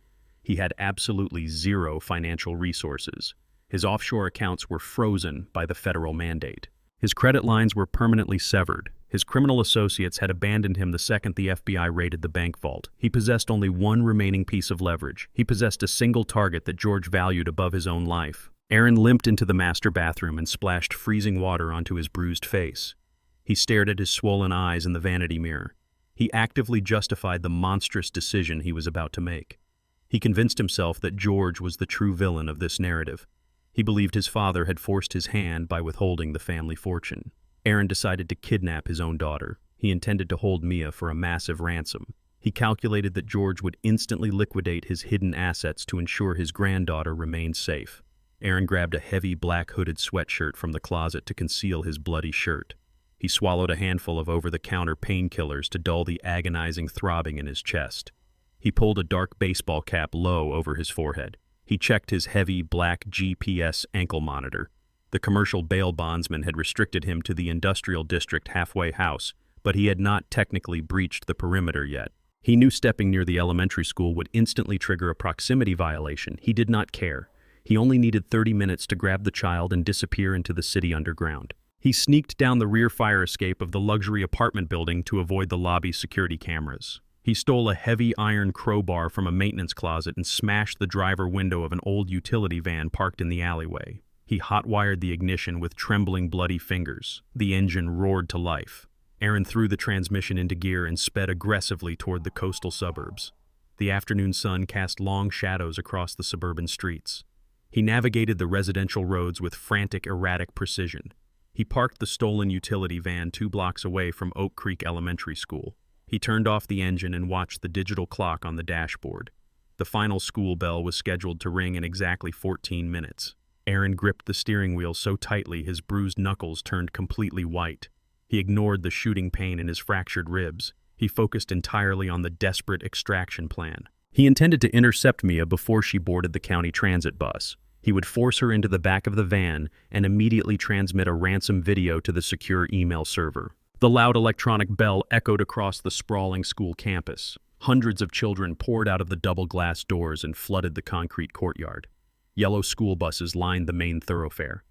He had absolutely zero financial resources. His offshore accounts were frozen by the federal mandate. His credit lines were permanently severed. His criminal associates had abandoned him the second the FBI raided the bank vault. He possessed only one remaining piece of leverage. He possessed a single target that George valued above his own life. Aaron limped into the master bathroom and splashed freezing water onto his bruised face. He stared at his swollen eyes in the vanity mirror. He actively justified the monstrous decision he was about to make. He convinced himself that George was the true villain of this narrative. He believed his father had forced his hand by withholding the family fortune. Aaron decided to kidnap his own daughter. He intended to hold Mia for a massive ransom. He calculated that George would instantly liquidate his hidden assets to ensure his granddaughter remained safe. Aaron grabbed a heavy black hooded sweatshirt from the closet to conceal his bloody shirt. He swallowed a handful of over-the-counter painkillers to dull the agonizing throbbing in his chest. He pulled a dark baseball cap low over his forehead. He checked his heavy black GPS ankle monitor. The commercial bail bondsman had restricted him to the industrial district halfway house, but he had not technically breached the perimeter yet. He knew stepping near the elementary school would instantly trigger a proximity violation. He did not care. He only needed 30 minutes to grab the child and disappear into the city underground. He sneaked down the rear fire escape of the luxury apartment building to avoid the lobby's security cameras. He stole a heavy iron crowbar from a maintenance closet and smashed the driver window of an old utility van parked in the alleyway. He hot-wired the ignition with trembling, bloody fingers. The engine roared to life. Aaron threw the transmission into gear and sped aggressively toward the coastal suburbs. The afternoon sun cast long shadows across the suburban streets. He navigated the residential roads with frantic, erratic precision. He parked the stolen utility van 2 blocks away from Oak Creek Elementary School. He turned off the engine and watched the digital clock on the dashboard. The final school bell was scheduled to ring in exactly 14 minutes. Aaron gripped the steering wheel so tightly his bruised knuckles turned completely white. He ignored the shooting pain in his fractured ribs. He focused entirely on the desperate extraction plan. He intended to intercept Mia before she boarded the county transit bus. He would force her into the back of the van and immediately transmit a ransom video to the secure email server. The loud electronic bell echoed across the sprawling school campus. Hundreds of children poured out of the double-glass doors and flooded the concrete courtyard. Yellow school buses lined the main thoroughfare.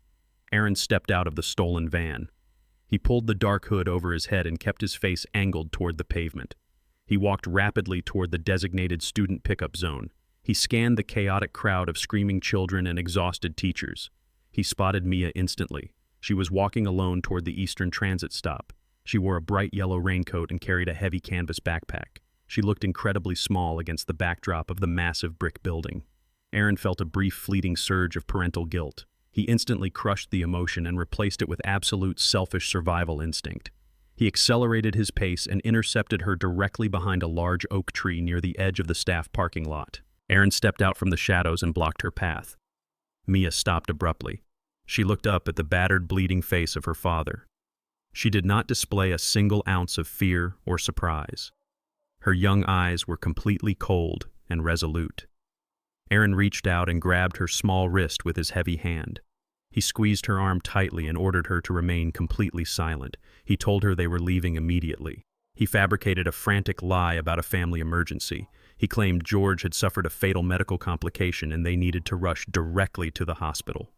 Aaron stepped out of the stolen van. He pulled the dark hood over his head and kept his face angled toward the pavement. He walked rapidly toward the designated student pickup zone. He scanned the chaotic crowd of screaming children and exhausted teachers. He spotted Mia instantly. She was walking alone toward the Eastern Transit stop. She wore a bright yellow raincoat and carried a heavy canvas backpack. She looked incredibly small against the backdrop of the massive brick building. Aaron felt a brief fleeting surge of parental guilt. He instantly crushed the emotion and replaced it with absolute selfish survival instinct. He accelerated his pace and intercepted her directly behind a large oak tree near the edge of the staff parking lot. Aaron stepped out from the shadows and blocked her path. Mia stopped abruptly. She looked up at the battered, bleeding face of her father. She did not display a single ounce of fear or surprise. Her young eyes were completely cold and resolute. Aaron reached out and grabbed her small wrist with his heavy hand. He squeezed her arm tightly and ordered her to remain completely silent. He told her they were leaving immediately. He fabricated a frantic lie about a family emergency. He claimed George had suffered a fatal medical complication and they needed to rush directly to the hospital.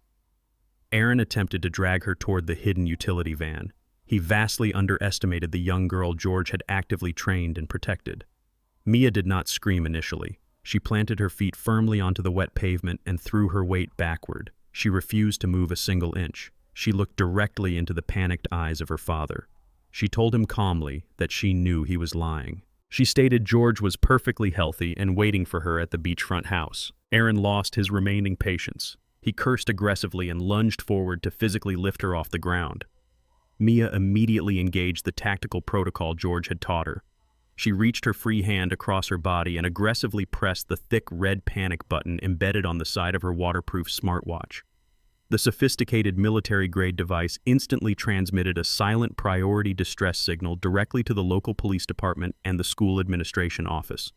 Aaron attempted to drag her toward the hidden utility van. He vastly underestimated the young girl George had actively trained and protected. Mia did not scream initially. She planted her feet firmly onto the wet pavement and threw her weight backward. She refused to move a single inch. She looked directly into the panicked eyes of her father. She told him calmly that she knew he was lying. She stated George was perfectly healthy and waiting for her at the beachfront house. Aaron lost his remaining patience. He cursed aggressively and lunged forward to physically lift her off the ground. Mia immediately engaged the tactical protocol George had taught her. She reached her free hand across her body and aggressively pressed the thick red panic button embedded on the side of her waterproof smartwatch. The sophisticated military-grade device instantly transmitted a silent priority distress signal directly to the local police department and the school administration office.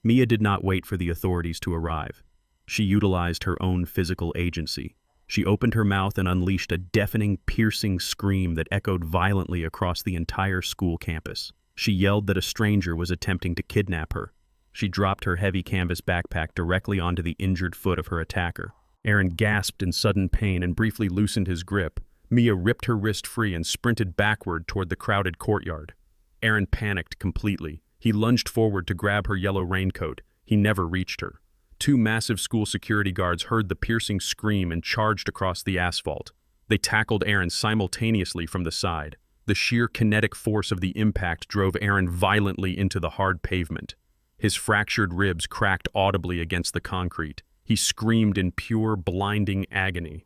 Mia did not wait for the authorities to arrive. She utilized her own physical agency. She opened her mouth and unleashed a deafening, piercing scream that echoed violently across the entire school campus. She yelled that a stranger was attempting to kidnap her. She dropped her heavy canvas backpack directly onto the injured foot of her attacker. Aaron gasped in sudden pain and briefly loosened his grip. Mia ripped her wrist free and sprinted backward toward the crowded courtyard. Aaron panicked completely. He lunged forward to grab her yellow raincoat. He never reached her. Two massive school security guards heard the piercing scream and charged across the asphalt. They tackled Aaron simultaneously from the side. The sheer kinetic force of the impact drove Aaron violently into the hard pavement. His fractured ribs cracked audibly against the concrete. He screamed in pure, blinding agony.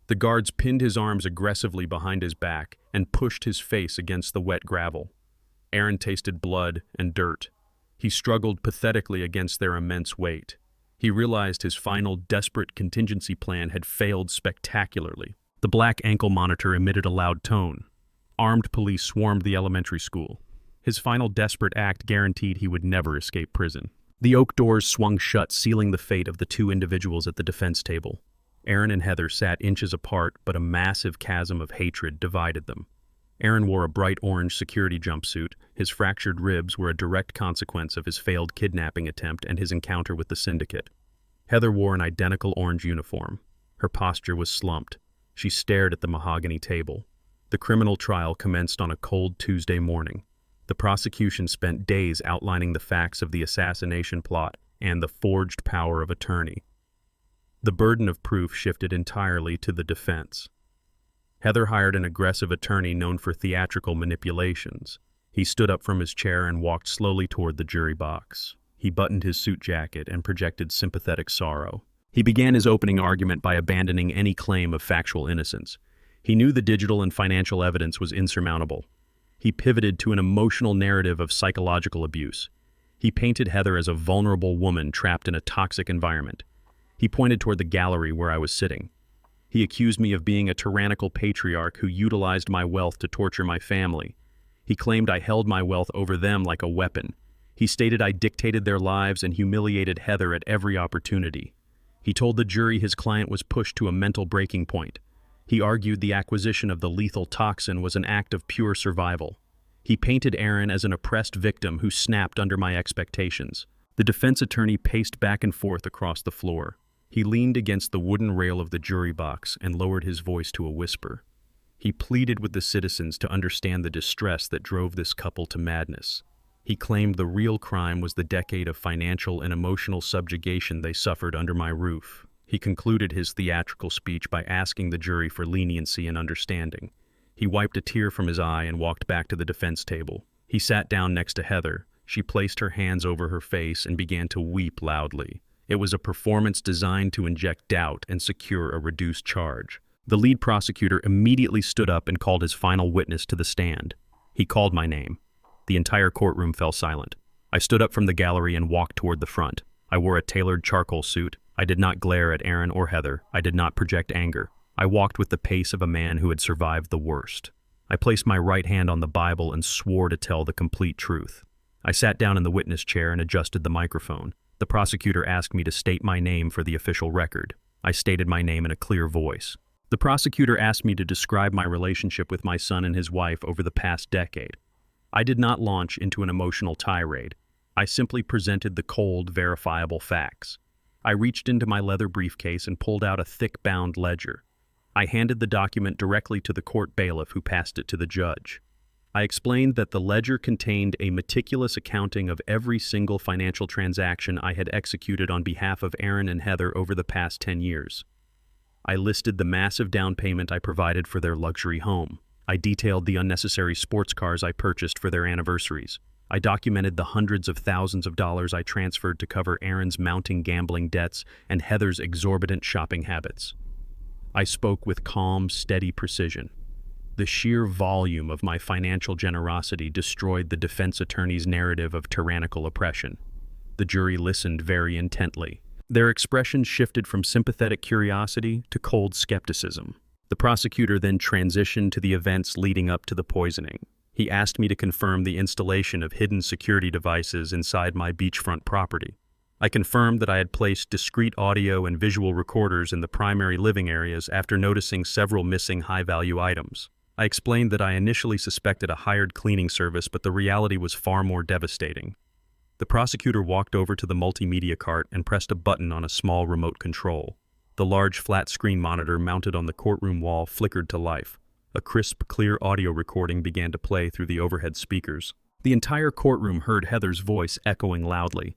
The guards pinned his arms aggressively behind his back and pushed his face against the wet gravel. Aaron tasted blood and dirt. He struggled pathetically against their immense weight. He realized his final desperate contingency plan had failed spectacularly. The black ankle monitor emitted a loud tone. Armed police swarmed the elementary school. His final desperate act guaranteed he would never escape prison. The oak doors swung shut, sealing the fate of the two individuals at the defense table. Aaron and Heather sat inches apart, but a massive chasm of hatred divided them. Aaron wore a bright orange security jumpsuit. His fractured ribs were a direct consequence of his failed kidnapping attempt and his encounter with the syndicate. Heather wore an identical orange uniform. Her posture was slumped. She stared at the mahogany table. The criminal trial commenced on a cold Tuesday morning. The prosecution spent days outlining the facts of the assassination plot and the forged power of attorney. The burden of proof shifted entirely to the defense. Heather hired an aggressive attorney known for theatrical manipulations. He stood up from his chair and walked slowly toward the jury box. He buttoned his suit jacket and projected sympathetic sorrow. He began his opening argument by abandoning any claim of factual innocence. He knew the digital and financial evidence was insurmountable. He pivoted to an emotional narrative of psychological abuse. He painted Heather as a vulnerable woman trapped in a toxic environment. He pointed toward the gallery where I was sitting. He accused me of being a tyrannical patriarch who utilized my wealth to torture my family. He claimed I held my wealth over them like a weapon. He stated I dictated their lives and humiliated Heather at every opportunity. He told the jury his client was pushed to a mental breaking point. He argued the acquisition of the lethal toxin was an act of pure survival. He painted Aaron as an oppressed victim who snapped under my expectations. The defense attorney paced back and forth across the floor. He leaned against the wooden rail of the jury box and lowered his voice to a whisper. He pleaded with the citizens to understand the distress that drove this couple to madness. He claimed the real crime was the decade of financial and emotional subjugation they suffered under my roof. He concluded his theatrical speech by asking the jury for leniency and understanding. He wiped a tear from his eye and walked back to the defense table. He sat down next to Heather. She placed her hands over her face and began to weep loudly. It was a performance designed to inject doubt and secure a reduced charge. The lead prosecutor immediately stood up and called his final witness to the stand. He called my name. The entire courtroom fell silent. I stood up from the gallery and walked toward the front. I wore a tailored charcoal suit. I did not glare at Aaron or Heather. I did not project anger. I walked with the pace of a man who had survived the worst. I placed my right hand on the Bible and swore to tell the complete truth. I sat down in the witness chair and adjusted the microphone. The prosecutor asked me to state my name for the official record. I stated my name in a clear voice. The prosecutor asked me to describe my relationship with my son and his wife over the past decade. I did not launch into an emotional tirade. I simply presented the cold, verifiable facts. I reached into my leather briefcase and pulled out a thick-bound ledger. I handed the document directly to the court bailiff, who passed it to the judge. I explained that the ledger contained a meticulous accounting of every single financial transaction I had executed on behalf of Aaron and Heather over the past 10 years. I listed the massive down payment I provided for their luxury home. I detailed the unnecessary sports cars I purchased for their anniversaries. I documented the hundreds of thousands of dollars I transferred to cover Aaron's mounting gambling debts and Heather's exorbitant shopping habits. I spoke with calm, steady precision. The sheer volume of my financial generosity destroyed the defense attorney's narrative of tyrannical oppression. The jury listened very intently. Their expressions shifted from sympathetic curiosity to cold skepticism. The prosecutor then transitioned to the events leading up to the poisoning. He asked me to confirm the installation of hidden security devices inside my beachfront property. I confirmed that I had placed discrete audio and visual recorders in the primary living areas after noticing several missing high-value items. I explained that I initially suspected a hired cleaning service, but the reality was far more devastating. The prosecutor walked over to the multimedia cart and pressed a button on a small remote control. The large flat-screen monitor mounted on the courtroom wall flickered to life. A crisp, clear audio recording began to play through the overhead speakers. The entire courtroom heard Heather's voice echoing loudly.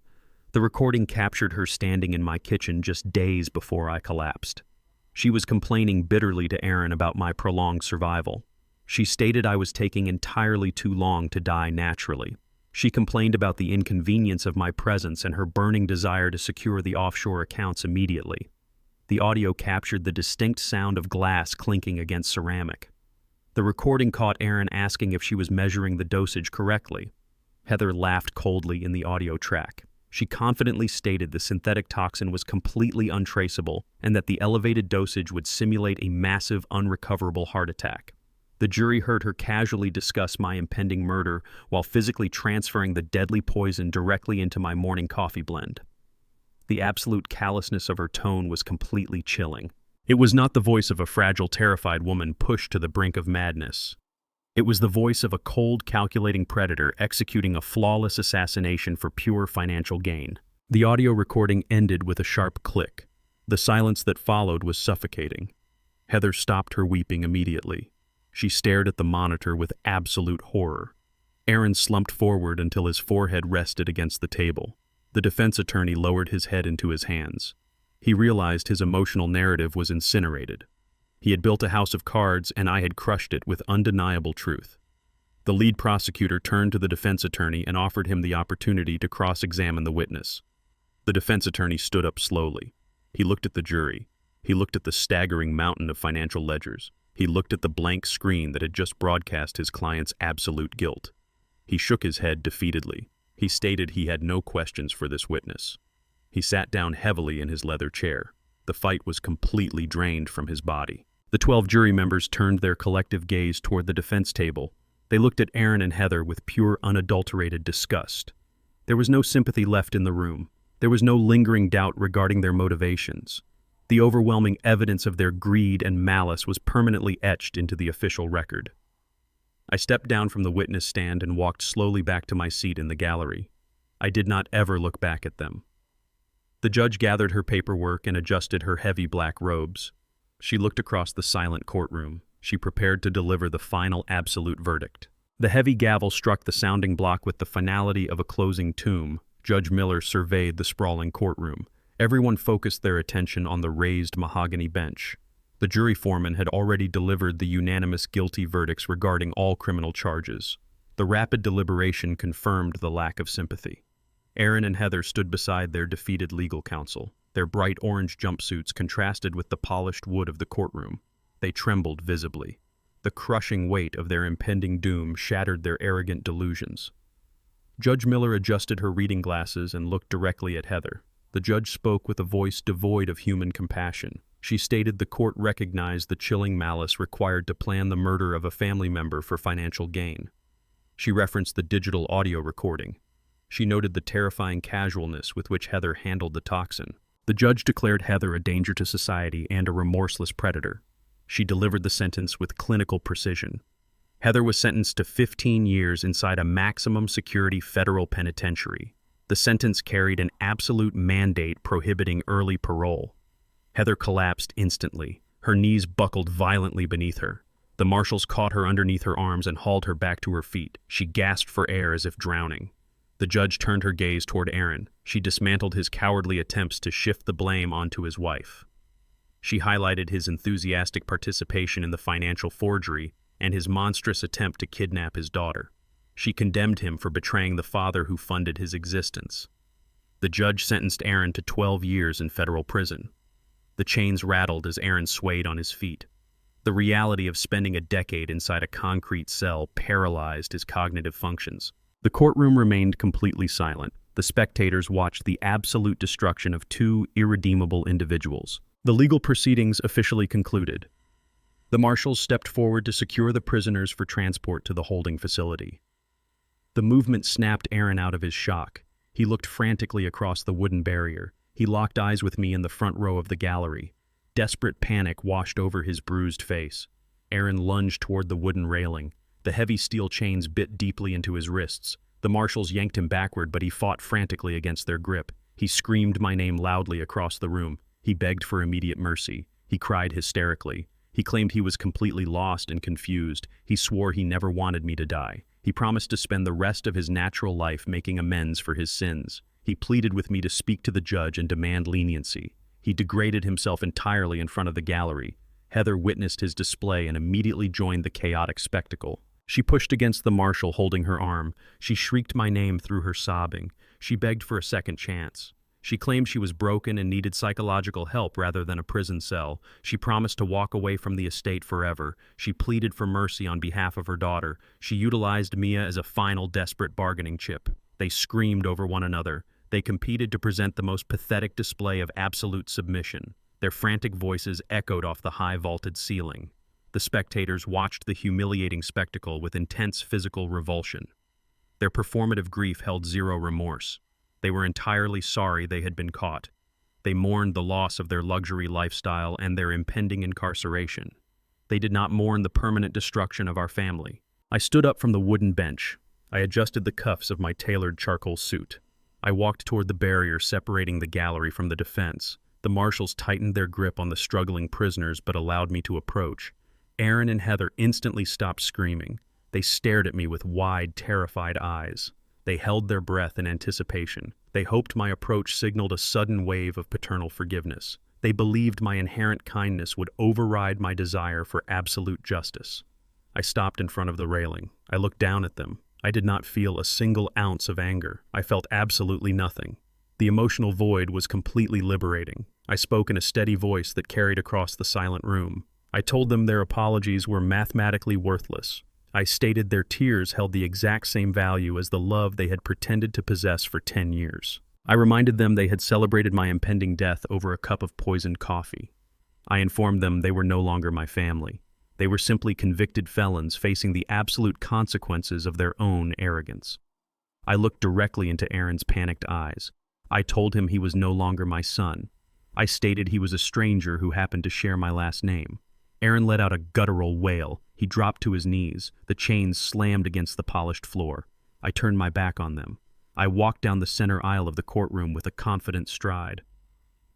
The recording captured her standing in my kitchen just days before I collapsed. She was complaining bitterly to Aaron about my prolonged survival. She stated I was taking entirely too long to die naturally. She complained about the inconvenience of my presence and her burning desire to secure the offshore accounts immediately. The audio captured the distinct sound of glass clinking against ceramic. The recording caught Aaron asking if she was measuring the dosage correctly. Heather laughed coldly in the audio track. She confidently stated the synthetic toxin was completely untraceable and that the elevated dosage would simulate a massive, unrecoverable heart attack. The jury heard her casually discuss my impending murder while physically transferring the deadly poison directly into my morning coffee blend. The absolute callousness of her tone was completely chilling. It was not the voice of a fragile, terrified woman pushed to the brink of madness. It was the voice of a cold, calculating predator executing a flawless assassination for pure financial gain. The audio recording ended with a sharp click. The silence that followed was suffocating. Heather stopped her weeping immediately. She stared at the monitor with absolute horror. Aaron slumped forward until his forehead rested against the table. The defense attorney lowered his head into his hands. He realized his emotional narrative was incinerated. He had built a house of cards, and I had crushed it with undeniable truth. The lead prosecutor turned to the defense attorney and offered him the opportunity to cross-examine the witness. The defense attorney stood up slowly. He looked at the jury. He looked at the staggering mountain of financial ledgers. He looked at the blank screen that had just broadcast his client's absolute guilt. He shook his head defeatedly. He stated he had no questions for this witness. He sat down heavily in his leather chair. The fight was completely drained from his body. The 12 jury members turned their collective gaze toward the defense table. They looked at Aaron and Heather with pure, unadulterated disgust. There was no sympathy left in the room. There was no lingering doubt regarding their motivations. The overwhelming evidence of their greed and malice was permanently etched into the official record. I stepped down from the witness stand and walked slowly back to my seat in the gallery. I did not ever look back at them. The judge gathered her paperwork and adjusted her heavy black robes. She looked across the silent courtroom. She prepared to deliver the final absolute verdict. The heavy gavel struck the sounding block with the finality of a closing tomb. Judge Miller surveyed the sprawling courtroom. Everyone focused their attention on the raised mahogany bench. The jury foreman had already delivered the unanimous guilty verdicts regarding all criminal charges. The rapid deliberation confirmed the lack of sympathy. Aaron and Heather stood beside their defeated legal counsel. Their bright orange jumpsuits contrasted with the polished wood of the courtroom. They trembled visibly. The crushing weight of their impending doom shattered their arrogant delusions. Judge Miller adjusted her reading glasses and looked directly at Heather. The judge spoke with a voice devoid of human compassion. She stated the court recognized the chilling malice required to plan the murder of a family member for financial gain. She referenced the digital audio recording. She noted the terrifying casualness with which Heather handled the toxin. The judge declared Heather a danger to society and a remorseless predator. She delivered the sentence with clinical precision. Heather was sentenced to 15 years inside a maximum security federal penitentiary. The sentence carried an absolute mandate prohibiting early parole. Heather collapsed instantly. Her knees buckled violently beneath her. The marshals caught her underneath her arms and hauled her back to her feet. She gasped for air as if drowning. The judge turned her gaze toward Aaron. She dismantled his cowardly attempts to shift the blame onto his wife. She highlighted his enthusiastic participation in the financial forgery and his monstrous attempt to kidnap his daughter. She condemned him for betraying the father who funded his existence. The judge sentenced Aaron to 12 years in federal prison. The chains rattled as Aaron swayed on his feet. The reality of spending a decade inside a concrete cell paralyzed his cognitive functions. The courtroom remained completely silent. The spectators watched the absolute destruction of two irredeemable individuals. The legal proceedings officially concluded. The marshals stepped forward to secure the prisoners for transport to the holding facility. The movement snapped Aaron out of his shock. He looked frantically across the wooden barrier. He locked eyes with me in the front row of the gallery. Desperate panic washed over his bruised face. Aaron lunged toward the wooden railing. The heavy steel chains bit deeply into his wrists. The marshals yanked him backward, but he fought frantically against their grip. He screamed my name loudly across the room. He begged for immediate mercy. He cried hysterically. He claimed he was completely lost and confused. He swore he never wanted me to die. He promised to spend the rest of his natural life making amends for his sins. He pleaded with me to speak to the judge and demand leniency. He degraded himself entirely in front of the gallery. Heather witnessed his display and immediately joined the chaotic spectacle. She pushed against the marshal, holding her arm. She shrieked my name through her sobbing. She begged for a second chance. She claimed she was broken and needed psychological help rather than a prison cell. She promised to walk away from the estate forever. She pleaded for mercy on behalf of her daughter. She utilized Mia as a final desperate bargaining chip. They screamed over one another. They competed to present the most pathetic display of absolute submission. Their frantic voices echoed off the high vaulted ceiling. The spectators watched the humiliating spectacle with intense physical revulsion. Their performative grief held zero remorse. They were entirely sorry they had been caught. They mourned the loss of their luxury lifestyle and their impending incarceration. They did not mourn the permanent destruction of our family. I stood up from the wooden bench. I adjusted the cuffs of my tailored charcoal suit. I walked toward the barrier separating the gallery from the defense. The marshals tightened their grip on the struggling prisoners but allowed me to approach. Aaron and Heather instantly stopped screaming. They stared at me with wide, terrified eyes. They held their breath in anticipation. They hoped my approach signaled a sudden wave of paternal forgiveness. They believed my inherent kindness would override my desire for absolute justice. I stopped in front of the railing. I looked down at them. I did not feel a single ounce of anger. I felt absolutely nothing. The emotional void was completely liberating. I spoke in a steady voice that carried across the silent room. I told them their apologies were mathematically worthless. I stated their tears held the exact same value as the love they had pretended to possess for 10 years. I reminded them they had celebrated my impending death over a cup of poisoned coffee. I informed them they were no longer my family. They were simply convicted felons facing the absolute consequences of their own arrogance. I looked directly into Aaron's panicked eyes. I told him he was no longer my son. I stated he was a stranger who happened to share my last name. Aaron let out a guttural wail. He dropped to his knees. The chains slammed against the polished floor. I turned my back on them. I walked down the center aisle of the courtroom with a confident stride.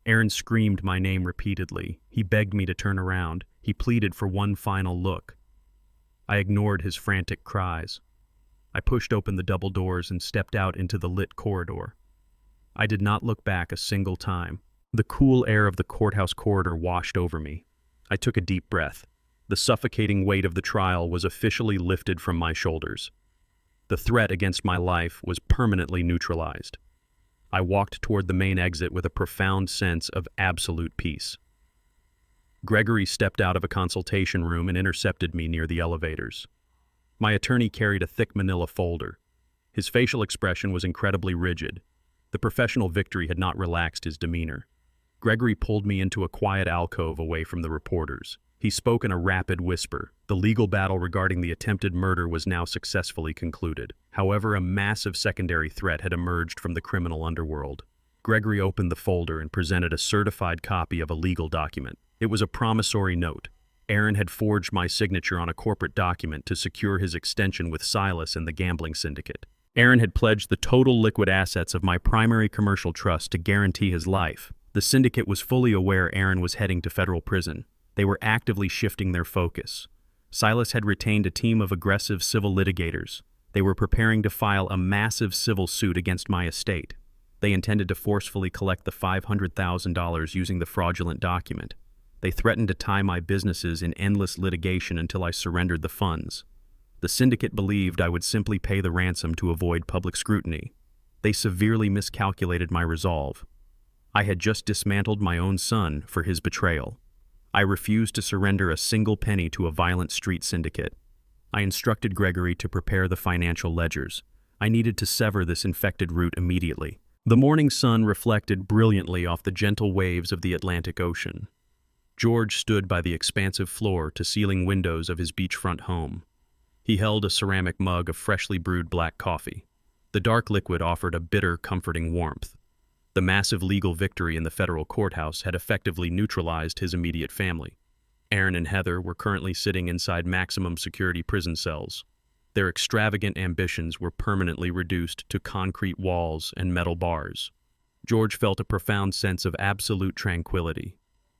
Aaron screamed my name repeatedly. He begged me to turn around. He pleaded for one final look. I ignored his frantic cries. I pushed open the double doors and stepped out into the lit corridor. I did not look back a single time. The cool air of the courthouse corridor washed over me. I took a deep breath. The suffocating weight of the trial was officially lifted from my shoulders. The threat against my life was permanently neutralized. I walked toward the main exit with a profound sense of absolute peace. Gregory stepped out of a consultation room and intercepted me near the elevators. My attorney carried a thick manila folder. His facial expression was incredibly rigid. The professional victory had not relaxed his demeanor. Gregory pulled me into a quiet alcove away from the reporters. He spoke in a rapid whisper. The legal battle regarding the attempted murder was now successfully concluded. However, a massive secondary threat had emerged from the criminal underworld. Gregory opened the folder and presented a certified copy of a legal document. It was a promissory note. Aaron had forged my signature on a corporate document to secure his extension with Silas and the gambling syndicate. Aaron had pledged the total liquid assets of my primary commercial trust to guarantee his life. The syndicate was fully aware Aaron was heading to federal prison. They were actively shifting their focus. Silas had retained a team of aggressive civil litigators. They were preparing to file a massive civil suit against my estate. They intended to forcefully collect the $500,000 using the fraudulent document. They threatened to tie my businesses in endless litigation until I surrendered the funds. The syndicate believed I would simply pay the ransom to avoid public scrutiny. They severely miscalculated my resolve. I had just dismantled my own son for his betrayal. I refused to surrender a single penny to a violent street syndicate. I instructed Gregory to prepare the financial ledgers. I needed to sever this infected root immediately. The morning sun reflected brilliantly off the gentle waves of the Atlantic Ocean. George stood by the expansive floor-to-ceiling windows of his beachfront home. He held a ceramic mug of freshly brewed black coffee. The dark liquid offered a bitter, comforting warmth. The massive legal victory in the federal courthouse had effectively neutralized his immediate family. Aaron and Heather were currently sitting inside maximum security prison cells. Their extravagant ambitions were permanently reduced to concrete walls and metal bars. George felt a profound sense of absolute tranquility.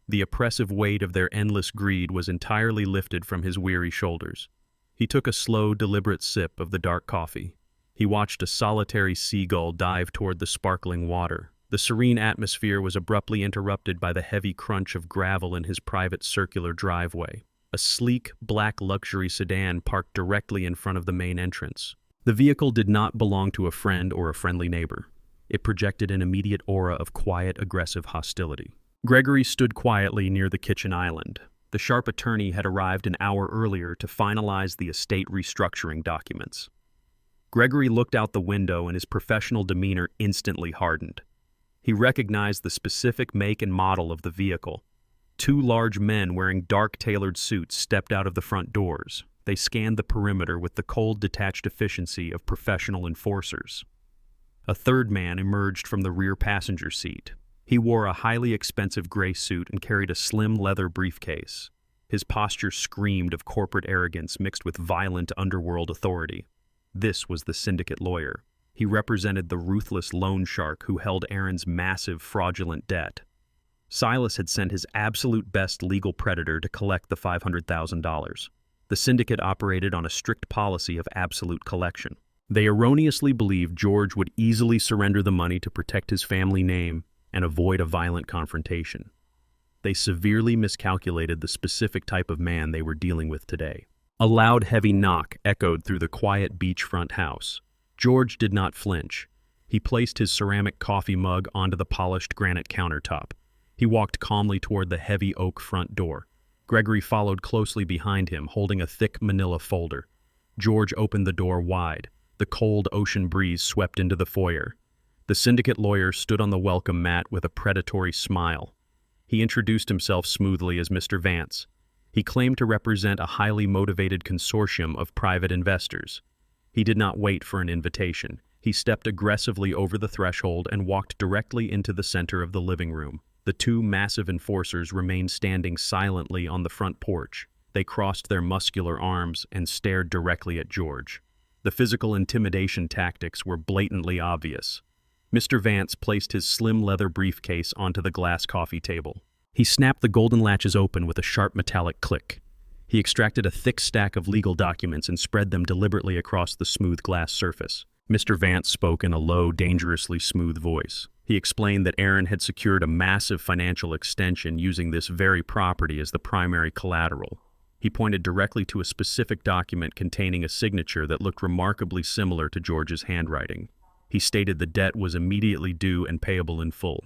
The oppressive weight of their endless greed was entirely lifted from his weary shoulders. He took a slow, deliberate sip of the dark coffee. He watched a solitary seagull dive toward the sparkling water. The serene atmosphere was abruptly interrupted by the heavy crunch of gravel in his private circular driveway. A sleek, black luxury sedan parked directly in front of the main entrance. The vehicle did not belong to a friend or a friendly neighbor. It projected an immediate aura of quiet, aggressive hostility. Gregory stood quietly near the kitchen island. The sharp attorney had arrived an hour earlier to finalize the estate restructuring documents. Gregory looked out the window and his professional demeanor instantly hardened. He recognized the specific make and model of the vehicle. Two large men wearing dark tailored suits stepped out of the front doors. They scanned the perimeter with the cold, detached efficiency of professional enforcers. A third man emerged from the rear passenger seat. He wore a highly expensive gray suit and carried a slim leather briefcase. His posture screamed of corporate arrogance mixed with violent underworld authority. This was the syndicate lawyer. He represented the ruthless loan shark who held Aaron's massive fraudulent debt. Silas had sent his absolute best legal predator to collect the $500,000. The syndicate operated on a strict policy of absolute collection. They erroneously believed George would easily surrender the money to protect his family name and avoid a violent confrontation. They severely miscalculated the specific type of man they were dealing with today. A loud, heavy knock echoed through the quiet beachfront house. George did not flinch. He placed his ceramic coffee mug onto the polished granite countertop. He walked calmly toward the heavy oak front door. Gregory followed closely behind him, holding a thick manila folder. George opened the door wide. The cold ocean breeze swept into the foyer. The syndicate lawyer stood on the welcome mat with a predatory smile. He introduced himself smoothly as Mr. Vance. He claimed to represent a highly motivated consortium of private investors. He did not wait for an invitation. He stepped aggressively over the threshold and walked directly into the center of the living room. The two massive enforcers remained standing silently on the front porch. They crossed their muscular arms and stared directly at George. The physical intimidation tactics were blatantly obvious. Mr. Vance placed his slim leather briefcase onto the glass coffee table. He snapped the golden latches open with a sharp metallic click. He extracted a thick stack of legal documents and spread them deliberately across the smooth glass surface. Mr. Vance spoke in a low, dangerously smooth voice. He explained that Aaron had secured a massive financial extension using this very property as the primary collateral. He pointed directly to a specific document containing a signature that looked remarkably similar to George's handwriting. He stated the debt was immediately due and payable in full.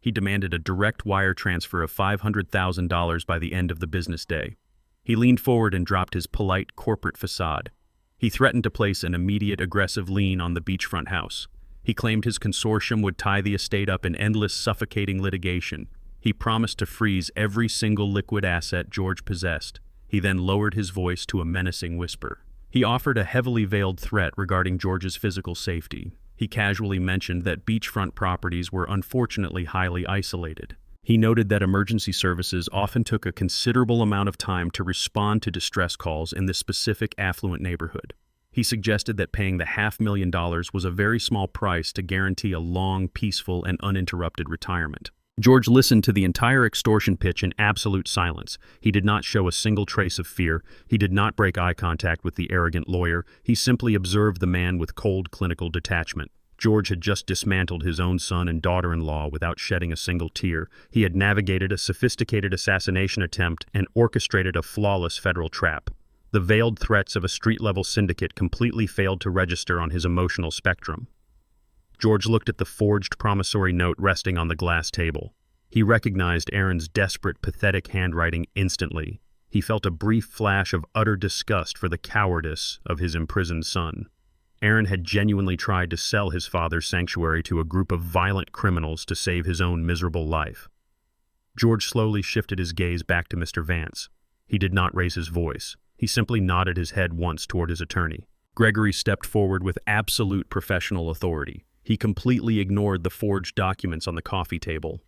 He demanded a direct wire transfer of $500,000 by the end of the business day. He leaned forward and dropped his polite corporate facade. He threatened to place an immediate aggressive lien on the beachfront house. He claimed his consortium would tie the estate up in endless suffocating litigation. He promised to freeze every single liquid asset George possessed. He then lowered his voice to a menacing whisper. He offered a heavily veiled threat regarding George's physical safety. He casually mentioned that beachfront properties were unfortunately highly isolated. He noted that emergency services often took a considerable amount of time to respond to distress calls in this specific affluent neighborhood. He suggested that paying the $500,000 was a very small price to guarantee a long, peaceful, and uninterrupted retirement. George listened to the entire extortion pitch in absolute silence. He did not show a single trace of fear. He did not break eye contact with the arrogant lawyer. He simply observed the man with cold clinical detachment. George had just dismantled his own son and daughter-in-law without shedding a single tear. He had navigated a sophisticated assassination attempt and orchestrated a flawless federal trap. The veiled threats of a street-level syndicate completely failed to register on his emotional spectrum. George looked at the forged promissory note resting on the glass table. He recognized Aaron's desperate, pathetic handwriting instantly. He felt a brief flash of utter disgust for the cowardice of his imprisoned son. Aaron had genuinely tried to sell his father's sanctuary to a group of violent criminals to save his own miserable life. George slowly shifted his gaze back to Mr. Vance. He did not raise his voice. He simply nodded his head once toward his attorney. Gregory stepped forward with absolute professional authority. He completely ignored the forged documents on the coffee table.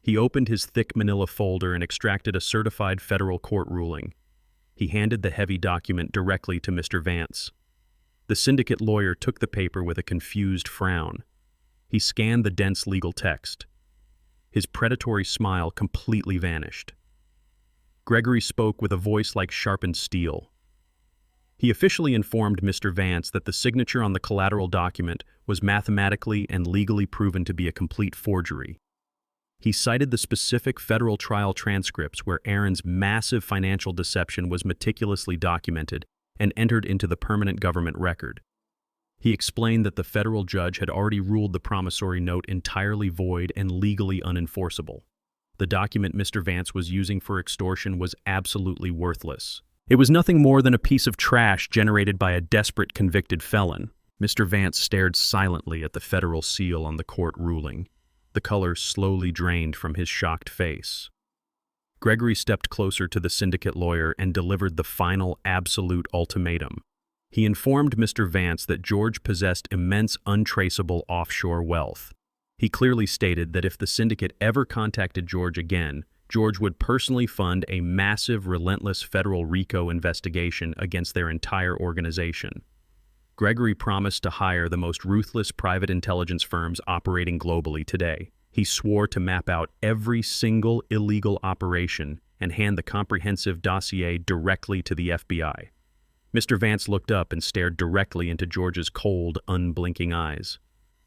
He opened his thick manila folder and extracted a certified federal court ruling. He handed the heavy document directly to Mr. Vance. The syndicate lawyer took the paper with a confused frown. He scanned the dense legal text. His predatory smile completely vanished. Gregory spoke with a voice like sharpened steel. He officially informed Mr. Vance that the signature on the collateral document was mathematically and legally proven to be a complete forgery. He cited the specific federal trial transcripts where Aaron's massive financial deception was meticulously documented and entered into the permanent government record. He explained that the federal judge had already ruled the promissory note entirely void and legally unenforceable. The document Mr. Vance was using for extortion was absolutely worthless. It was nothing more than a piece of trash generated by a desperate convicted felon. Mr. Vance stared silently at the federal seal on the court ruling. The color slowly drained from his shocked face. Gregory stepped closer to the syndicate lawyer and delivered the final absolute ultimatum. He informed Mr. Vance that George possessed immense untraceable offshore wealth. He clearly stated that if the syndicate ever contacted George again, George would personally fund a massive, relentless federal RICO investigation against their entire organization. Gregory promised to hire the most ruthless private intelligence firms operating globally today. He swore to map out every single illegal operation and hand the comprehensive dossier directly to the FBI. Mr. Vance looked up and stared directly into George's cold, unblinking eyes.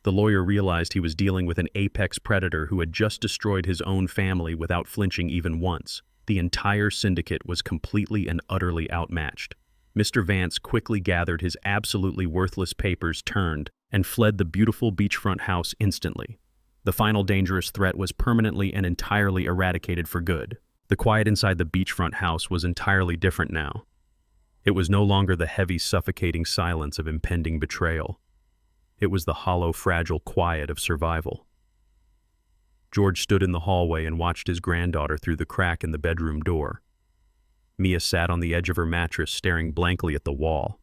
The lawyer realized he was dealing with an apex predator who had just destroyed his own family without flinching even once. The entire syndicate was completely and utterly outmatched. Mr. Vance quickly gathered his absolutely worthless papers, turned, and fled the beautiful beachfront house instantly. The final dangerous threat was permanently and entirely eradicated for good. The quiet inside the beachfront house was entirely different now. It was no longer the heavy, suffocating silence of impending betrayal. It was the hollow, fragile quiet of survival. George stood in the hallway and watched his granddaughter through the crack in the bedroom door. Mia sat on the edge of her mattress, staring blankly at the wall.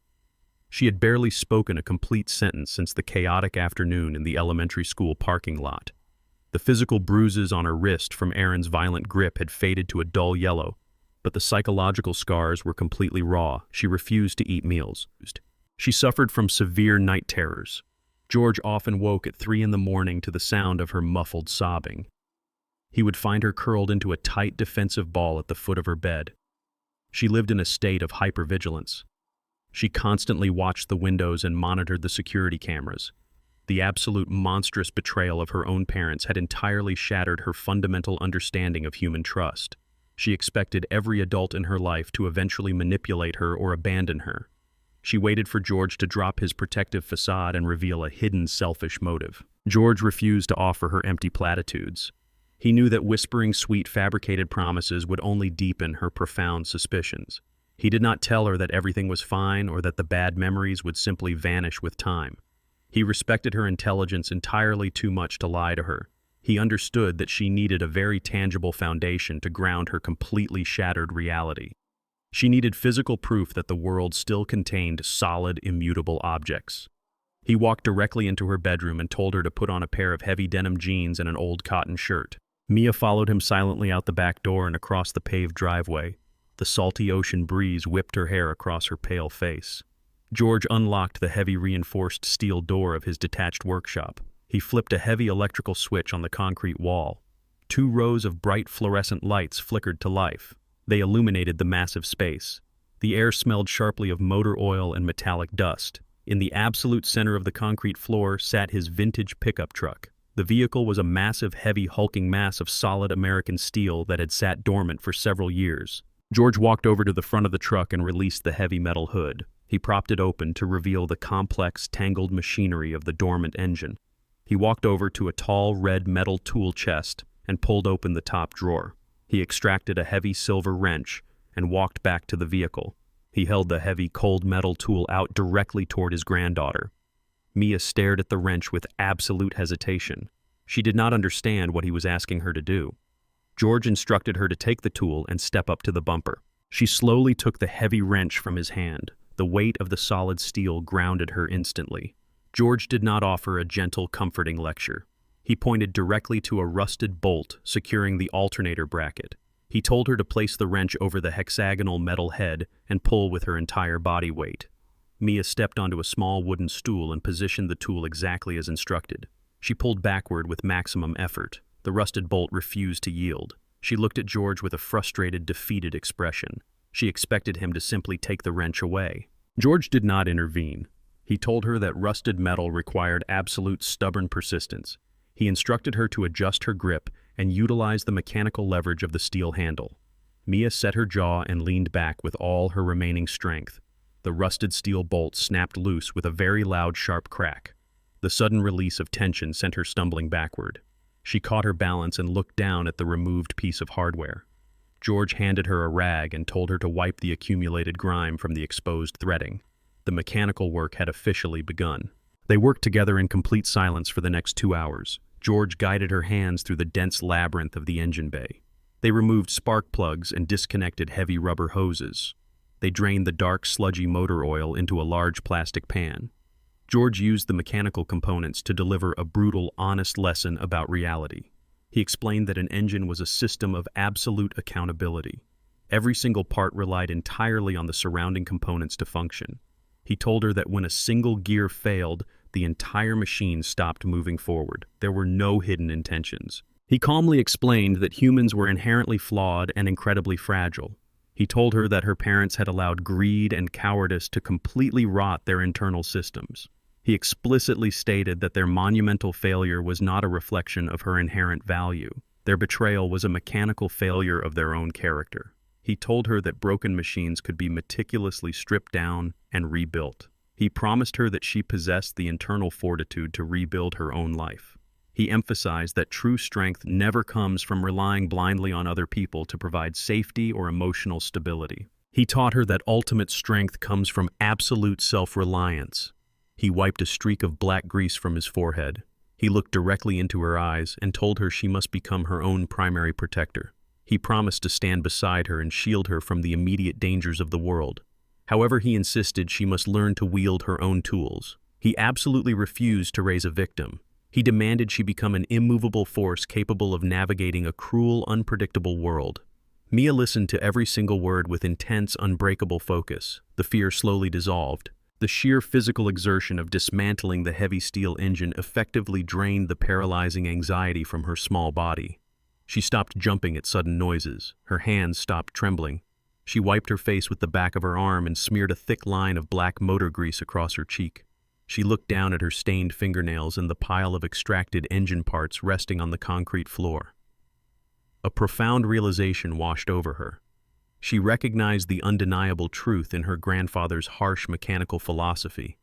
She had barely spoken a complete sentence since the chaotic afternoon in the elementary school parking lot. The physical bruises on her wrist from Aaron's violent grip had faded to a dull yellow, but the psychological scars were completely raw. She refused to eat meals. She suffered from severe night terrors. George often woke at 3 a.m. to the sound of her muffled sobbing. He would find her curled into a tight defensive ball at the foot of her bed. She lived in a state of hypervigilance. She constantly watched the windows and monitored the security cameras. The absolute monstrous betrayal of her own parents had entirely shattered her fundamental understanding of human trust. She expected every adult in her life to eventually manipulate her or abandon her. She waited for George to drop his protective facade and reveal a hidden selfish motive. George refused to offer her empty platitudes. He knew that whispering sweet fabricated promises would only deepen her profound suspicions. He did not tell her that everything was fine or that the bad memories would simply vanish with time. He respected her intelligence entirely too much to lie to her. He understood that she needed a very tangible foundation to ground her completely shattered reality. She needed physical proof that the world still contained solid, immutable objects. He walked directly into her bedroom and told her to put on a pair of heavy denim jeans and an old cotton shirt. Mia followed him silently out the back door and across the paved driveway. The salty ocean breeze whipped her hair across her pale face. George unlocked the heavy reinforced steel door of his detached workshop. He flipped a heavy electrical switch on the concrete wall. 2 rows of bright fluorescent lights flickered to life. They illuminated the massive space. The air smelled sharply of motor oil and metallic dust. In the absolute center of the concrete floor sat his vintage pickup truck. The vehicle was a massive, heavy, hulking mass of solid American steel that had sat dormant for several years. George walked over to the front of the truck and released the heavy metal hood. He propped it open to reveal the complex, tangled machinery of the dormant engine. He walked over to a tall, red metal tool chest and pulled open the top drawer. He extracted a heavy silver wrench and walked back to the vehicle. He held the heavy, cold metal tool out directly toward his granddaughter. Mia stared at the wrench with absolute hesitation. She did not understand what he was asking her to do. George instructed her to take the tool and step up to the bumper. She slowly took the heavy wrench from his hand. The weight of the solid steel grounded her instantly. George did not offer a gentle, comforting lecture. He pointed directly to a rusted bolt securing the alternator bracket. He told her to place the wrench over the hexagonal metal head and pull with her entire body weight. Mia stepped onto a small wooden stool and positioned the tool exactly as instructed. She pulled backward with maximum effort. The rusted bolt refused to yield. She looked at George with a frustrated, defeated expression. She expected him to simply take the wrench away. George did not intervene. He told her that rusted metal required absolute stubborn persistence. He instructed her to adjust her grip and utilize the mechanical leverage of the steel handle. Mia set her jaw and leaned back with all her remaining strength. The rusted steel bolt snapped loose with a very loud, sharp crack. The sudden release of tension sent her stumbling backward. She caught her balance and looked down at the removed piece of hardware. George handed her a rag and told her to wipe the accumulated grime from the exposed threading. The mechanical work had officially begun. They worked together in complete silence for the next 2 hours. George guided her hands through the dense labyrinth of the engine bay. They removed spark plugs and disconnected heavy rubber hoses. They drained the dark, sludgy motor oil into a large plastic pan. George used the mechanical components to deliver a brutal, honest lesson about reality. He explained that an engine was a system of absolute accountability. Every single part relied entirely on the surrounding components to function. He told her that when a single gear failed, the entire machine stopped moving forward. There were no hidden intentions. He calmly explained that humans were inherently flawed and incredibly fragile. He told her that her parents had allowed greed and cowardice to completely rot their internal systems. He explicitly stated that their monumental failure was not a reflection of her inherent value. Their betrayal was a mechanical failure of their own character. He told her that broken machines could be meticulously stripped down and rebuilt. He promised her that she possessed the internal fortitude to rebuild her own life. He emphasized that true strength never comes from relying blindly on other people to provide safety or emotional stability. He taught her that ultimate strength comes from absolute self-reliance. He wiped a streak of black grease from his forehead. He looked directly into her eyes and told her she must become her own primary protector. He promised to stand beside her and shield her from the immediate dangers of the world. However, he insisted she must learn to wield her own tools. He absolutely refused to raise a victim. He demanded she become an immovable force capable of navigating a cruel, unpredictable world. Mia listened to every single word with intense, unbreakable focus. The fear slowly dissolved. The sheer physical exertion of dismantling the heavy steel engine effectively drained the paralyzing anxiety from her small body. She stopped jumping at sudden noises. Her hands stopped trembling. She wiped her face with the back of her arm and smeared a thick line of black motor grease across her cheek. She looked down at her stained fingernails and the pile of extracted engine parts resting on the concrete floor. A profound realization washed over her. She recognized the undeniable truth in her grandfather's harsh mechanical philosophy.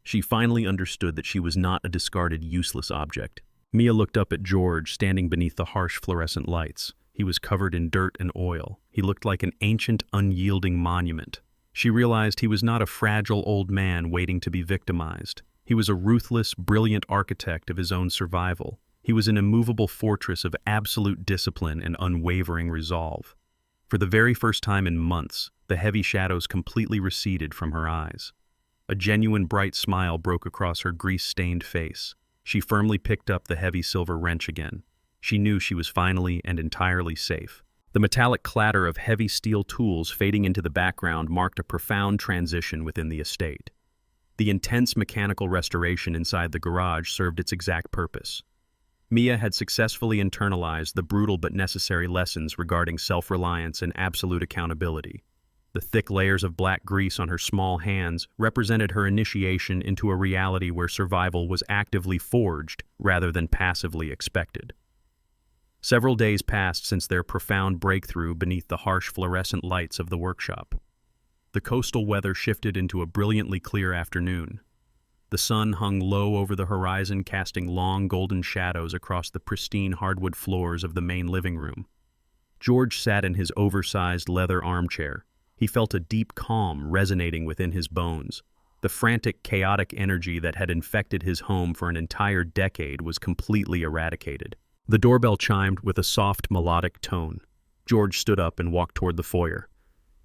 She finally understood that she was not a discarded, useless object. Mia looked up at George, standing beneath the harsh fluorescent lights. He was covered in dirt and oil. He looked like an ancient, unyielding monument. She realized he was not a fragile old man waiting to be victimized. He was a ruthless, brilliant architect of his own survival. He was an immovable fortress of absolute discipline and unwavering resolve. For the very first time in months, the heavy shadows completely receded from her eyes. A genuine bright smile broke across her grease-stained face. She firmly picked up the heavy silver wrench again. She knew she was finally and entirely safe. The metallic clatter of heavy steel tools fading into the background marked a profound transition within the estate. The intense mechanical restoration inside the garage served its exact purpose. Mia had successfully internalized the brutal but necessary lessons regarding self-reliance and absolute accountability. The thick layers of black grease on her small hands represented her initiation into a reality where survival was actively forged rather than passively expected. Several days passed since their profound breakthrough beneath the harsh fluorescent lights of the workshop. The coastal weather shifted into a brilliantly clear afternoon. The sun hung low over the horizon, casting long golden shadows across the pristine hardwood floors of the main living room. George sat in his oversized leather armchair. He felt a deep calm resonating within his bones. The frantic, chaotic energy that had infected his home for an entire decade was completely eradicated. The doorbell chimed with a soft, melodic tone. George stood up and walked toward the foyer.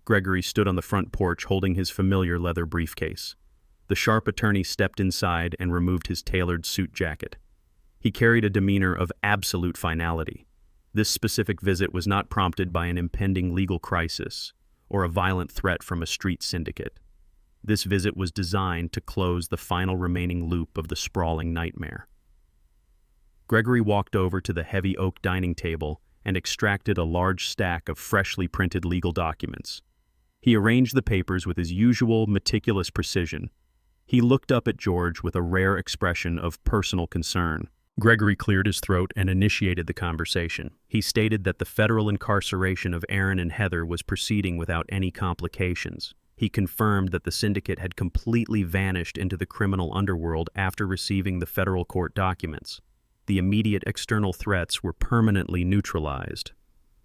Gregory stood on the front porch holding his familiar leather briefcase. The sharp attorney stepped inside and removed his tailored suit jacket. He carried a demeanor of absolute finality. This specific visit was not prompted by an impending legal crisis or a violent threat from a street syndicate. This visit was designed to close the final remaining loop of the sprawling nightmare. Gregory walked over to the heavy oak dining table and extracted a large stack of freshly printed legal documents. He arranged the papers with his usual meticulous precision. He looked up at George with a rare expression of personal concern. Gregory cleared his throat and initiated the conversation. He stated that the federal incarceration of Aaron and Heather was proceeding without any complications. He confirmed that the syndicate had completely vanished into the criminal underworld after receiving the federal court documents. The immediate external threats were permanently neutralized.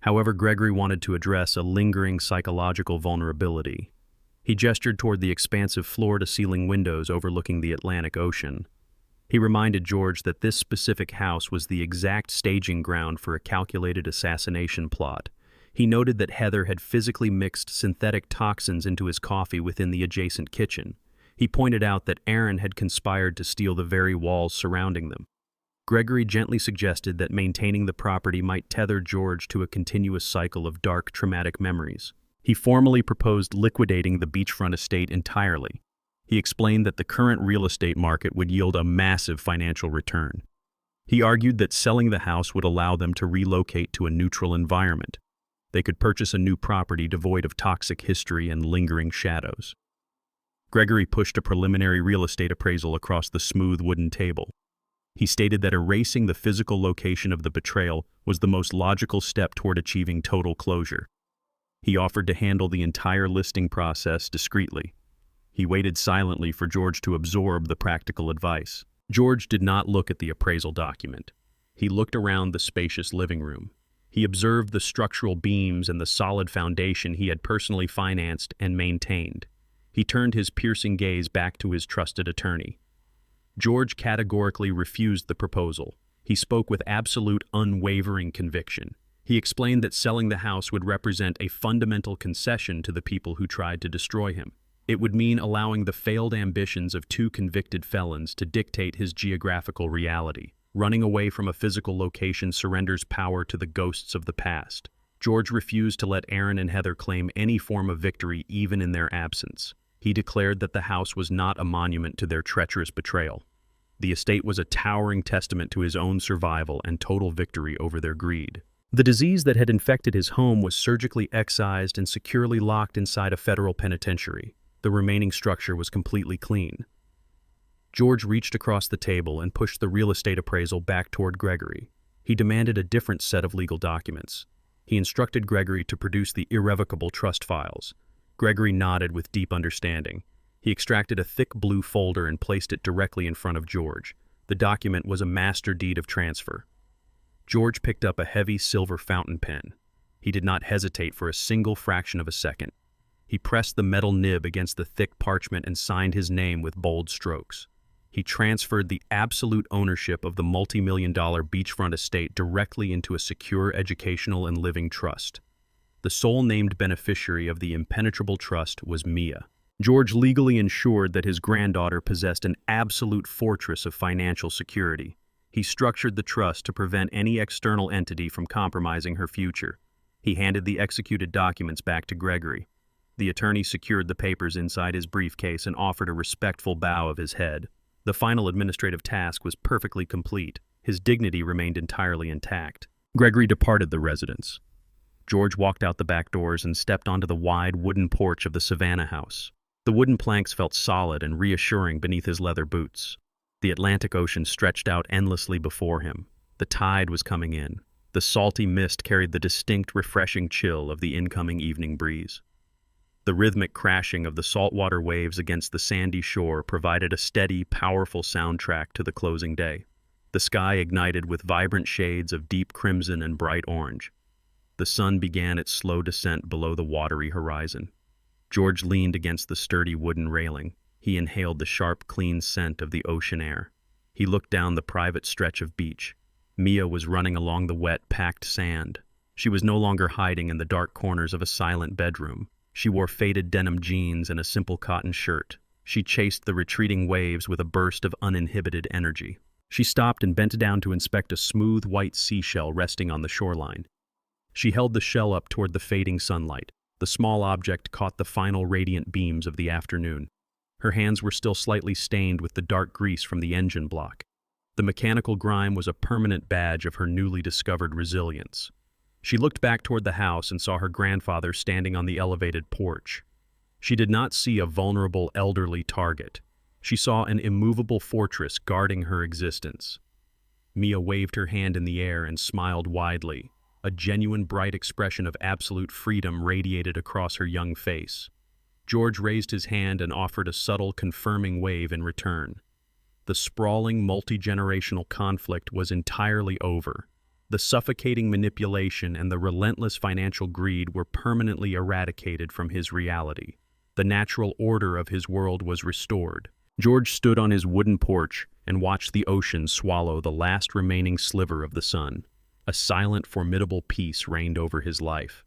However, Gregory wanted to address a lingering psychological vulnerability. He gestured toward the expansive floor-to-ceiling windows overlooking the Atlantic Ocean. He reminded George that this specific house was the exact staging ground for a calculated assassination plot. He noted that Heather had physically mixed synthetic toxins into his coffee within the adjacent kitchen. He pointed out that Aaron had conspired to steal the very walls surrounding them. Gregory gently suggested that maintaining the property might tether George to a continuous cycle of dark, traumatic memories. He formally proposed liquidating the beachfront estate entirely. He explained that the current real estate market would yield a massive financial return. He argued that selling the house would allow them to relocate to a neutral environment. They could purchase a new property devoid of toxic history and lingering shadows. Gregory pushed a preliminary real estate appraisal across the smooth wooden table. He stated that erasing the physical location of the betrayal was the most logical step toward achieving total closure. He offered to handle the entire listing process discreetly. He waited silently for George to absorb the practical advice. George did not look at the appraisal document. He looked around the spacious living room. He observed the structural beams and the solid foundation he had personally financed and maintained. He turned his piercing gaze back to his trusted attorney. George categorically refused the proposal. He spoke with absolute, unwavering conviction. He explained that selling the house would represent a fundamental concession to the people who tried to destroy him. It would mean allowing the failed ambitions of two convicted felons to dictate his geographical reality. Running away from a physical location surrenders power to the ghosts of the past. George refused to let Aaron and Heather claim any form of victory even in their absence. He declared that the house was not a monument to their treacherous betrayal. The estate was a towering testament to his own survival and total victory over their greed. The disease that had infected his home was surgically excised and securely locked inside a federal penitentiary. The remaining structure was completely clean. George reached across the table and pushed the real estate appraisal back toward Gregory. He demanded a different set of legal documents. He instructed Gregory to produce the irrevocable trust files. Gregory nodded with deep understanding. He extracted a thick blue folder and placed it directly in front of George. The document was a master deed of transfer. George picked up a heavy silver fountain pen. He did not hesitate for a single fraction of a second. He pressed the metal nib against the thick parchment and signed his name with bold strokes. He transferred the absolute ownership of the multi-million-dollar beachfront estate directly into a secure educational and living trust. The sole named beneficiary of the impenetrable trust was Mia. George legally ensured that his granddaughter possessed an absolute fortress of financial security. He structured the trust to prevent any external entity from compromising her future. He handed the executed documents back to Gregory. The attorney secured the papers inside his briefcase and offered a respectful bow of his head. The final administrative task was perfectly complete. His dignity remained entirely intact. Gregory departed the residence. George walked out the back doors and stepped onto the wide wooden porch of the Savannah house. The wooden planks felt solid and reassuring beneath his leather boots. The Atlantic Ocean stretched out endlessly before him. The tide was coming in. The salty mist carried the distinct, refreshing chill of the incoming evening breeze. The rhythmic crashing of the saltwater waves against the sandy shore provided a steady, powerful soundtrack to the closing day. The sky ignited with vibrant shades of deep crimson and bright orange. The sun began its slow descent below the watery horizon. George leaned against the sturdy wooden railing. He inhaled the sharp, clean scent of the ocean air. He looked down the private stretch of beach. Mia was running along the wet, packed sand. She was no longer hiding in the dark corners of a silent bedroom. She wore faded denim jeans and a simple cotton shirt. She chased the retreating waves with a burst of uninhibited energy. She stopped and bent down to inspect a smooth white seashell resting on the shoreline. She held the shell up toward the fading sunlight. The small object caught the final radiant beams of the afternoon. Her hands were still slightly stained with the dark grease from the engine block. The mechanical grime was a permanent badge of her newly discovered resilience. She looked back toward the house and saw her grandfather standing on the elevated porch. She did not see a vulnerable elderly target. She saw an immovable fortress guarding her existence. Mia waved her hand in the air and smiled widely. A genuine bright expression of absolute freedom radiated across her young face. George raised his hand and offered a subtle, confirming wave in return. The sprawling, multi-generational conflict was entirely over. The suffocating manipulation and the relentless financial greed were permanently eradicated from his reality. The natural order of his world was restored. George stood on his wooden porch and watched the ocean swallow the last remaining sliver of the sun. A silent, formidable peace reigned over his life.